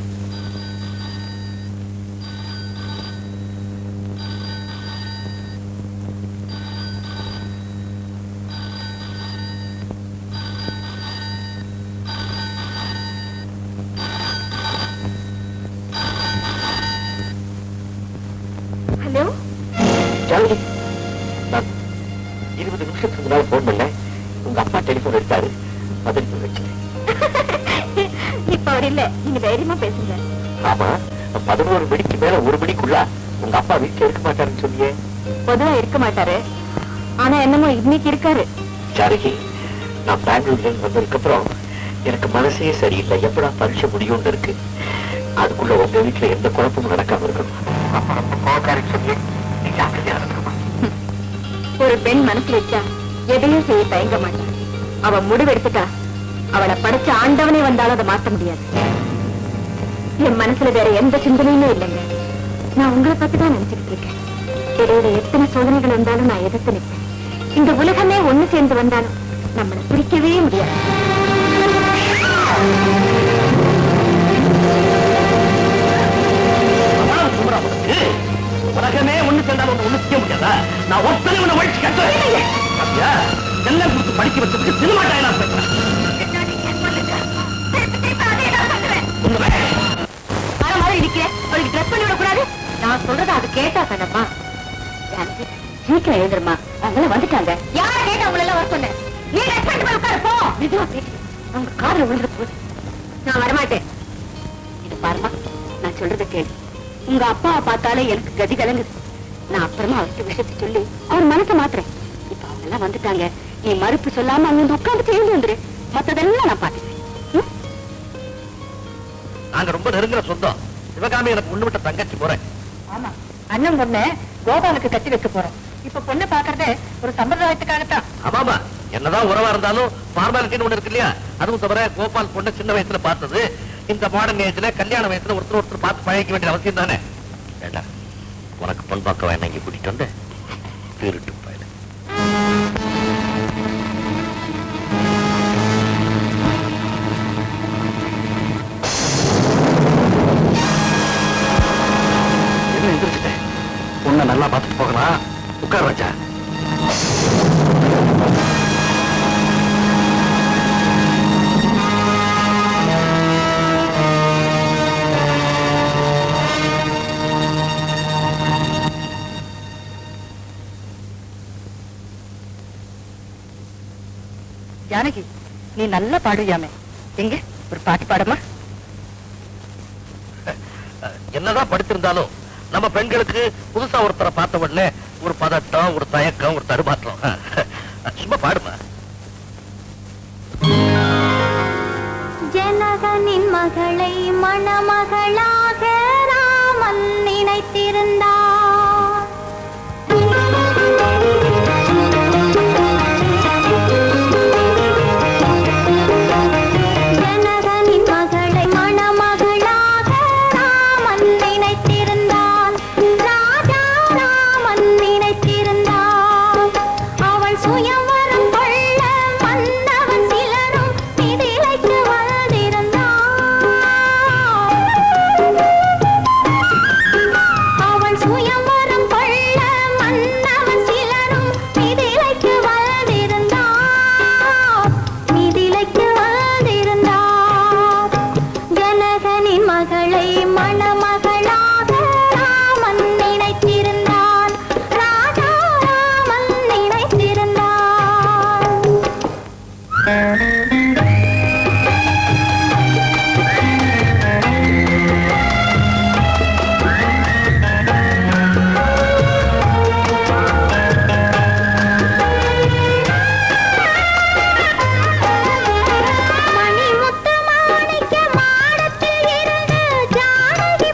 S7: ஹலோ.
S3: ஜானகி, நான் 20 நிமிஷத்துக்கு முன்னால போன் பண்ணேன். உங்க அப்பா டெலிபோன் எடுத்தாரு, பதில் வச்சுட்டேன்.
S7: இப்ப அவர் இல்ல, நீங்க தைரியமா பேசுங்க.
S3: ஆமா, 11 மணிக்கு மேல 1 மணிக்குள்ள உங்க அப்பா வீட்டுல இருக்க மாட்டாருன்னு சொல்லியே.
S7: பொதுவா இருக்க மாட்டாரு, ஆனா என்னமோ இன்னைக்கு இருக்காரு.
S3: ஜானகி, நான் பெங்களூர்ல இருந்து வந்ததுக்கு அப்புறம் எனக்கு மனசே சரியில்லை. எப்படா பரீட்சை முடியும்னு இருக்கு. அதுக்குள்ள உங்க வீட்டுல எந்த குழப்பமும் நடக்காம இருக்கணும்.
S7: ஒரு பெண் மனசு வச்சா எதையும் செய்ய தயங்க மாட்டான். அவ முடிவெடுத்துட்டா அவளை படைச்ச ஆண்டவனே வந்தாலும் அதை மாற்ற முடியாது. என் மனசுல வேற எந்த சிந்தனையுமே இல்லைங்க. நான் உங்களை பத்திதான் நினைச்சுட்டு இருக்கேன். இடையில எத்தனை சோதனைகள் வந்தாலும் நான் எதிர்த்து நிற்பேன். இந்த உலகமே ஒண்ணு சேர்ந்து வந்தாலும் நம்மளை பிரிக்கவே முடியாது.
S1: வருஷத்துக்கு சினிமா டைலாக் பேசுறேன்.
S7: அவளுக்கு ட்ரெஸ் பண்ணி விடக்கூடாது. நான் சொல்றத அது கேட்டா தானம்மா. சீக்கிரம் எழுதுறமா, அவங்க வந்துட்டாங்க. யார கேட்டா அவங்கள எல்லாம் வர சொன்னேன். நீ ட்ரெஸ் பண்ணி போய் உட்காரு போ. மெதுவா பேசு, அவங்க காதுல விழுந்துற போகுது. நான் வரமாட்டேன். இது பாருமா, நான் சொல்றத கேளு. உங்க அப்பாவை பார்த்தாலே எனக்கு கதி கலங்குது. நான் அப்புறமா அவர்கிட்ட விஷயத்தை சொல்லி அவர் மனசை மாத்துறேன். இப்ப அவங்க எல்லாம் வந்துட்டாங்க. நீ மறுப்பு சொல்லாம அங்க வந்து உட்கார்ந்து எழுந்து வந்துரு. மத்ததெல்லாம் நான் பாத்துக்கிறேன்.
S1: நாங்க ரொம்ப நெருங்குற சொந்தம். சிவகாமி எனக்கு ஒண்ணு விட்ட தங்கச்சி போறேன்.
S7: ஆமா, அண்ணன் பொண்ணு கோபாலுக்கு கட்டி வைக்க போறோம். இப்ப பொண்ணு பாக்குறதே ஒரு சம்பிரதாயத்துக்காகத்தான்.
S1: ஆமாமா, என்னதான் உறவா இருந்தாலும் ஃபார்மாலிட்டின்னு ஒண்ணு இருக்கு இல்லையா? அதுவும் தவிர கோபால் பொண்ணு சின்ன வயசுல பார்த்தது. இந்த மாடர்ன் ஏஜ்ல கல்யாண வயசுல ஒருத்தர் பார்த்து பழகிக்க வேண்டிய அவசியம் தானே. ஏண்டா, உனக்கு பொன் பார்க்க வேணா இங்க கூட்டிட்டு வந்து திருட்டு போயிடு. என்ன எந்திரிச்சிட்டேன்? பொண்ணை நல்லா பார்த்துட்டு போகலாம். உட்கார் ராஜா.
S7: ஜானகி, நீ நல்லா பாடுவியாமே, எங்க ஒரு பாட்டு பாடமா?
S1: என்னதான் படிச்சிருந்தாலும் நம்ம பெண்களுக்கு புதுசா ஒருத்தரை பார்த்த உடனே ஒரு பதட்டம், ஒரு தயக்கம், ஒரு தடுமாற்றம். சும்மா பாடுமா.
S9: ஜனகனின் மகளை மணமகளாக ராமன் நினைத்திருந்தார். ஜனகனின் மகளை மணமகளாக ராமன் நினைத்திருந்தான். ராஜா ராமன் நினைத்திருந்தான். அவள் சுயவரம் கொள்ள வந்தவன் சிலரும் மிதிலைக்கு அவள் சுயவரம் கொள்ள மன்னவன் சிலரும் மிதிலைக்கு வந்திருந்தார். மிதிலைக்கு வந்திருந்தார். ஜனகனின் மகளை மணமகளாக ராமன் நினைத்திருந்தான். ராஜா ராமன் நினைத்திருந்தான். மணிமுத்து மாணிக்க மாடத்தில் இருந்து ஜானகி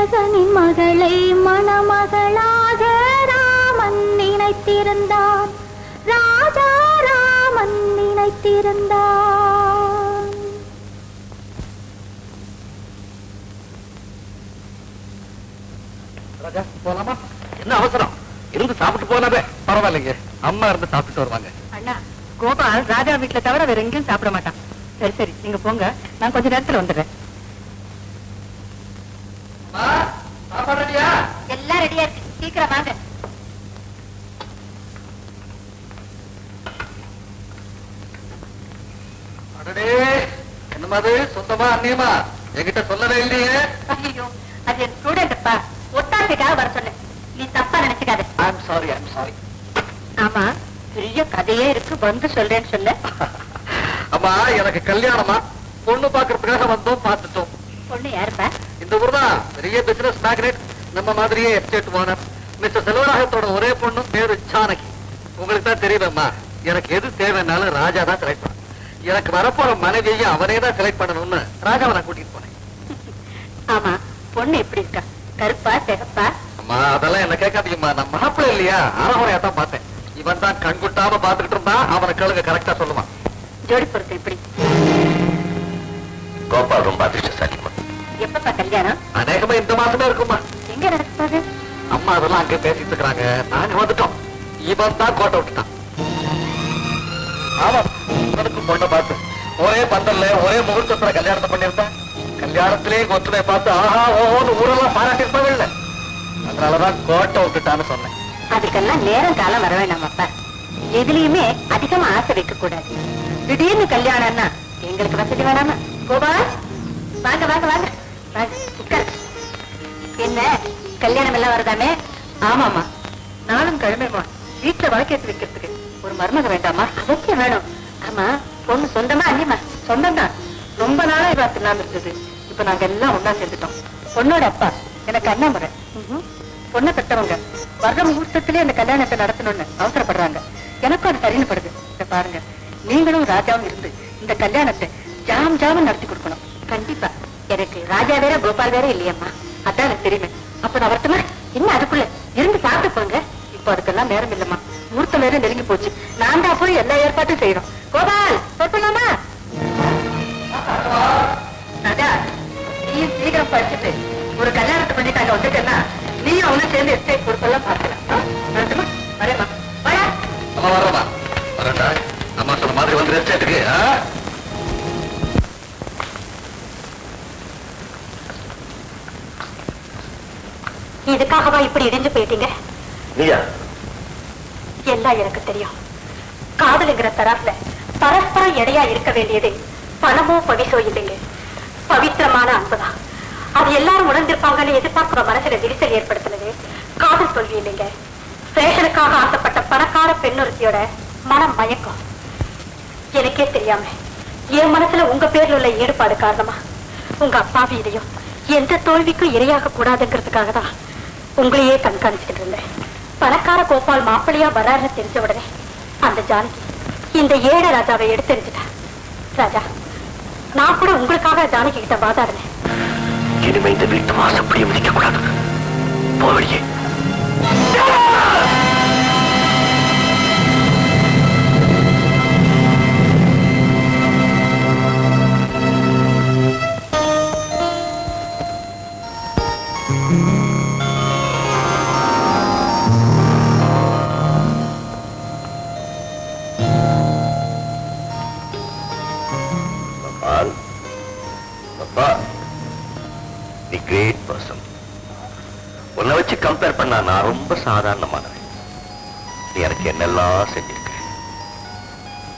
S9: ஜனகனின் மகளை மணமகளாக ராமன் நினைத்திருந்தான். ராஜா ராமன் நினைத்திருந்தான்.
S3: ராஜா போலாமா? என்ன அவசரம்? இருந்து சாப்பிட்டு போனாவே பரவாயில்லைங்க. அம்மா இருந்து சாப்பிட்டு வருவாங்க.
S7: அண்ணா, கோபால் ராஜா வீட்டுல தவிர வேற எங்கேயும் சாப்பிட மாட்டான். சரி சரி, நீங்க போங்க, நான் கொஞ்ச நேரத்துல வந்துடுறேன். எல்லாம் ரெடியா இருக்கு, சீக்கிரம் வாங்க.
S3: என்னமாது சொந்தமா அண்ணியமா என்கிட்ட சொல்லவே இல்லையே.
S7: ஐயோ, அது என் ஸ்டூடெண்ட்ப்பா, ஒத்தாசைக்காக வர சொன்னேன், நீ தப்பா நினைச்சுக்காத.
S3: I'm sorry.
S7: ஆமா, பெரிய கதையே இருக்கு, வந்து சொல்றேன்னு சொல்ல.
S3: அம்மா, எனக்கு கல்யாணமா? பொண்ணு பாக்குறதுக்காக வந்தோம், பார்த்துட்டோம்.
S7: பொண்ணு யாருப்பா?
S3: இந்த ஊர் தான் பெரிய பிசினஸ் மேக்னெட், நம்ம மாதிரியே எஸ்டேட் ஓனர் மிஸ்டர் செல்வராகத்தோட ஒரே பொண்ணு பேரு ஜானகி. உங்களுக்கு தான் தெரியுதம்மா, எனக்கு எது தேவைன்னாலும் ராஜா தான் செலக்ட் பண்ண. எனக்கு வரப்போற மனைவியையும் அவனே தான் செலக்ட் பண்ணணும்னு ராஜாவை நான் கூட்டிட்டு போனேன்.
S7: ஆமா, பொண்ணு எப்படி இருக்கா? கருப்பா சிகப்பா?
S3: அம்மா, அதெல்லாம் என்ன கேட்காதீங்கம்மா, நான் மாப்பிள்ள இல்லையா, அறகுறையா தான் பார்த்தேன். இவன் தான் கண்குட்டாம பாத்துக்கிட்டு இருந்தா அவனை கேளுங்க, கரெக்டா சொல்லுவான்.
S7: ஜோடி பொறுத்து எப்படி?
S3: கோபால் ரொம்ப அதிர்ஷ்டசாலிமா.
S7: எப்பப்பா கல்யாணம்?
S3: அநேகமா இந்த மாசமே இருக்குமா.
S7: எங்க நடக்குது?
S3: அம்மா அதெல்லாம் அங்க பேசிட்டு இருக்காங்க, நாங்க வந்துட்டோம். இவன் தான் கோட்டை விட்டுட்டான். ஆமா, இவனுக்கு பொண்ணை பார்த்து ஒரே பந்தல்ல ஒரே முகூர்த்தத்துல கல்யாணத்தை பண்ணிருந்தா கல்யாணத்திலேயே கொத்துமை பார்த்து ஆஹா ஓஹோன்னு ஊரெல்லாம் பாராட்டி இருப்பவில்லை. அதனாலதான் கோட்டை விட்டுட்டான்னு சொன்னேன்.
S7: அதுக்கெல்லாம் நேரம் காலம் வர வேண்டாமப்பா. எதுலயுமே அதிகமா ஆசை வைக்க கூடாது. திடீர்னு கல்யாணம்னா எங்களுக்கு வசதி வேணாமா? கோபால், வாங்க வாங்க வாங்க வாங்க, உட்காரு. என்ன கல்யாணம் எல்லாம் வருதாமே? ஆமாமா, நானும் கிழமைமா வீட்டுல வழக்கேற்று வைக்கிறதுக்கு ஒரு மருமக வேண்டாமா? அவசியம் வேணும். ஆமா, பொண்ணு சொந்தமா அண்ணிமா? சொந்தம் தான், ரொம்ப நாளா இவா தின்னாம இருந்தது. இப்ப நாங்க எல்லாம் ஒன்னா சேர்ந்துட்டோம். பொண்ணோட அப்பா எனக்கு அண்ணா முறை. பொண்ணை பெற்றவங்க வர்ற முகூர்த்தத்திலே அந்த கல்யாணத்தை நடத்தணும்னு அவசரப்படுறாங்க. எனக்கும் அது சரின்னு படுது. இத பாருங்க, நீங்களும் ராஜாவும் இருந்து இந்த கல்யாணத்தை ஜாம் ஜாம நடத்தி கொடுக்கணும். கண்டிப்பா. எனக்கு ராஜா வேற கோபால் வேற இல்லையம்மா, அதான் எனக்கு தெரியுமே. அப்ப நான் வரட்டுமா? என்ன அதுக்குள்ள இருந்து சாப்பிட்டு போங்க. இப்ப அதுக்கெல்லாம் நேரம் இல்லம்மா, முகூர்த்தம் வேற நெருங்கி போச்சு. நான் தான் போய் எல்லா ஏற்பாட்டும் செய்யறோம். கோபால், சொல்லலாமா? ராஜா, நீ சீக்கிரம் படிச்சுட்டு ஒரு கல்யாணத்தை பண்ணிட்டு அங்க வந்துட்டேன்னா நீயும் அவனும் சேர்ந்து எஸ்டேட் பொறுப்பெல்லாம் பார்க்கலாம். வரேம்மா, வரேன்.
S3: அம்மா வர்றமா, வரண்டா. அம்மா சொன்ன மாதிரி வந்து எஸ்டேட்டுக்கு.
S7: இதுக்காகவா இப்படி இடிஞ்சு போயிட்டீங்க?
S3: நீயா?
S7: எல்லாம் எனக்கு தெரியும். காதலுங்கிற தராசுல பரஸ்பரம் எடையா இருக்க வேண்டியது பணமோ பவிசோ இல்லைங்க, பவித்திரமான அன்புதான். அது எல்லாரும் உணர்ந்திருப்பாங்கன்னு எதிர்பார்க்கிற மனசுல விரிசல் ஏற்படுத்தினது காதல் தோல்வி இல்லைங்க, ஃபேஷனுக்காக ஆசைப்பட்ட பணக்கார பெண்ணொருத்தியோட மனம் மயக்கம். எனக்கே தெரியாம என் மனசுல உங்க பேர்ல உள்ள ஈடுபாடு காரணமா உங்க அப்பாவி இதையும் எந்த தோல்விக்கும் இரையாக கூடாதுங்கிறதுக்காக தான் உங்களையே கண்காணிச்சுட்டு இருந்தேன். பணக்கார கோபால் மாப்பிள்ளையா வராருன்னு தெரிஞ்ச உடனே அந்த ஜானகி இந்த ஏழை ராஜாவை எடுத்தெறிஞ்சிட்டா. ராஜா, நான் கூட உங்களுக்காக ஜானகி கிட்ட வாதாடினேன்.
S3: இனிமே இந்த வீட்டு வாசப்படியை மிதிக்க கூடாது, போவழியே. உன்னை வச்சு கம்பேர் பண்ணா நான் ரொம்ப சாதாரணமானவன். நீ எனக்கு என்னெல்லாம் செஞ்சிருக்க.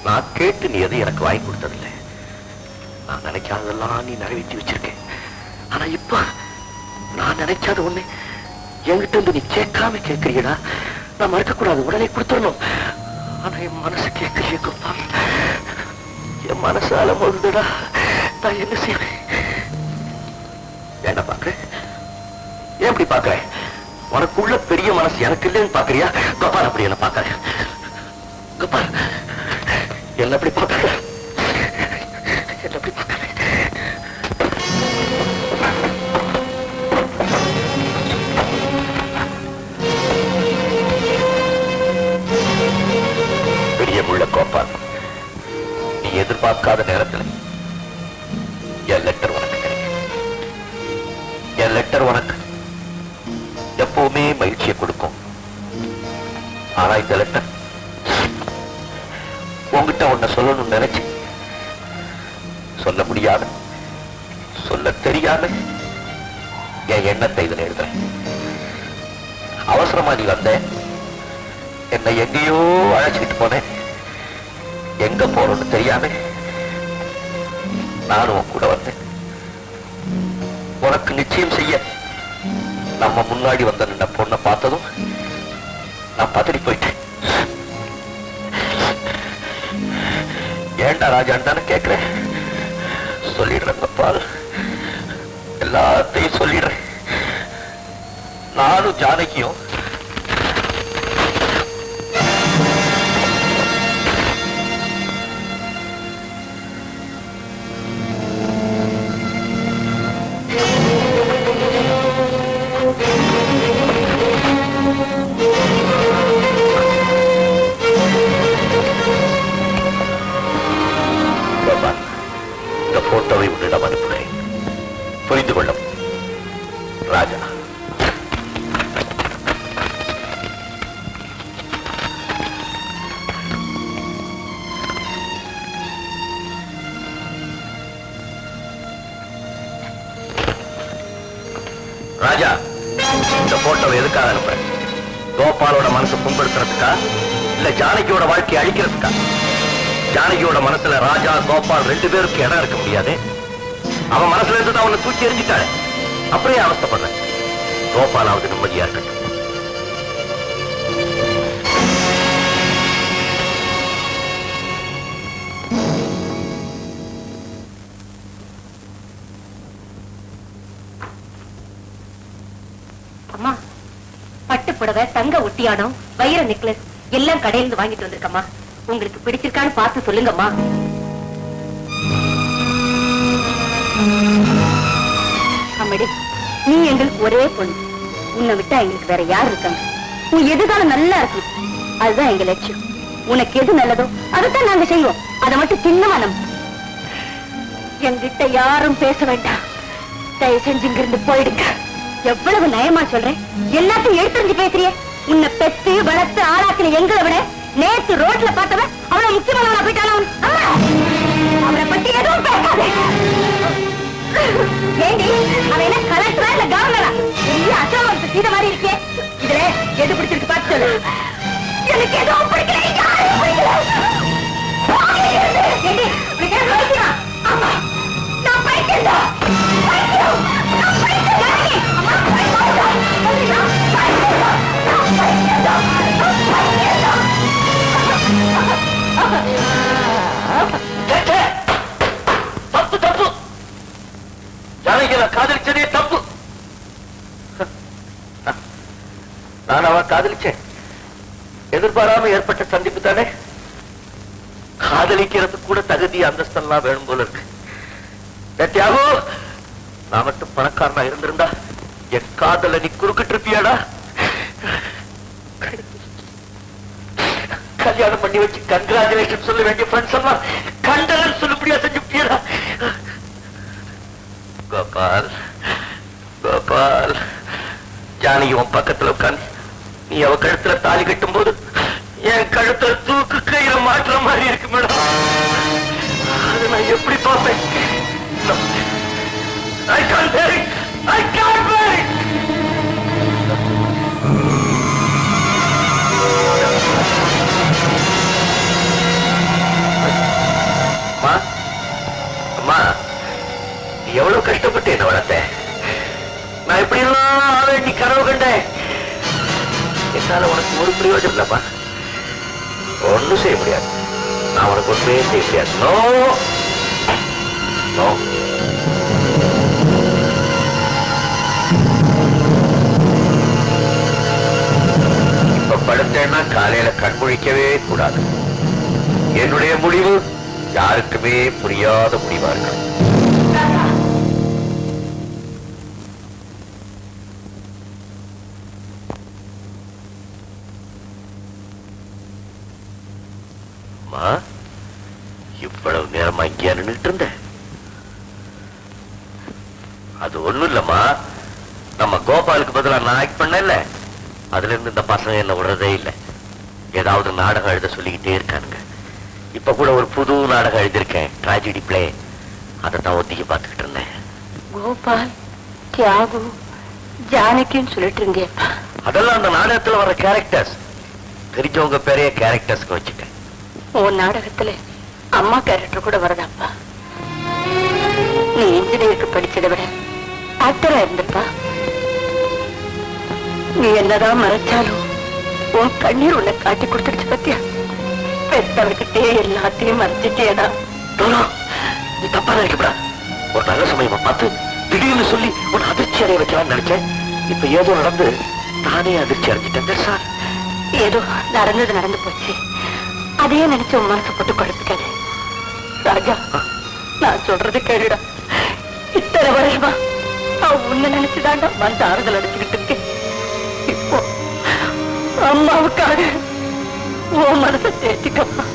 S3: நான் கேட்டு நீ எதை எனக்கு வாங்கி கொடுத்ததில்லை. நான் நினைக்காததெல்லாம் நீ நிறைவேற்றி வச்சிருக்கேன். ஆனா இப்ப நான் நினைக்காத ஒண்ணு என்கிட்ட இருந்து நீ கேட்காம கேட்கிறீடா. நான் மறுக்கக்கூடாது, உடனே கொடுத்துடணும். ஆனா என் மனசு கேட்கலையே கோபால், என் மனசு அலமோதுடா. நான் என்ன செய்வேன்? என்ன பாக்குறேன்? ஏன் அப்படி பாக்குறேன்? உனக்குள்ள பெரிய மனசு எனக்கு இல்லைன்னு பாக்குறியா? கோபால், அப்படி என்ன பாக்குறேன்? கோபால், என்ன அப்படி பாக்குற? என்ன அப்படி பாக்குற? எதிர்பார்க்காத நேரத்தில் என் லெட்டர் உனக்கு கிடைக்கும். என் லெட்டர் உனக்கு எப்பவுமே மகிழ்ச்சியை கொடுக்கும். ஆனா இந்த லெட்டர் உங்ககிட்ட ஒன்ன சொல்லணும்னு நினைச்சு சொல்ல முடியாத, சொல்ல தெரியாத என் எண்ணத்தை இதுல எழுதுறேன். அவசரமா நீ வந்த, என்னை எங்கேயோ அழைச்சிட்டு போனேன். எங்க போறோம்னு தெரியாம நானும் உன் கூட வந்தேன். உனக்கு நிச்சயம் செய்ய நம்ம முன்னாடி வந்த நின்ன பொண்ணை பார்த்ததும் நான் பதறி போயிட்டேன். ஏண்டா ராஜான்னு தானே கேட்கிறேன். சொல்லிடுறேன் பாரு, எல்லாத்தையும் சொல்லிடுறேன். நானும் ஜானகியும் இந்த போட்டோவை உன்னிடம் அனுப்புகிறேன். புரிந்து கொள்ளும் ராஜா. ராஜா, இந்த போட்டோவை எதுக்காக அனுப்புறேன்? கோபாலோட மனசு புண்படுத்துறதுக்கா இல்ல ஜானகியோட வாழ்க்கையை அழிக்கிறதுக்கா? ஜானகியோட மனசுல ராஜா கோபால் ரெண்டு பேருக்கு இடம் இருக்க முடியாது. அவன் மனசுல இருந்து அவனை தூக்கி எறிஞ்சிட்டாரு. அப்படியே அவஸ்தைப்படுறேன். கோபாலாவது நிம்மதியா இருக்கட்டும்.
S7: அம்மா, பட்டு புடவை, தங்க ஒட்டியானம், வைர நெக்லஸ் எல்லாம் கடையிலிருந்து வாங்கிட்டு வந்திருக்கம்மா. உங்களுக்கு பிடிச்சிருக்கான்னு பார்த்து சொல்லுங்கம்மா. அம்மடி, நீ எங்களுக்கு ஒரே பொண்ணு. உன்னை விட்டா எங்களுக்கு வேற யார் இருக்காங்க? உன் எதுக்காக நல்லா இருக்கு, அதுதான் எங்க லட்சியம். உனக்கு எது நல்லதோ அதைத்தான் நாங்க செய்வோம். அதை மட்டும் சின்னமா நம்ப. என்கிட்ட யாரும் பேச வேண்டாம். தயவு செஞ்சு இங்கிருந்து போயிடுங்க. எவ்வளவு நயமா சொல்றேன். எல்லாத்தையும் எடுத்துருந்து பேசுறிய. உன்னை பெத்து வளர்த்து ஆளாக்கின எங்களை விட நேற்று ரோட்ல பார்த்தவன் அவனை முக்கியமான போயிட்டாலும் அவனை பத்தி எதுவும் பேசாதே. ஏண்டி, அவன் என்ன கலெக்டரா இல்ல கவர்னரா? பெரிய அசோகத்தை சீத மாதிரி இருக்கே. இதுல எது பிடிச்சிருக்கு பார்த்து சொல்லு. எனக்கு எதுவும் பிடிக்கல. ஏண்டி, உனக்கு என்ன பைத்தியமா? ஆமா, நான் பைத்தியம் தான்.
S3: தப்பு தப்பு. ஜானகியை காதலிச்சதே தப்பு. நான் அவன் காதலிச்சேன். எதிர்பாராம ஏற்பட்ட சந்திப்பு தானே. காதலிக்கிறது கூட தகுதி அந்தஸ்தெல்லாம் வேணும் போல இருக்கு. தியாகு, நான் மட்டும் பணக்காரனா இருந்திருந்தா என் காதல நீ குறுக்கிட்டு இருப்பியாடா? கல்யாணம் பண்ணி வச்சு கங்க்ராச்சுலேஷன் சொல்ல வேண்டிய ஃப்ரெண்ட்ஸ் எல்லாம் கண்டலன் சொல்லுபடியா செஞ்சுட்டியடா. கோபால், கோபால், ஜானகி உன் பக்கத்துல உட்காந்து நீ அவ கழுத்துல தாலி கட்டும் போது என் கழுத்துல தூக்கு கயிறு மாற்ற மாதிரி இருக்கு மேடம். அது நான் எப்படி பார்ப்பேன்? I can't bear it! I can't bear it! அம்மா, அம்மா, நீ எவ்வளவு கஷ்டப்பட்டு என்ன வளர்த்த. நான் இப்படி எல்லாம் நீ கனவு கண்டேன். என்னால உனக்கு ஒரு பிரயோஜனம் இல்லப்பா. ஒன்னும் செய்ய முடியாது. நான் உனக்கு ஒன்றுமே செய்ய முடியாது. No no. இப்ப படுத்தேன்னா காலையில கண்முழிக்கவே கூடாது. என்னுடைய முடிவு யாருக்குமே புரியாத முடிவா இருக்கணும். இவ்வளவு நேரமா இங்கே நின்றுட்டு இருந்த? அது ஒண்ணும் இல்லம்மா, நம்ம கோபாலுக்கு பதிலா நான் ஆக்ட் பண்ணல, அதுல இருந்து இந்த பசங்க என்ன விடுறதே இல்லை. ஏதாவது நாடகம் எழுத சொல்லிக்கிட்டே இருக்கானுங்க. இப்ப கூட ஒரு புது நாடகம் எழுதியிருக்கேன், ட்ராஜடி பிளே. அதைத்தான் ஒத்திக்கி பார்த்துக்கிட்டு இருந்தேன்.
S7: கோபால், தியாகு, ஜானகின்னு சொல்லிட்டு இருந்தேப்பா.
S3: அதெல்லாம் அந்த நாடகத்துல வர கேரக்டர்ஸ். தெரிஞ்சவங்க பெரிய கேரக்டர்ஸ்க்கு வச்சுட்டேன்.
S7: உன் நாடகத்துல அம்மா கேரக்டர் கூட வருதாப்பா. நீ இன்ஜினியருக்கு படிச்சதை விட ஆக்டரா இருந்திருப்பா. நீ என்னதான் மறைச்சாலும் உன் கண்ணீர் உன்னை காட்டி கொடுத்துருச்சு பத்தியா. பெத்தவர்கிட்டே எல்லாத்தையும் மறைச்சிட்டேடா.
S3: நீ தப்பா நினைக்கப்படா. ஒரு நல்ல சமயமா பார்த்து திடீர்னு சொல்லி உன் அதிர்ச்சி அடைய வைக்கலாம்னு நினைச்சேன். இப்ப ஏதோ நடந்து நானே அதிர்ச்சி அடைஞ்சிட்டேன் சார்.
S7: ஏதோ நடந்து போச்சு. அதையே நினைச்சு உன் மனசு போட்டு குழப்பிக்காது. ராஜா, நான் சொல்றது கேளுடா. இத்தனை வருஷமா நான் உன்னை நினைச்சுதாண்டா மனசு ஆறுதல் அடைச்சுக்கிட்டு இருக்கேன். இப்போ அம்மாவுக்காக உன் மனசை தேர்த்திக்கப்பா.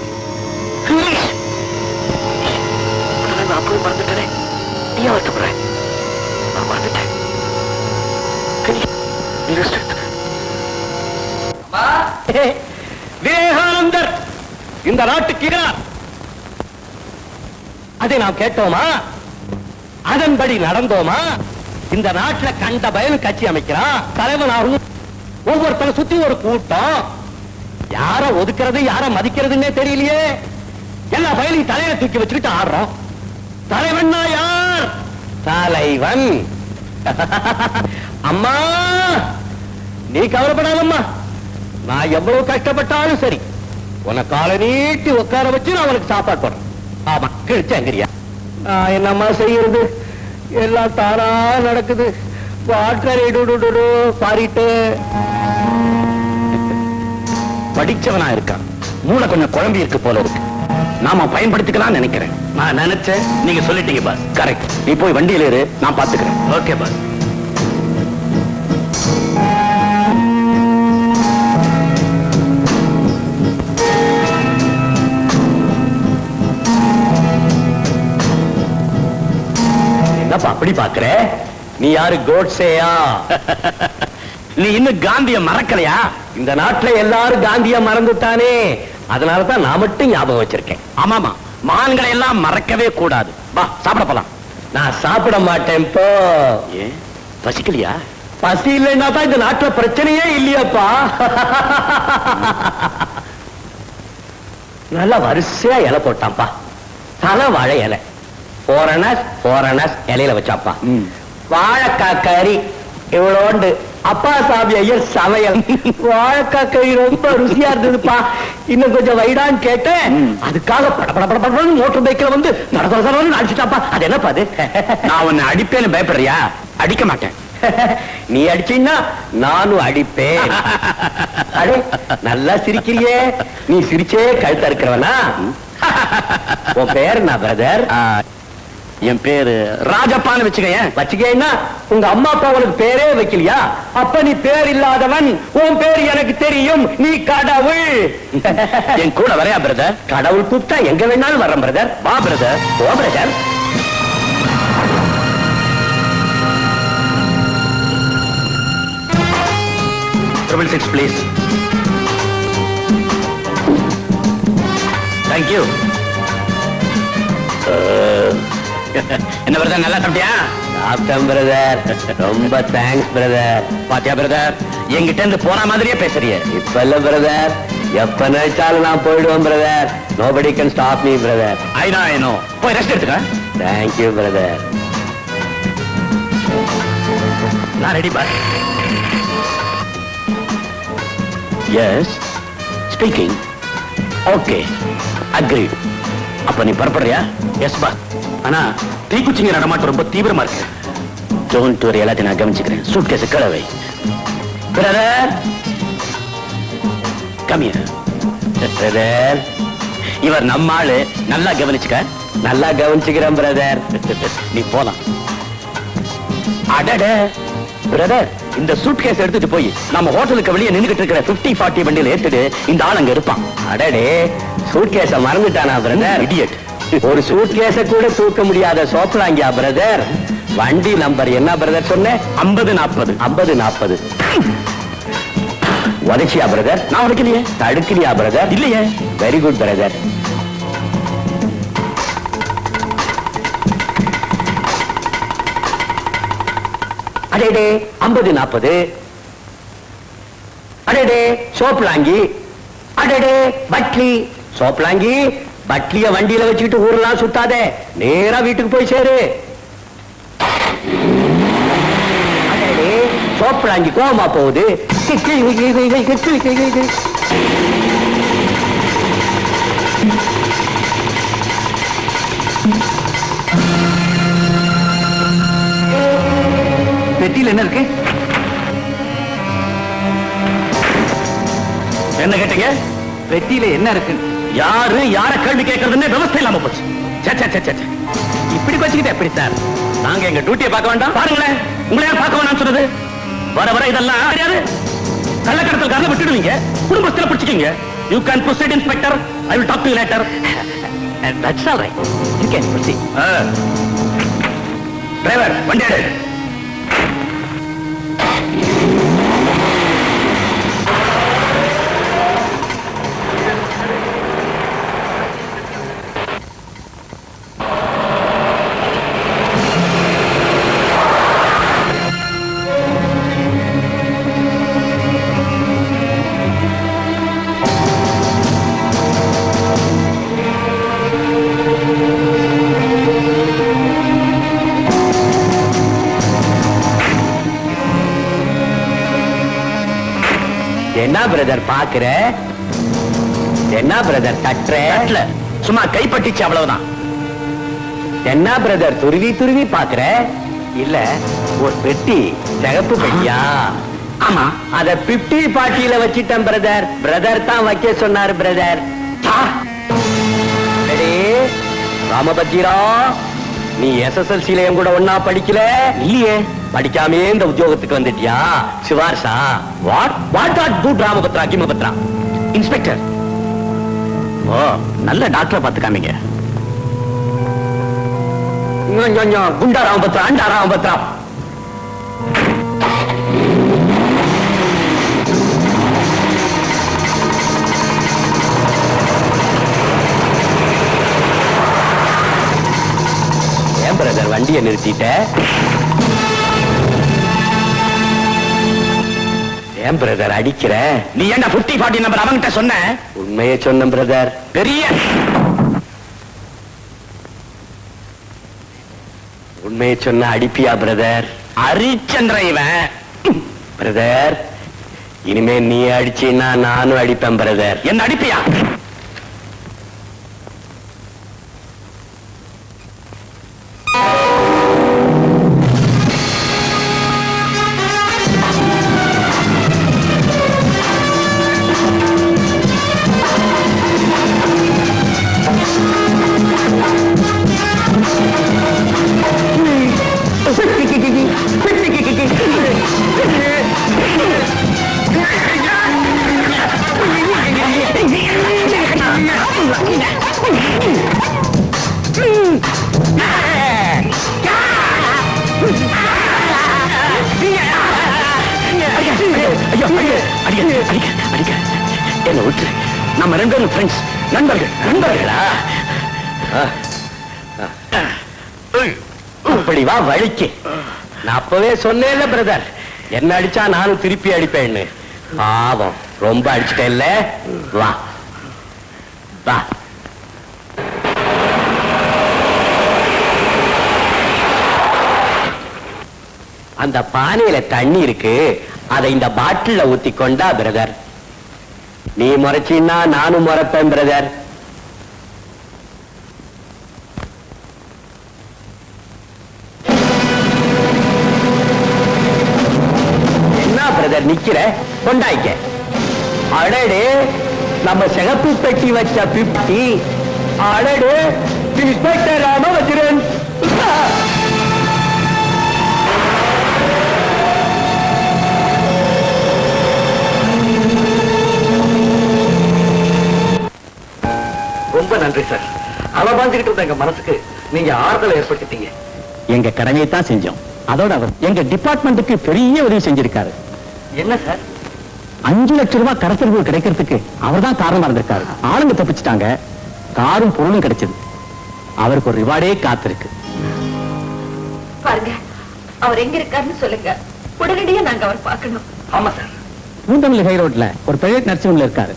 S3: நான் போய் மறந்துட்டேன். நீ வருத்தப்படுறேன். நான் மறந்துட்டேன்.
S1: விவேகானந்தர் இந்த நாட்டுக்கு அதை நாம் கேட்டோமா? அதன்படி நடந்தோமா? இந்த நாட்டுல கண்ட பயன் கட்சி அமைக்கிறான், தலைவனாகும். ஒவ்வொருத்தரை சுத்தி ஒரு கூட்டம். யார ஒதுக்கிறது யார மதிக்கிறதுன்னே தெரியலையே. எல்லா பயனையும் தலையில தூக்கி வச்சுக்கிட்டு ஆடுறோம். தலைவன் யார்? தலைவன். அம்மா, நீ கவலைப்படாதம்மா. நான் எவ்வளவு கஷ்டப்பட்டாலும் சரி, உன காலை நீட்டி உட்கார வச்சு நான் உனக்கு சாப்பாடு போடுறேன். ஆமா, கிழிச்சங்கிறியா? என்னம்மா செய்யறது? எல்லாம் தானா நடக்குது. பாரிட்டு படிச்சவனா இருக்கான், மூளை கொஞ்சம் குழம்பி இருக்கு போல இருக்கு. நாம பயன்படுத்திக்கலாம் நினைக்கிறேன். நான் நினைச்சேன், நீங்க சொல்லிட்டீங்க பாஸ். கரெக்ட். நீ போய் வண்டியில இரு, நான் பாத்துக்கிறேன். Okay boss. என்னப்பா அப்படி பாக்குற? நீ யாரு, கோட்ஸேயா? நீ இன்னும் காந்திய மறக்கலையா? இந்த நாட்டுல எல்லாரும் காந்திய மறந்துட்டானே, அதனாலதான் நான் மட்டும் ஞாபகம் வச்சிருக்கேன். ஆமாமா, மான்களை எல்லாம் மறக்கவே கூடாது. வா சாப்பிட போலாம். நான் சாப்பிட மாட்டேன். போ. ஏன், பசிக்கலையா? பசி இல்லைன்னா தான் இந்த நாட்டுல பிரச்சனையே இல்லையாப்பா. நல்லா வரிசையா இலை போட்டான்ப்பா. தலை வாழை இலை. போரணஸ் இலையில வச்சாப்பா. வாழைக்காய் கறி இவ்வளோண்டு. அப்பா சாமி ஐயர் சமையல். வாழைக்காய் கறி ரொம்ப ருசியா இருந்ததுப்பா. இன்னும் கொஞ்சம் வைடான்னு கேட்டேன். அதுக்காக படப்படப்படப்படன்னு மோட்டர் பைக்கில் வந்து நடந்து அடிச்சுட்டாப்பா. அது என்னப்பா அது? நான் உன்னை அடிப்பேன்னு பயப்படுறியா? அடிக்க மாட்டேன். நீ அடிச்சீன்னா நானும் அடிப்பேன். அடே, நல்லா சிரிக்கிறியே. நீ சிரிச்சே கழுத்தா இருக்கிறவனா? உன் பேர் என்ன பிரதர்? என் பேரு ராஜப்பான்னு வச்சுக்கேன்னா உங்க அம்மா அப்பா உனக்கு பேரே வைக்கலையா? அப்ப நீ பேர் இல்லாதவன். உன் பேர் எனக்கு தெரியும். நீ கடவுள். என் கூட வரையா பிரதர்? கடவுள் கூப்பிட்டா எங்க வேணாலும் வர்றேன் பிரதர். வா brother. Oh brother. Triple 6 please. Thank you. என்ன பிரதர், நல்லா சாப்பிட்டியா? சாப்பிட்டேன் பிரதர். ரொம்ப தேங்க்ஸ் பிரதர். பாத்தியா பிரதர், என்கிட்ட இருந்து போன மாதிரியே பேசுறிய. இப்ப இல்ல பிரதர், எப்ப நினைச்சாலும் நான் போயிடுவேன் brother. Nobody can stop me brother. I know. போய் ரெஸ்ட் எடுத்துக்க. Thank you brother. நான் ready boss. Yes, speaking. Okay, agreed. அப்ப நீ பரப்படுறியா? S pass. ஆனா தீக்குச்சிங்க நடமாட்டம் ரொம்ப தீவிரமா இருக்கு. டோன்ட் வரி, எல்லாத்தையும் நான் கவனிச்சுக்கிறேன். சூட்கேஸ் கலவை. Brother, come here. பிரதர், இவர் நம்ம ஆளு. நல்லா கவனிச்சுக்க. நல்லா கவனிச்சுக்கிறேன் பிரதர். நீ போலாம். அடட பிரதர், இந்த சூட்கேஸ் எடுத்துட்டு போய் நம்ம ஹோட்டலுக்கு வெளியே நின்னுகிட்டு இருக்கிற 50-40 வண்டியில ஏத்துட்டு இந்த ஆள் அங்க இருப்பான். அடடே, சூட்கேஸ மறந்துட்டானா பிரதர்? இடியட்.
S3: ஒரு சூட் கேஸ கூட தூக்க முடியாத சோப்பலாங்கியா பிரதர். வண்டி நம்பர் என்ன பிரதர் சொன்ன?
S1: 50-40.
S3: 50-40. உதைச்சியா பிரதர்?
S1: நான் உடைக்கலையே.
S3: தடுக்கலையா பிரதர்?
S1: இல்லையே.
S3: Very good brother. அடேடே 50-40. அடேடே சோப்பலாங்கி. அடேடே பட்லி. சோப்பலாங்கி பட்லிய வண்டியில வச்சுக்கிட்டு ஊரெல்லாம் சுத்தாதே, நேரா வீட்டுக்கு போய் சேரு. அடேடே சோப்பலாங்கி கோவமா போகுது.
S1: பெட்டியில் என்ன இருக்கு? என்ன கேட்டீங்க? பெட்டியில என்ன இருக்கு? யாரு யார கேள்வி கேட்கறதுன்னு விவசாயம் இல்லாம போச்சு. இப்படி வச்சுக்கிட்டு எப்படி சார்? நாங்க எங்க டியூட்டியை பார்க்க வேண்டாம்? பாருங்களேன், உங்களை யார் பார்க்க வேண்டாம்னு சொன்னது? வர வர இதெல்லாம் தெரியாது. கள்ளக்கடத்தல்காரங்க விட்டுடுவீங்க, குடும்பத்துல பிடிச்சிக்கீங்க. You can proceed inspector. I will talk to you later. That's all right. You can proceed. Driver வண்டி எடு.
S3: என்ன பிரதர் பாக்குற? என்ன பிரதர் தட்டுற?
S1: சும்மா கைப்பற்றிச்சு அவ்வளவுதான்.
S3: என்ன பிரதர் துருவி துருவி பாக்குற? இல்ல ஒரு பெட்டி, சிகப்பு பெட்டியா?
S1: ஆமா,
S3: அத 50 பாட்டியில வச்சிட்டேன் பிரதர். பிரதர் தான் வைக்க சொன்னாரு பிரதர். ராமபத்திரா, நீ SSLC-ல என் கூட ஒன்னா படிக்கல?
S1: இல்லையே.
S3: படிக்காமே இந்த உத்தியோகத்துக்கு வந்துட்டியா? சிவார்சா வாட் குட் ராமபத்ரா கிமபத்ரா.
S1: இன்ஸ்பெக்டர், ஓ நல்ல டாக்டரை பார்த்து காமிங்க.
S3: குண்டா ராமபத்ரா, அண்டா ராமபத்ரா. ஏன் பிரதர் வண்டியை நிறுத்திட்ட? ஏன் பிரதர் அடிக்கிற?
S1: நீ என்ன 50-40 நம்பர் அவங்கிட்ட சொன்ன?
S3: உண்மையை சொன்ன பிரதர்.
S1: பெரிய
S3: உண்மையை சொன்ன அடிப்பியா பிரதர்?
S1: அரிச்சந்திர இவன்.
S3: பிரதர், இனிமே நீ அடிச்சீன்னா நானும் அடிப்பேன் பிரதர்.
S1: என்ன அடிப்பியா?
S3: என்ன விட்டு,
S1: நம்ம 2 பேரும் ஃப்ரெண்ட்ஸ், நண்பர்கள்.
S3: நண்பர்களா? அப்படி வா வழிக்கு. நான் அப்பவே சொன்னேன்ல பிரதர், என்ன அடிச்சா நானும் திருப்பி அடிப்பேன்னு. பாவம், ரொம்ப அடிச்சுட்டேன்ல. வா வா. அந்த பானையில தண்ணி இருக்கு, அதை இந்த பாட்டில ஊத்தி கொண்டா பிரதர். நீ முறைச்சின்னா நானும் முறைப்பேன் பிரதர். என்ன பிரதர் நிக்கிற? கொண்டாய்க்க. அடடே, நம்ம சிகப்பு பெட்டி வச்ச 50. அடடே, இன்ஸ்பெக்டர் ராமபத்ரன்.
S1: ரொம்ப நன்றி சார்.
S3: அலபாஞ்சுக்கிட்டு இருந்த எங்க மனசுக்கு நீங்க ஆறுதலை ஏற்படுத்திட்டீங்க.
S1: எங்க கடமையை தான் செஞ்சோம். அதோட அவர் எங்க டிபார்ட்மெண்ட்டுக்கு பெரிய உதவி செஞ்சிருக்காரு.
S3: என்ன சார்?
S1: 5 லட்சம் ரூபாய் கடத்தல் கிடைக்கிறதுக்கு அவர் தான் காரணமா இருந்திருக்காரு. ஆளுங்க தப்பிச்சுட்டாங்க, காரும் பொருளும் கிடைச்சது. அவருக்கு ஒரு ரிவார்டே காத்திருக்கு.
S7: பாருங்க, அவர் எங்க இருக்காருன்னு சொல்லுங்க, உடனடியா நாங்க அவர் பார்க்கணும்.
S3: ஆமா சார்.
S1: பூந்தமல்லி ஹை ரோட்ல ஒரு பிரைவேட் நர்சிங் ஹோம்ல இருக்காரு.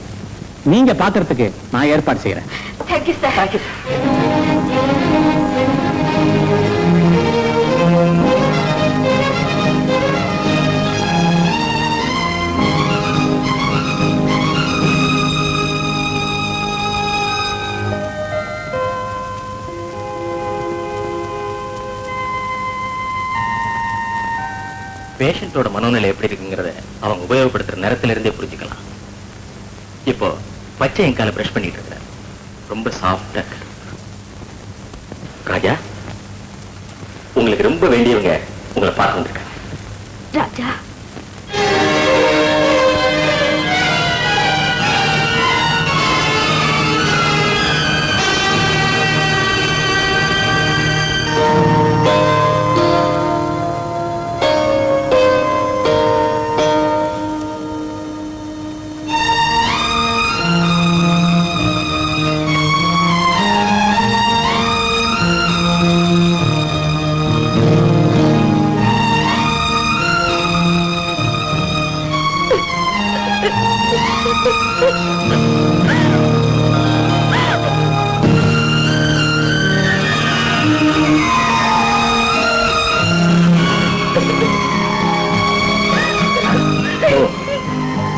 S1: நீங்க பாக்குறதுக்கு நான் ஏற்பாடு செய்யறேன்.
S7: Thank you sir.
S1: பேஷண்டோட மனோநிலை எப்படி இருக்குங்கிறத அவங்க உபயோகப்படுத்துற நேரத்திலிருந்தே புரிஞ்சுக்கலாம். இப்போ பச்சை எங்கால பிரஷ் பண்ணிட்டு இருக்க, ரொம்ப சாஃப்டா இருக்கு. ராஜா, உங்களுக்கு ரொம்ப வேண்டியவங்க உங்களை பார்க்க வந்திருக்காங்க.
S7: ராஜா,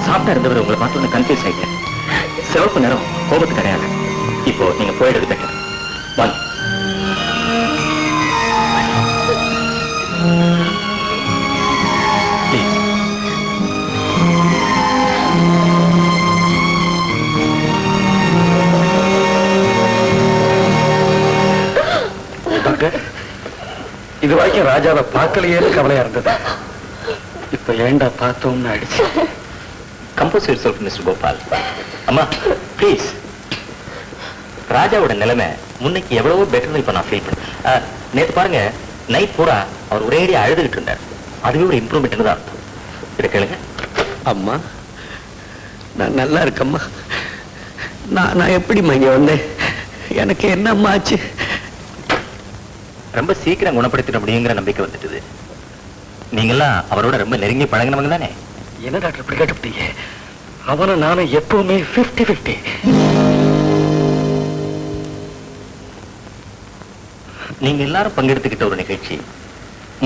S1: சாப்பிட்டா இருந்தவர் உங்களை பார்த்தோன்னு கன்ஃபியூஸ் ஆயிட்டேன். சிவப்பு நேரம் கோபத்துக்கு கிடையாது. இப்போ நீங்க போயிடுறது பெட்டர். வாங்க. Please.
S3: டாக்டர், இது வரைக்கும் ராஜாவை பார்க்கலையேன்னு கவலையா இருந்தது. இப்ப ஏண்டா பார்த்தோம்னு ஆயிடுச்சு.
S1: Compose yourself mister Gopal. அம்மா ப்ளீஸ். ராஜாவோட நிலைமை முன்னைக்கு எவ்வளவோ பெட்டர் இப்ப நான் ஃபீல் பண்ணேன். நேற்று பாருங்க, நைட் பூரா அவர் ஒரேடியா அழுதுகிட்டு இருந்தார். அதுவே ஒரு இம்ப்ரூவ்மெண்ட் தான் அர்த்தம். இதை கேளுங்க.
S3: அம்மா, நான் நல்லா இருக்கம்மா. நான் எப்படிம்மா இங்க வந்தேன்? எனக்கு என்னம்மா ஆச்சு?
S1: ரொம்ப சீக்கிரம் குணப்படுத்திட முடியுங்கிற நம்பிக்கை வந்துட்டுது. நீங்கெல்லாம் அவரோட ரொம்ப நெருங்கி பழகினவங்க தானே?
S3: என்ன டாக்டர் இப்படி கேட்டுட்டீங்க? அவனை நானும் எப்பவுமே 50-50.
S1: நீங்க எல்லாரும் பங்கெடுத்துக்கிட்ட ஒரு நிகழ்ச்சி,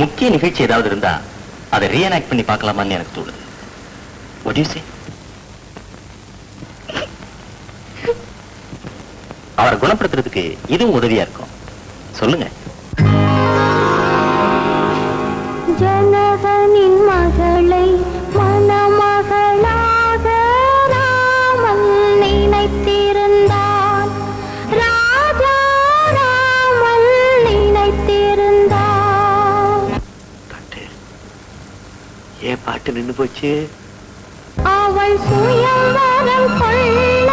S1: முக்கிய நிகழ்ச்சி ஏதாவது இருந்தா அதை ரீஎனாக்ட் பண்ணி பார்க்கலாமான்னு எனக்கு தோணுது. What do you say? அவரை குணப்படுத்துறதுக்கு இதுவும் உதவியா இருக்கும். சொல்லுங்க.
S9: ஜனகனின் மகளை மணமகளாக ராமன் நினைத்திருந்தான். ராஜா ராமன் நினைத்திருந்தான்.
S3: ஏன் பாட்டு நின்னு போச்சு?
S9: அவள் சுயம்வரம் கொள்ள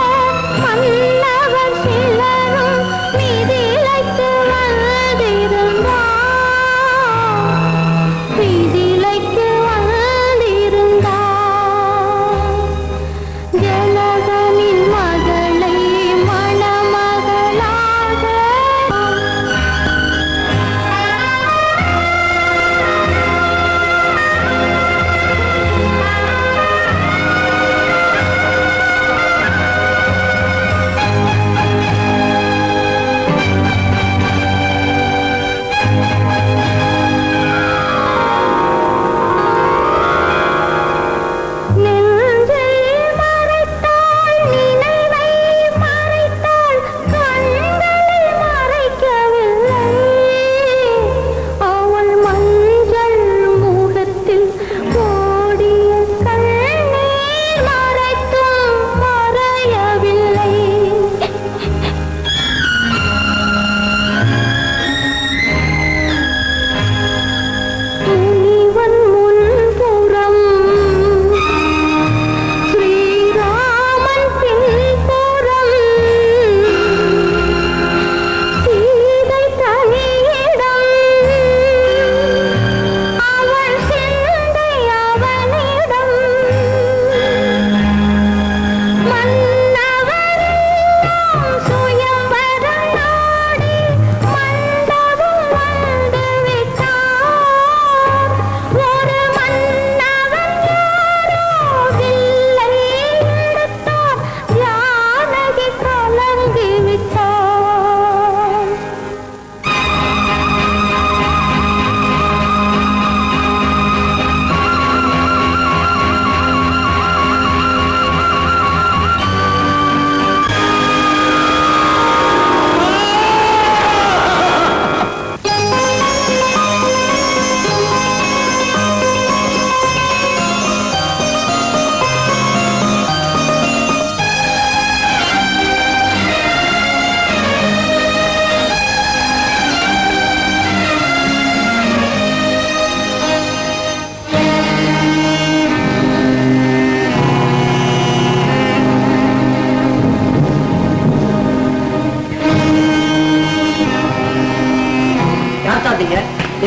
S9: மன்னவர் சிலரும் மிதிலைத்து வந்திருந்தார். மிதிலைத்து வந்திருந்தார். ஜனகனின் மகளை மணமகளாக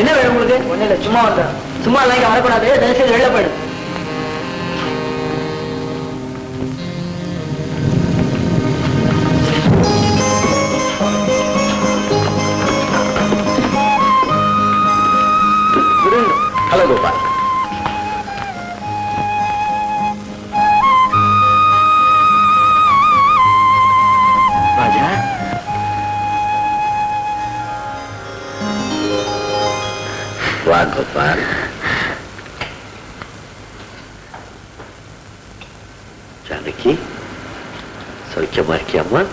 S2: என்ன வேணும் உங்களுக்கு? ஒண்ணு இல்ல, சும்மா வந்தேன். சும்மா எல்லாம் இங்க வரக்கூடாது, தயவுசெய்து வெளில போயிடு.
S3: ஹலோ கோபால். ராஜா, வா கோபால். ஜானகி, சௌக்கியமா இருக்கியாம்மா?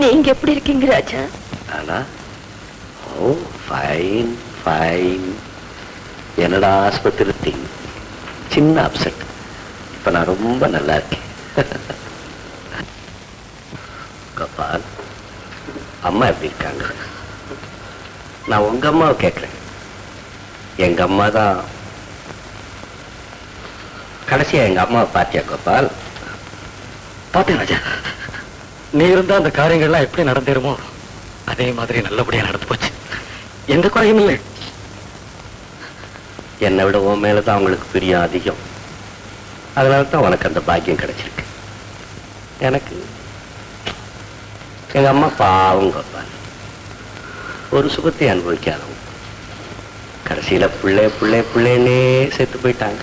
S7: நீங்க எப்படி இருக்கீங்க ராஜா?
S3: ஆனா ஓ ஃபைன் ஃபைன். என்னடா ஆஸ்பத்திரி சின்ன அப்செட். இப்ப நான் ரொம்ப நல்லா இருக்கேன். கோபால், அம்மா எப்படி இருக்காங்க? நான் உங்க அம்மாவை கேட்கிறேன். எங்க அம்மா தான் கடைசியா எங்க அம்மாவை பாத்தியா கோபால்? பார்த்தேன் ராஜா. நீ இருந்தா அந்த காரியங்கள்லாம் எப்படி நடந்தேருமோ அதே மாதிரி நல்லபடியா நடந்து போச்சு. எந்த குறையும் இல்லை. என்னை விட உன் மேலதான் அவங்களுக்கு பிரியம் அதிகம். அதனால தான் உனக்கு அந்த பாக்கியம் கிடைச்சிருக்கு. எனக்கு எங்க அம்மா பாவம் கோபால், ஒரு சுகத்தை அனுபவிக்காதவங்க. கடைசியில பிள்ளை பிள்ளை பிள்ளைன்னே செத்து போயிட்டாங்க.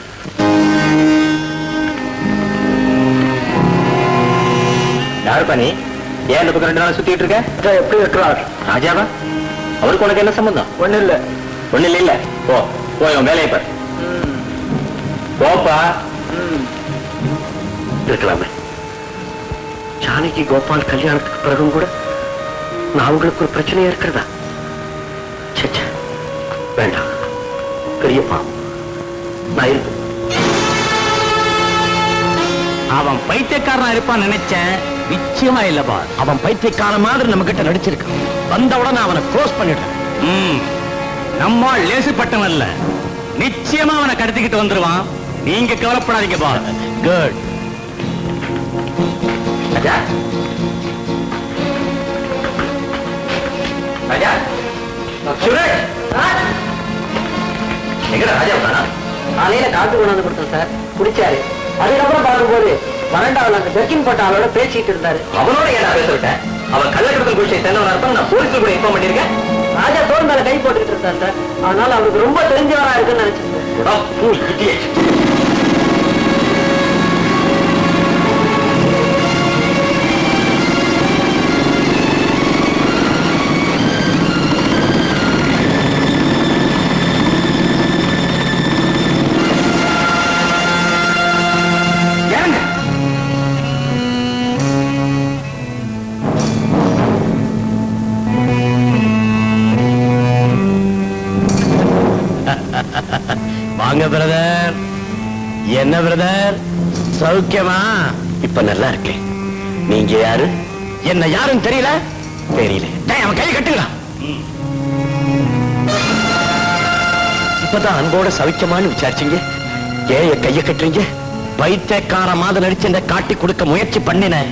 S3: யாரு பண்ணி ஏன் இந்த பக்கம் 2 நாள் சுத்திட்டு இருக்க? எப்படி வெட்டுறார் ராஜாவா? அவருக்கு உனக்கு என்ன சம்பந்தம்? ஒண்ணு இல்ல. ஒண்ணு இல்ல இல்ல. போ போய் உன் வேலையை பாரு. போப்பா. இருக்கலாமே. ஜானகி கோபால் கல்யாணத்துக்கு பிறகும் கூட நான் உங்களுக்கு ஒரு பிரச்சனையா இருக்கிறதா? சச்சா, வேண்டாம். பெரியப்பா நான் இருப்பேன்.
S1: அவன் பைத்தியக்காரனா இருப்பான்னு நினைச்சேன். நிச்சயமா இல்லப்பா. அவன் பைத்தியக்கார மாதிரி நம்ம கிட்ட நடிச்சிருக்கான். வந்த உடனே அவனை க்ளோஸ் பண்ணிடுறேன். நம்ம லேசுப்பட்டவன் இல்ல. நிச்சயமா அவனை கடத்திக்கிட்டு வந்துருவான். நீங்க கவலைப்படாதீங்க பா. குட்.
S3: ராஜா, ராஜா, சுரேஷ், எங்கடா ராஜா வந்தானா?
S2: காலையில காத்து கொண்டாந்து கொடுத்தேன் சார், குடிச்சாரு. அதுக்கப்புறம் பார்க்கும்போது வரண்டாவில் அந்த ஜர்க்கின் போட்ட அவளோட பேசிட்டு இருந்தாரு.
S3: அவனோட ஏன் பேச விட்டேன்? அவன் கள்ளக்கடத்தல் குடிச்சை சேர்ந்தவனா இருப்பான். நான் போலீஸ்ல கூட இன்ஃபார்ம் பண்ணிருக்கேன்.
S2: ராஜா தோல் மேல கை போட்டுட்டு இருந்தார் சார். அதனால அவருக்கு ரொம்ப தெரிஞ்சவரா இருக்குன்னு நினைச்சிருந்தேன்.
S1: வாங்க பிரதர். என்ன பிரதர், சௌக்கியமா?
S3: இப்ப நல்லா இருக்கேன். நீங்க யாரு?
S1: என்ன யாருன்னு தெரியல?
S3: தெரியல.
S1: அவன் கையை கட்டுங்களா?
S3: இப்பதான் அன்போட சவிக்கமான்னு விசாரிச்சீங்க. ஏன் என் கையை கட்டுறீங்க?
S1: பைத்தியக்கார மாதிரி நடிச்சு இந்த காட்டி கொடுக்க முயற்சி பண்ணின.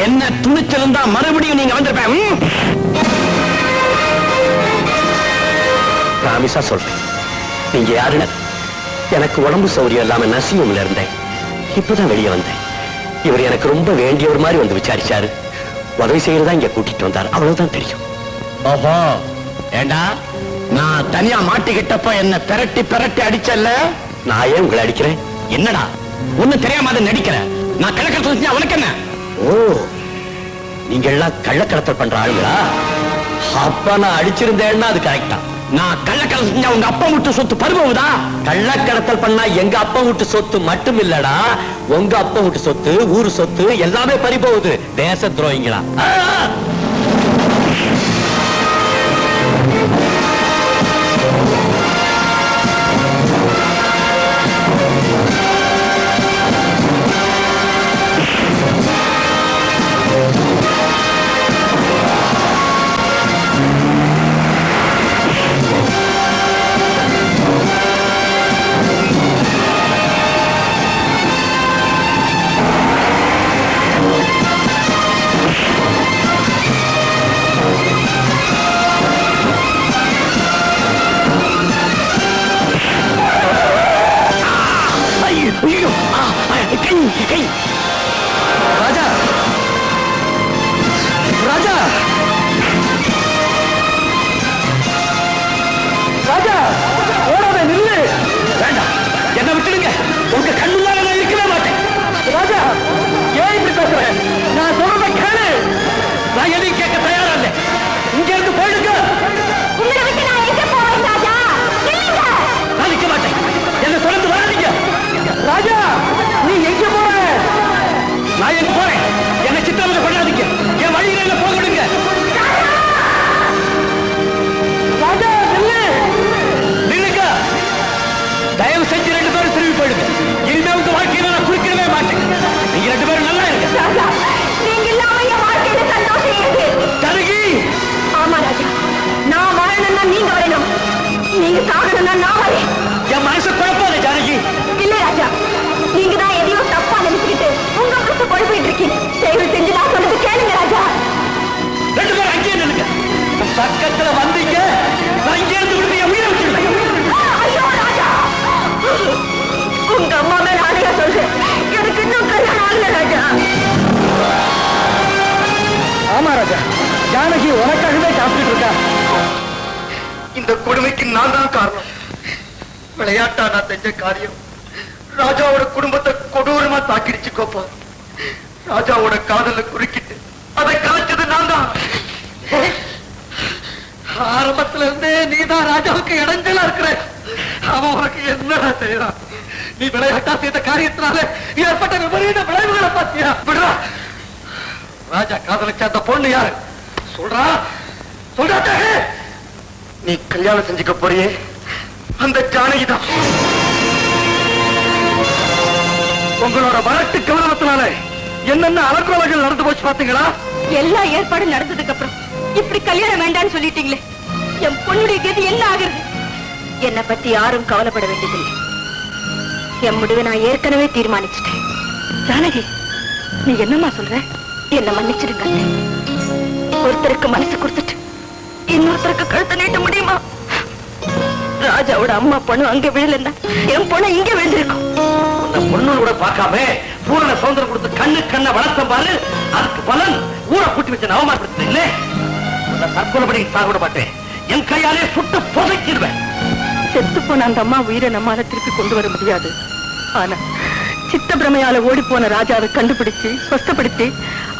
S1: என்ன துணிச்சிருந்தா மறுபடியும் நீங்க வந்திருப்பேன்.
S3: ராமிசா சொல்றேன். நீங்க யாருன்னு? எனக்கு உடம்பு சௌரியம் இல்லாம நர்சிங்ஹோம்ல இருந்தேன். இப்பதான் வெளியே வந்தேன். இவர் எனக்கு ரொம்ப வேண்டியவர் மாதிரி வந்து விசாரிச்சாரு. உதவி செய்யறதா இங்க கூட்டிட்டு வந்தார். அவ்வளவுதான் தெரியும்.
S1: ஓஹோ, ஏண்டா நான் தனியா மாட்டிக்கிட்டப்ப என்ன பெரட்டி பெரட்டி அடிச்சல்ல?
S3: நான் ஏன் உங்களை அடிக்கிறேன்?
S1: என்னடா ஒண்ணு தெரியாம அதை நடிக்கிற? நான் கள்ளக்கடத்தல் செஞ்சா அவனுக்கு என்ன?
S3: ஓ, நீங்க எல்லாம் கள்ளக்கடத்தல் பண்ற ஆளுங்களா? அப்ப நான் அடிச்சிருந்தேன்னா அது கரெக்டா?
S1: நான் கள்ளக்கடத்தல் செஞ்சா உங்க அப்பா விட்டு சொத்து பறிபோகுதா?
S3: கள்ளக்கடத்தல் பண்ணா எங்க அப்பா வீட்டு சொத்து மட்டும் இல்லடா, உங்க அப்பா வீட்டு சொத்து, ஊரு சொத்து எல்லாமே பறிபோகுது. தேச துரோகிங்களா?
S4: நீங்க சாகணும்னா நான் வரேன்.
S3: என் மனசு குழப்பாத ஜானகி.
S4: இல்ல ராஜா, நீங்க தான் எதையோ தப்பா நினைச்சுக்கிட்டு உங்க மனசு குழப்பிட்டு இருக்கீங்க. தயவு செஞ்சு நான் சொல்றது கேளுங்க ராஜா.
S3: ரெண்டு பேரும் அங்கேயே நில்லுங்க. பக்கத்துல வந்தீங்க, நான் இங்கே இருந்து விடுங்க, என் உயிரை விட்டுருவேன்.
S4: ஐயோ ராஜா, உங்க அம்மா மேல ஆணையா சொல்றேன், எனக்கு இன்னும் கல்யாணம் ஆகல ராஜா.
S3: ஆமா ராஜா, ஜானகி உனக்காகவே காத்துட்டு இருக்கா.
S2: இந்த கொடுமைக்கு நான் தான் காரணம். விளையாட்டா நான் செஞ்ச காரியம் ராஜாவோட குடும்பத்தை கொடூரமா தாக்கிடுச்சு கோபால். ராஜாவோட காதல குறுக்கிட்டு அதை கலைச்சது நான் தான். ஆரம்பத்துல இருந்தே நீதான் ராஜாவுக்கு இடைஞ்சலா இருக்கிற. அவன் உனக்கு என்னடா செய்யறான்? நீ விளையாட்டா செய்த காரியத்தினால ஏற்பட்ட விபரீத விளைவுகளை பார்த்தியா? விடுறா. ராஜா காதலிச்ச அந்த பொண்ணு யாரு சொல்றா? சொல்றாட்டே. நீ கல்யாணம் செஞ்சுக்க போறியே அந்த ஜானகி தான். உங்களோட வழக்கு கவனத்தினால என்னென்ன அலக்குறவர்கள் நடந்து போச்சு பாத்தீங்களா?
S4: எல்லா ஏற்பாடும் நடந்ததுக்கு அப்புறம் இப்படி கல்யாணம் வேண்டான்னு சொல்லிட்டீங்களே, என் பொண்ணுடைய கதி என்ன ஆகுறது? என்னை பத்தி யாரும் கவலைப்பட வேண்டியதில்லை. என் முடிவை நான் ஏற்கனவே தீர்மானிச்சிட்டேன். ஜானகி, நீ என்னம்மா சொல்ற? என்ன மன்னிச்சிருங்க. ஒருத்தருக்கு மனசு கொடுத்துட்டு இன்னொருத்தருக்கு கழுத்தை நீட்ட முடியுமா? ராஜாவோட அம்மா பொண்ணு அங்க விழலன்னா என் பொண்ணு இங்க விழுந்திருக்கும்.
S3: அந்த பொண்ணு கூட பார்க்காம பூரண சுதந்திரம் கொடுத்து கண்ணு கண்ண வளர்த்தம் பாரு. அதுக்கு பலன் ஊரை கூட்டி வச்சு அவமானப்படுத்த இல்ல. அந்த தற்கொலைப்படி சாகுட மாட்டேன், என் கையாலே சுட்டு புதைக்கிடுவேன்.
S4: செத்து போன அந்த அம்மா உயிரை நம்மால திருப்பி கொண்டு வர முடியாது. ஆனா சித்த பிரமையால ஓடி போன ராஜாவை கண்டுபிடிச்சு ஸ்வஸ்தப்படுத்தி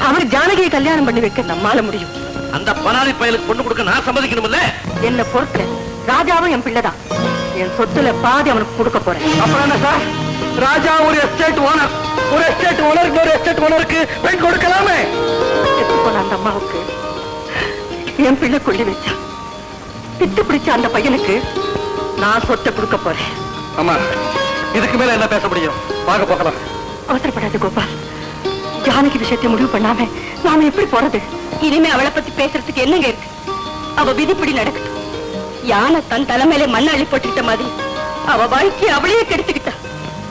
S4: அவர் ஜானகியை கல்யாணம் பண்ணி வைக்க நம்மால முடியும்.
S3: அந்த பனாலி பயலுக்கு பொண்ணு கொடுக்க நான் சம்மதிக்கணும்ல.
S4: என்ன பொறுத்த ராஜாவும் என் பிள்ளைதான். என் சொத்துல பாதி அவனுக்கு கொடுக்க போறேன்.
S2: அப்புறம் என்ன சார்? ராஜா ஒரு எஸ்டேட் ஓனர், ஒரு எஸ்டேட் ஓனருக்கு ஒரு எஸ்டேட் ஓனருக்கு பெண் கொடுக்கலாமே.
S4: செத்து போன அந்த அம்மாவுக்கு என் பிள்ளை கொள்ளி வச்சா, பித்து பிடிச்ச அந்த பையனுக்கு நான் சொத்தை கொடுக்க போறேன்.
S2: ஆமா, இதுக்கு மேல என்ன பேச முடியும்? வாங்க போகலாம்.
S4: அவசரப்படாது கோபால். ஜானகி விஷயத்தை முடிவு பண்ணாம நாம எப்படி போறது? இனிமே அவளை பத்தி பேசுறதுக்கு என்னங்க இருக்கு? அவ விதிப்படி நடக்கட்டும். யானை தன் தலைமையில மண்ணை அள்ளி போட்டுக்கிட்ட மாதிரி அவ வாழ்க்கையை அவளையே கெடுத்துக்கிட்டா.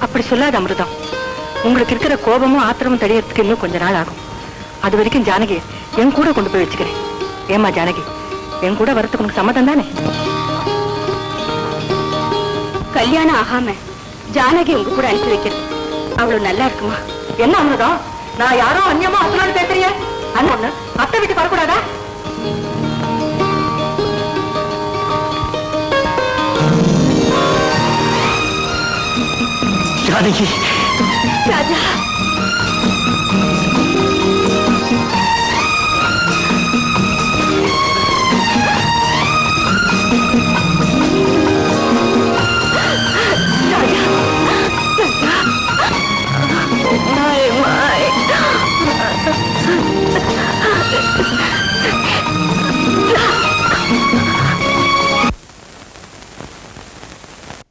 S4: அப்படி சொல்லாத அமிர்தம். உங்களுக்கு இருக்கிற கோபமும் ஆத்திரமும் தெரியறதுக்கு இன்னும் கொஞ்ச நாள் ஆகும். அது வரைக்கும் ஜானகி என் கூட கொண்டு போய் வச்சுக்கிறேன். ஏமா ஜானகி, என் கூட வரத்துக்கு உனக்கு சம்மதம் தானே? கல்யாணம் ஆகாம ஜானகி உங்க கூட அனுப்பி வைக்கிறது அவ்வளவு நல்லா இருக்குமா? என்ன அமிர்தம், நான் யாரோ அந்நியமா அத்தனாடு பேசுறீங்க? அண்ணன் ஒண்ணு அத்தை வீட்டுக்கு வரக்கூடாதா?
S3: ஜானகி,
S4: ராஜா,